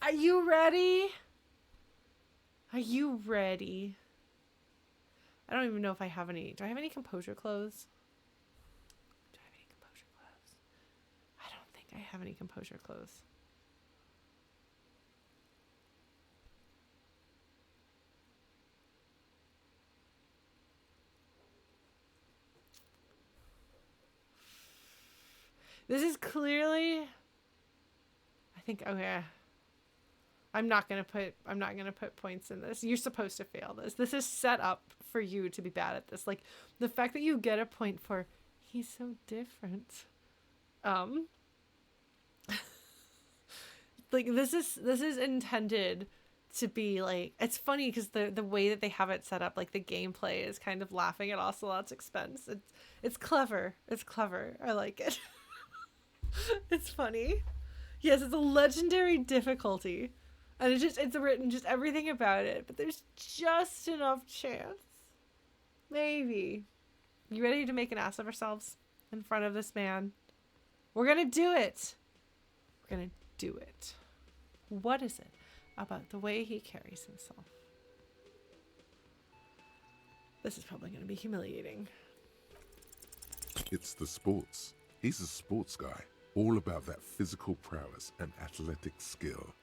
Are you ready? Are you ready? I don't even know if I have any. Do I have any composure clothes? Do I have any composure clothes? I don't think I have any composure clothes. This is clearly, I think, okay. I'm not gonna put points in this. You're supposed to fail this. This is set up for you to be bad at this. Like, the fact that you get a point for he's so different. Like, this is intended to be like, it's funny because the way that they have it set up, like the gameplay is kind of laughing at Ocelot's expense. It's clever. It's clever. I like it. It's funny. Yes, it's a legendary difficulty. And it's written just everything about it, but there's just enough chance. Maybe. You ready to make an ass of ourselves in front of this man? We're gonna do it. We're gonna do it. What is it about the way he carries himself? This is probably gonna be humiliating. It's the sports. He's a sports guy. All about that physical prowess and athletic skill.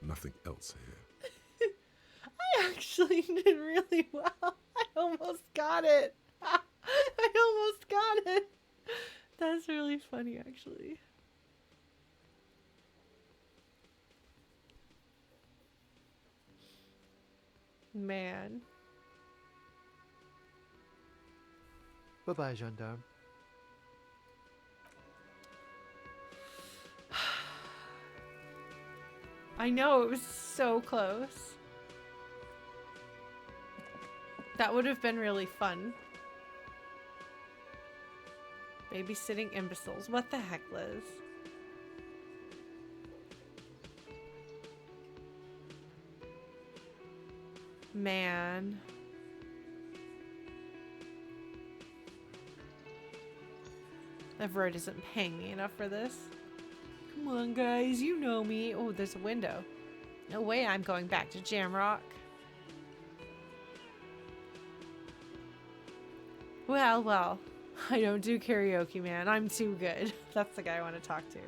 Nothing else here. I actually did really well. I almost got it. I almost got it. That's really funny, actually. Man. Bye-bye, gendarme. I know, it was so close. That would have been really fun. Babysitting imbeciles. What the heck, Liz? Man. Everett isn't paying me enough for this. Come on, guys, you know me. Oh, there's a window. No way I'm going back to Jamrock. Well, I don't do karaoke, man. I'm too good. That's the guy I want to talk to.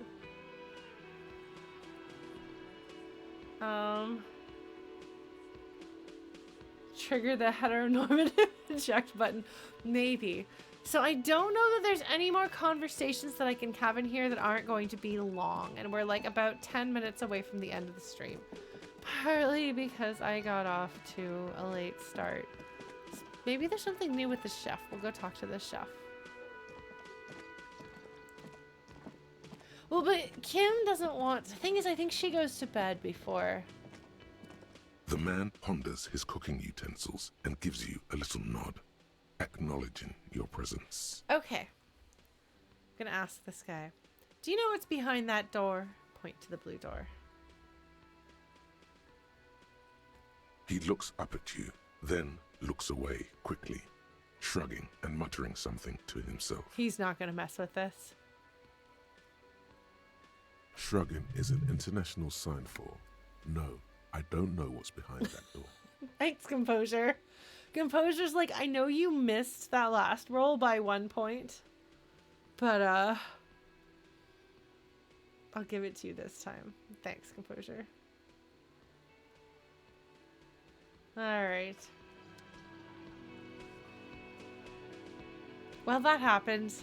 Trigger the heteronormative eject button. Maybe. So I don't know that there's any more conversations that I can have in here that aren't going to be long. And we're like about 10 minutes away from the end of the stream. Partly because I got off to a late start. Maybe there's something new with the chef. We'll go talk to the chef. Well, but Kim doesn't want... The thing is, I think she goes to bed before... The man ponders his cooking utensils and gives you a little nod, acknowledging your presence. Okay. I'm gonna ask this guy. Do you know what's behind that door? Point to the blue door. He looks up at you, then looks away quickly, shrugging and muttering something to himself. He's not gonna mess with this. Shrugging is an international sign for, no, I don't know what's behind that door. Thanks, Composure. Composure's like, I know you missed that last roll by 1 point, but I'll give it to you this time. Thanks, Composure. Alright. Well, that happened.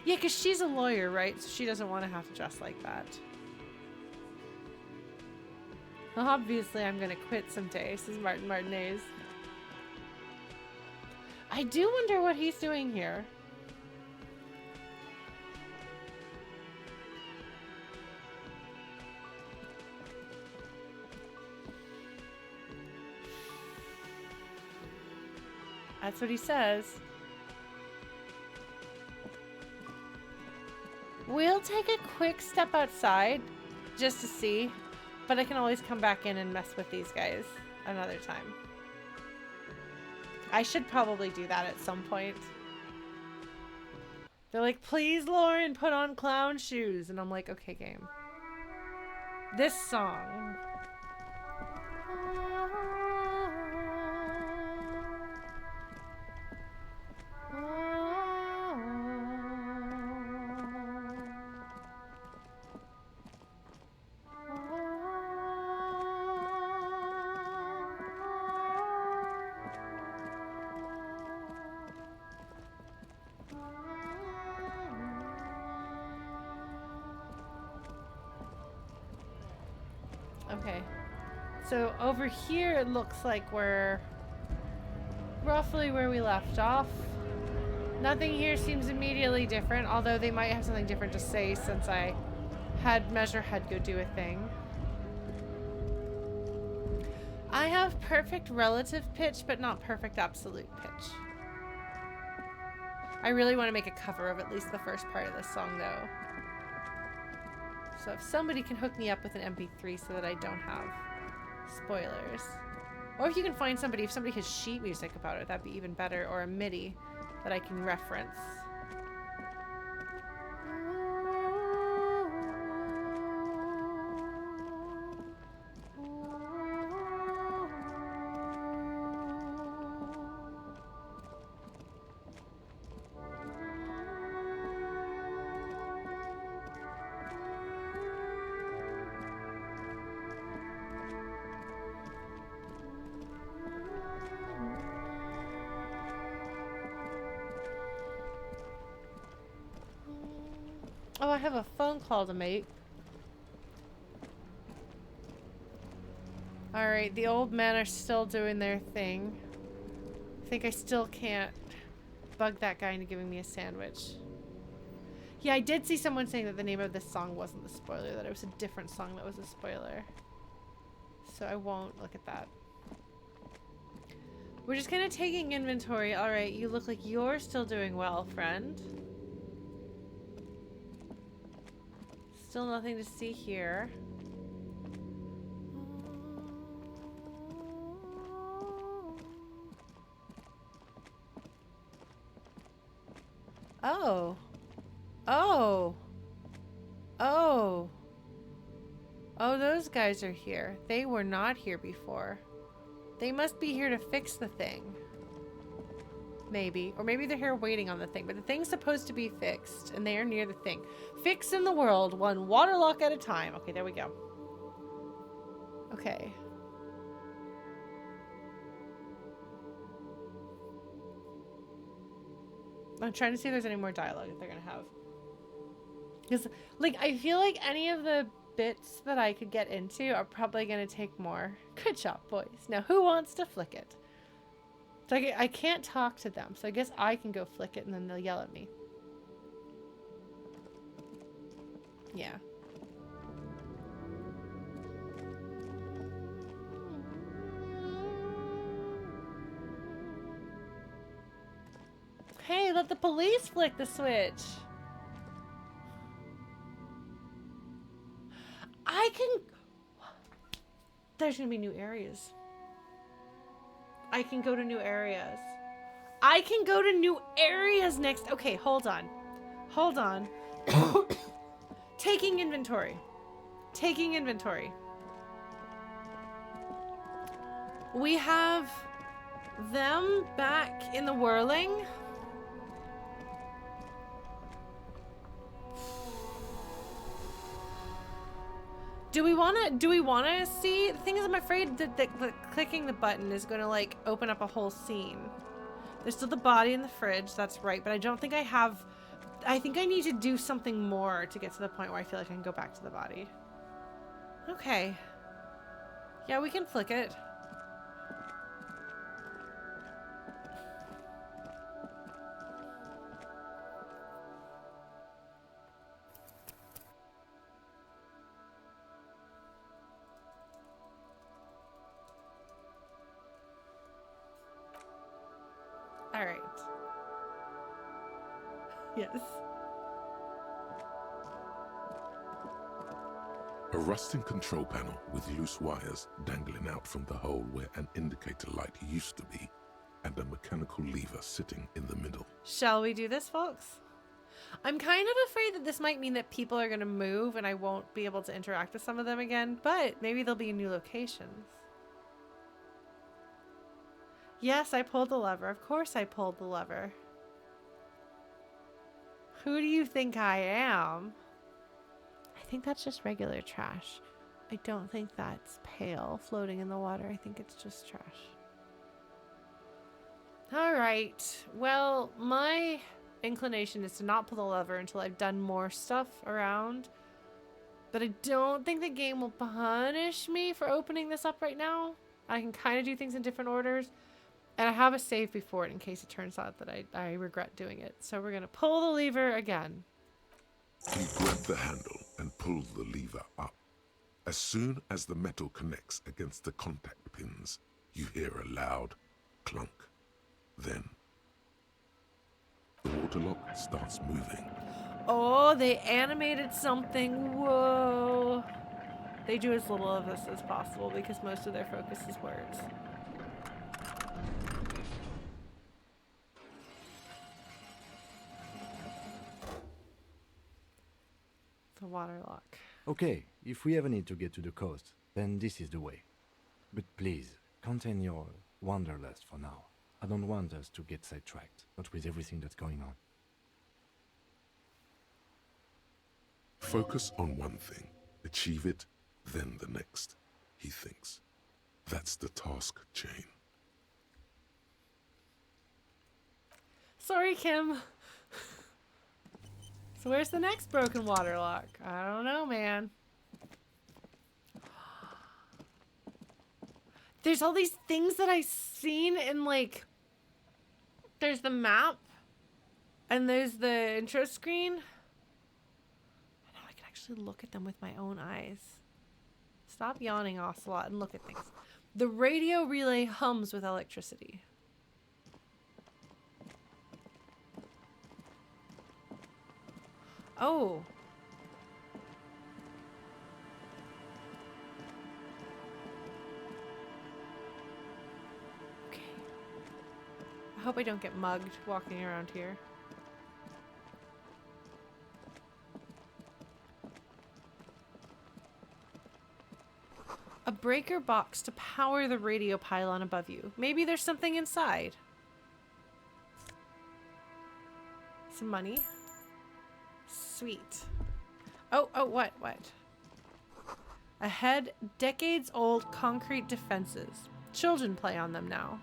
Yeah, because she's a lawyer, right? So she doesn't want to have to dress like that. Well, obviously, I'm going to quit someday, says Martin Martinez. I do wonder what he's doing here. That's what he says. We'll take a quick step outside just to see, but I can always come back in and mess with these guys another time. I should probably do that at some point. They're like, please, Lauren, put on clown shoes. And I'm like, okay, game. This song. Okay, so over here it looks like we're roughly where we left off. Nothing here seems immediately different, although they might have something different to say since I had Measure Head go do a thing. I have perfect relative pitch, but not perfect absolute pitch. I really want to make a cover of at least the first part of this song, though. So if somebody can hook me up with an MP3 so that I don't have spoilers. Or if you can find somebody, if somebody has sheet music about it, that'd be even better. Or a MIDI that I can reference. Oh, I have a phone call to make. Alright, the old men are still doing their thing. I think I still can't bug that guy into giving me a sandwich. Yeah, I did see someone saying that the name of this song wasn't the spoiler, that it was a different song that was a spoiler. So I won't look at that. We're just kind of taking inventory. Alright, you look like you're still doing well, friend. Still nothing to see here. Oh. Oh. Oh. Oh, those guys are here. They were not here before. They must be here to fix the thing. Maybe. Or maybe they're here waiting on the thing. But the thing's supposed to be fixed. And they are near the thing. Fixing the world one waterlock at a time. Okay, there we go. Okay. I'm trying to see if there's any more dialogue that they're going to have. Because, like, I feel like any of the bits that I could get into are probably going to take more. Good job, boys. Now, who wants to flick it? So I can't talk to them, so I guess I can go flick it and then they'll yell at me. Yeah. Hey, let the police flick the switch. I can... There's gonna be new areas. I can go to new areas. I can go to new areas next. Okay, hold on. Hold on. Taking inventory. Taking inventory. We have them back in the whirling. Do we wanna see? The thing is, I'm afraid that the clicking the button is gonna like open up a whole scene. There's still the body in the fridge, that's right, but I don't think I have. I think I need to do something more to get to the point where I feel like I can go back to the body. Okay. Yeah, we can flick it. All right. Yes. A rusting control panel with loose wires dangling out from the hole where an indicator light used to be, and a mechanical lever sitting in the middle. Shall we do this, folks? I'm kind of afraid that this might mean that people are going to move and I won't be able to interact with some of them again, but maybe they'll be in new locations. Yes, I pulled the lever. Of course I pulled the lever. Who do you think I am? I think that's just regular trash. I don't think that's pail floating in the water. I think it's just trash. All right. Well, my inclination is to not pull the lever until I've done more stuff around. But I don't think the game will punish me for opening this up right now. I can kind of do things in different orders. And I have a save before it in case it turns out that I regret doing it. So we're going to pull the lever again. You grab the handle and pull the lever up. As soon as the metal connects against the contact pins, you hear a loud clunk. Then, the water lock starts moving. Oh, they animated something. Whoa. They do as little of this as possible because most of their focus is words. The water lock. Okay, if we ever need to get to the coast, then this is the way. But please, contain your wanderlust for now. I don't want us to get sidetracked, not with everything that's going on. Focus on one thing, achieve it, then the next, he thinks. That's the task chain. Sorry, Kim. So where's the next broken water lock? I don't know, man. There's all these things that I've seen in, like... There's the map. And there's the intro screen. And now I can actually look at them with my own eyes. Stop yawning, Ocelot, and look at things. The radio relay hums with electricity. Oh. Okay. I hope I don't get mugged walking around here. A breaker box to power the radio pylon above you. Maybe there's something inside. Some money. Sweet. Oh, what? Ahead, decades-old concrete defenses. Children play on them now.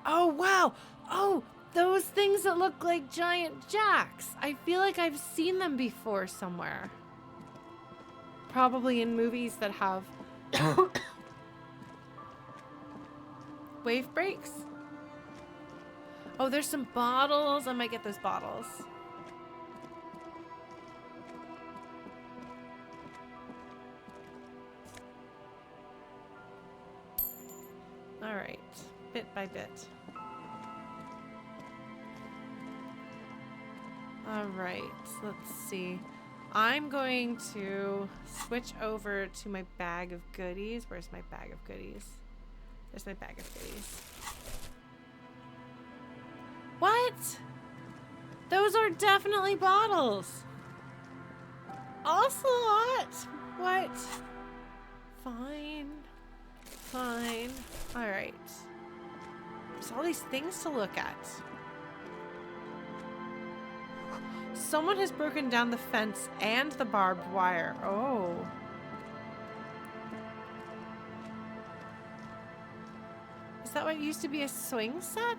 Oh, wow! Oh, those things that look like giant jacks. I feel like I've seen them before somewhere. Probably in movies that have wave breaks. Oh, there's some bottles. I might get those bottles. All right, bit by bit. All right, let's see. I'm going to switch over to my bag of goodies. Where's my bag of goodies? There's my bag of goodies. What? Those are definitely bottles. Ocelot. What? Fine. Fine. Alright. There's all these things to look at. Someone has broken down the fence and the barbed wire. Oh. Is that what used to be a swing set?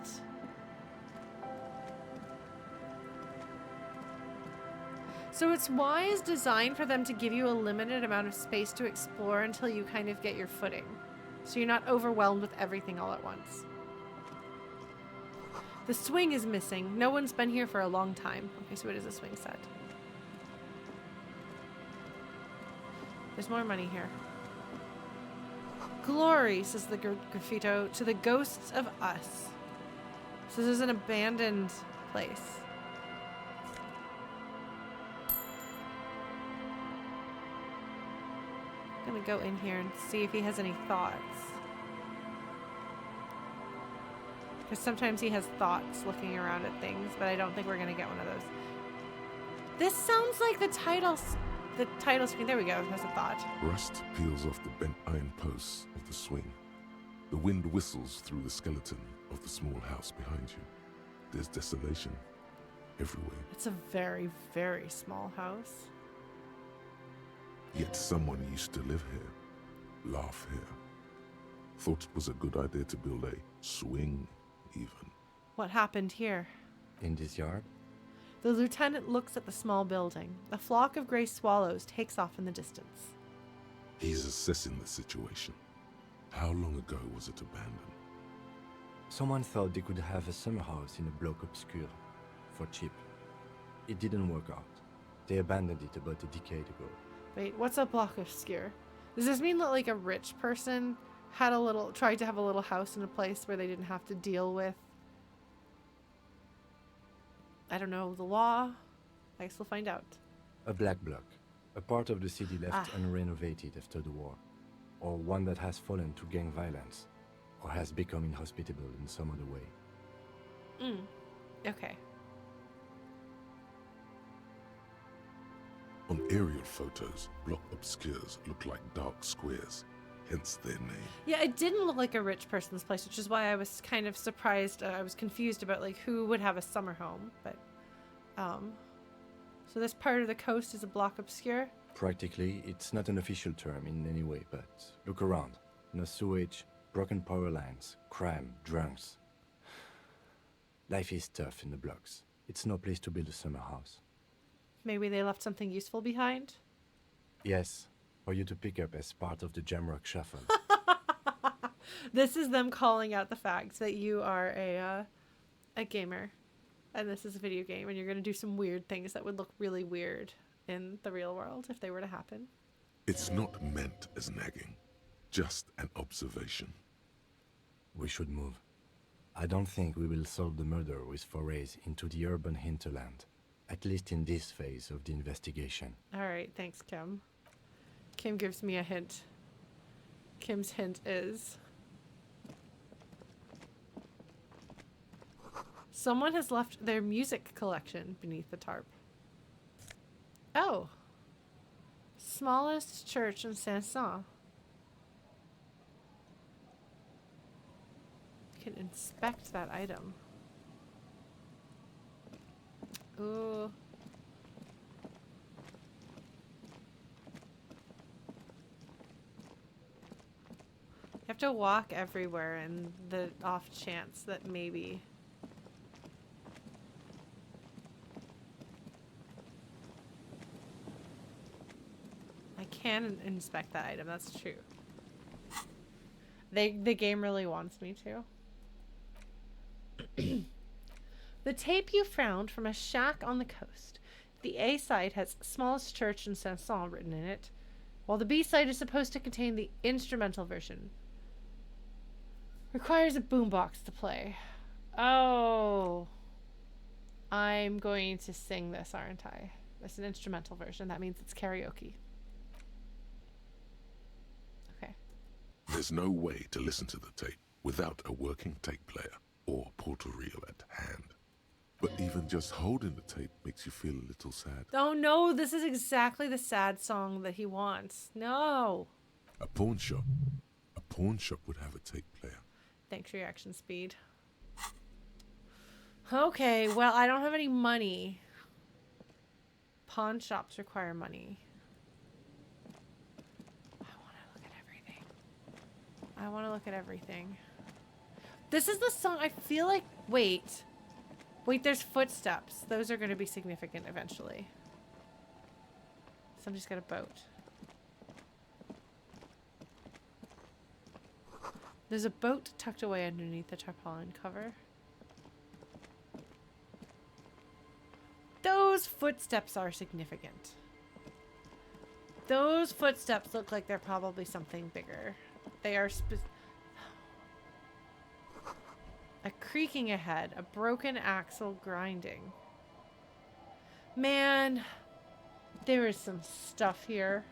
So it's wise design for them to give you a limited amount of space to explore until you kind of get your footing. So you're not overwhelmed with everything all at once. The swing is missing. No one's been here for a long time. Okay, so it is a swing set. There's more money here. Glory, says the graffito, to the ghosts of us. So this is an abandoned place. I'm gonna go in here and see if he has any thoughts. Because sometimes he has thoughts looking around at things, but I don't think we're gonna get one of those. This sounds like the title screen. There we go. There's a thought. Rust peels off the bent iron posts of the swing. The wind whistles through the skeleton of the small house behind you. There's desolation everywhere. It's a very, very small house. Yet someone used to live here, laugh here. Thought it was a good idea to build a swing, even. What happened here? In this yard? The lieutenant looks at the small building. A flock of gray swallows takes off in the distance. He's assessing the situation. How long ago was it abandoned? Someone thought they could have a summer house in a bloc obscur for cheap. It didn't work out. They abandoned it about a decade ago. Wait, what's a block obscure? Does this mean that like a rich person had tried to have a little house in a place where they didn't have to deal with, I don't know, the law? I guess we'll find out. A black bloc. A part of the city left unrenovated after the war. Or one that has fallen to gang violence. Or has become inhospitable in some other way. Okay. On aerial photos, block obscures look like dark squares, hence their name. Yeah, it didn't look like a rich person's place, which is why I was kind of surprised. I was confused about like who would have a summer home, but so this part of the coast is a block obscure? Practically, it's not an official term in any way, but look around. No sewage, broken power lines, crime, drunks. Life is tough in the blocks. It's no place to build a summer house. Maybe they left something useful behind? Yes, for you to pick up as part of the Jamrock Shuffle. This is them calling out the fact that you are a gamer, and this is a video game, and you're going to do some weird things that would look really weird in the real world if they were to happen. It's not meant as nagging, just an observation. We should move. I don't think we will solve the murder with forays into the urban hinterland. At least in this phase of the investigation. All right, thanks, Kim. Kim gives me a hint. Kim's hint is... someone has left their music collection beneath the tarp. Oh. Smallest church in Saint-Saëns. You can inspect that item. Ooh. You have to walk everywhere in the off chance that maybe... I can inspect that item, that's true. The game really wants me to. The tape you found from a shack on the coast. The A side has smallest church in Saint-Saëns written in it, while the B side is supposed to contain the instrumental version. Requires a boombox to play. Oh. I'm going to sing this, aren't I? It's an instrumental version. That means it's karaoke. Okay. There's no way to listen to the tape without a working tape player or portal reel at hand. But even just holding the tape makes you feel a little sad. Oh no, this is exactly the sad song that he wants. No. A pawn shop would have a tape player. Thanks for your action speed. Okay, well, I don't have any money. Pawn shops require money. I want to look at everything. This is the song I feel like... Wait, there's footsteps. Those are going to be significant eventually. Somebody's got a boat. There's a boat tucked away underneath the tarpaulin cover. Those footsteps are significant. Those footsteps look like they're probably something bigger. They are a creaking ahead, a broken axle grinding. Man, there is some stuff here.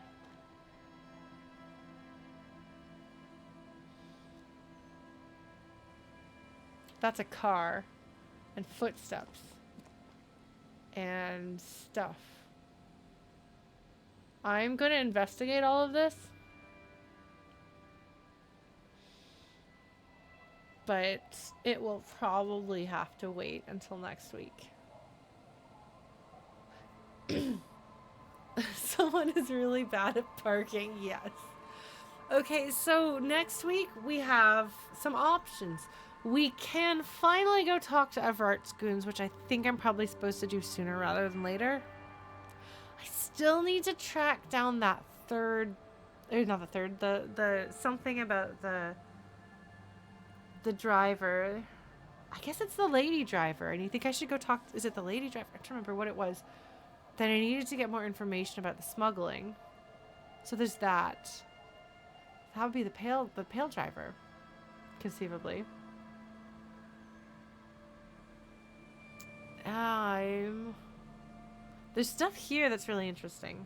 That's a car and footsteps and stuff. I'm going to investigate all of this. But it will probably have to wait until next week. Someone is really bad at parking. Yes. Okay, so next week we have some options. We can finally go talk to Everart's goons, which I think I'm probably supposed to do sooner rather than later. I still need to track down that third, or not the third, the something about the driver. I guess it's the lady driver, and you think I should go talk, is it the lady driver? I don't remember what it was. Then I needed to get more information about the smuggling. So there's that. That would be the pale driver, conceivably. There's stuff here that's really interesting.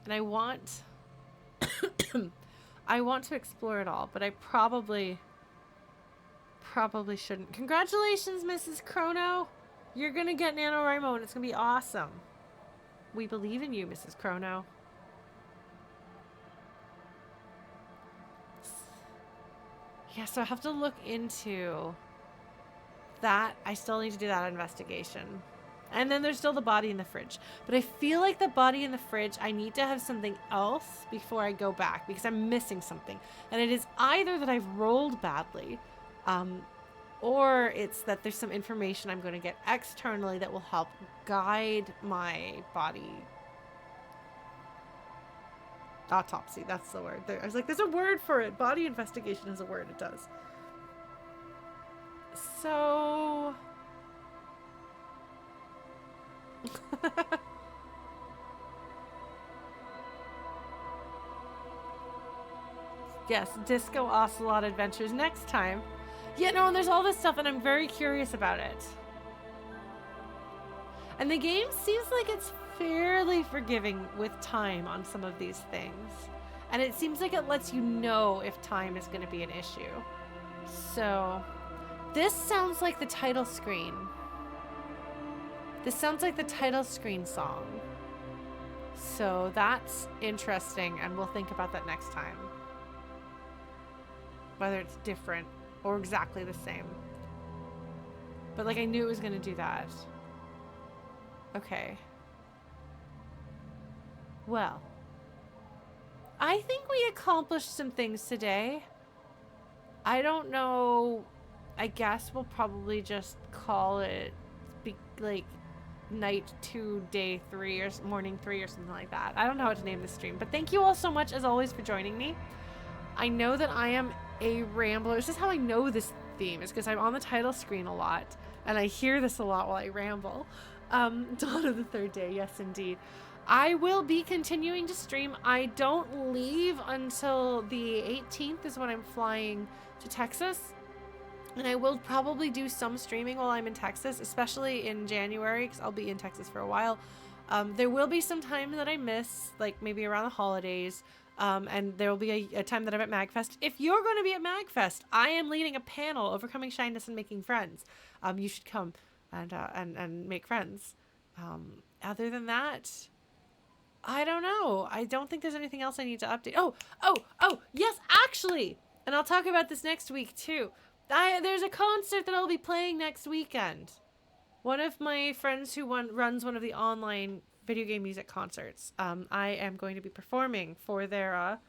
And I want I want to explore it all, but I probably shouldn't. Congratulations, Mrs. Chrono. You're gonna get NaNoWriMo and it's gonna be awesome. We believe in you, Mrs. Chrono. Yeah, so I have to look into that. I still need to do that investigation. And then there's still the body in the fridge. But I feel like the body in the fridge, I need to have something else before I go back because I'm missing something. And it is either that I've rolled badly, or it's that there's some information I'm going to get externally that will help guide my body autopsy. That's the word. I was like, there's a word for it. Body investigation is a word. It does. So... yes, Disco Ocelot Adventures next time. Yeah, no, and there's all this stuff and I'm very curious about it. And the game seems like it's fairly forgiving with time on some of these things. And it seems like it lets you know if time is going to be an issue. So, this sounds like the title screen. This sounds like the title screen song. So that's interesting, and we'll think about that next time. Whether it's different or exactly the same. But like I knew it was going to do that. Okay. Well. I think we accomplished some things today. I don't know. I guess we'll probably just call it like night 2, day 3, or morning 3 or something like that. I don't know how to name this stream, but thank you all so much as always for joining me. I know that I am a rambler. This is how I know this theme, is because I'm on the title screen a lot and I hear this a lot while I ramble. Dawn of the Third Day, yes indeed. I will be continuing to stream. I don't leave until the 18th is when I'm flying to Texas. And I will probably do some streaming while I'm in Texas, especially in January, because I'll be in Texas for a while. There will be some time that I miss, like maybe around the holidays, and there will be a time that I'm at MagFest. If you're going to be at MagFest, I am leading a panel, Overcoming Shyness and Making Friends. You should come and make friends. Other than that, I don't know. I don't think there's anything else I need to update. Oh, yes, actually! And I'll talk about this next week, too. There's a concert that I'll be playing next weekend. One of my friends who runs one of the online video game music concerts, I am going to be performing for their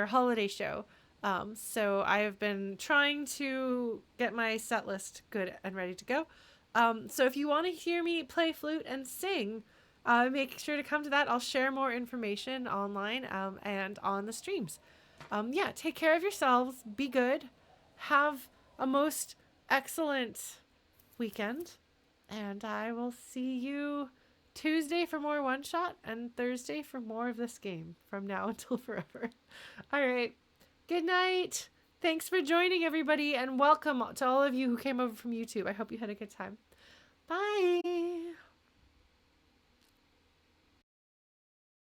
holiday show. So I have been trying to get my set list good and ready to go. So if you want to hear me play flute and sing, make sure to come to that. I'll share more information online and on the streams. Yeah, take care of yourselves. Be good. Have a most excellent weekend. And I will see you Tuesday for more One Shot and Thursday for more of this game from now until forever. All right. Good night. Thanks for joining, everybody, and welcome to all of you who came over from YouTube. I hope you had a good time. Bye.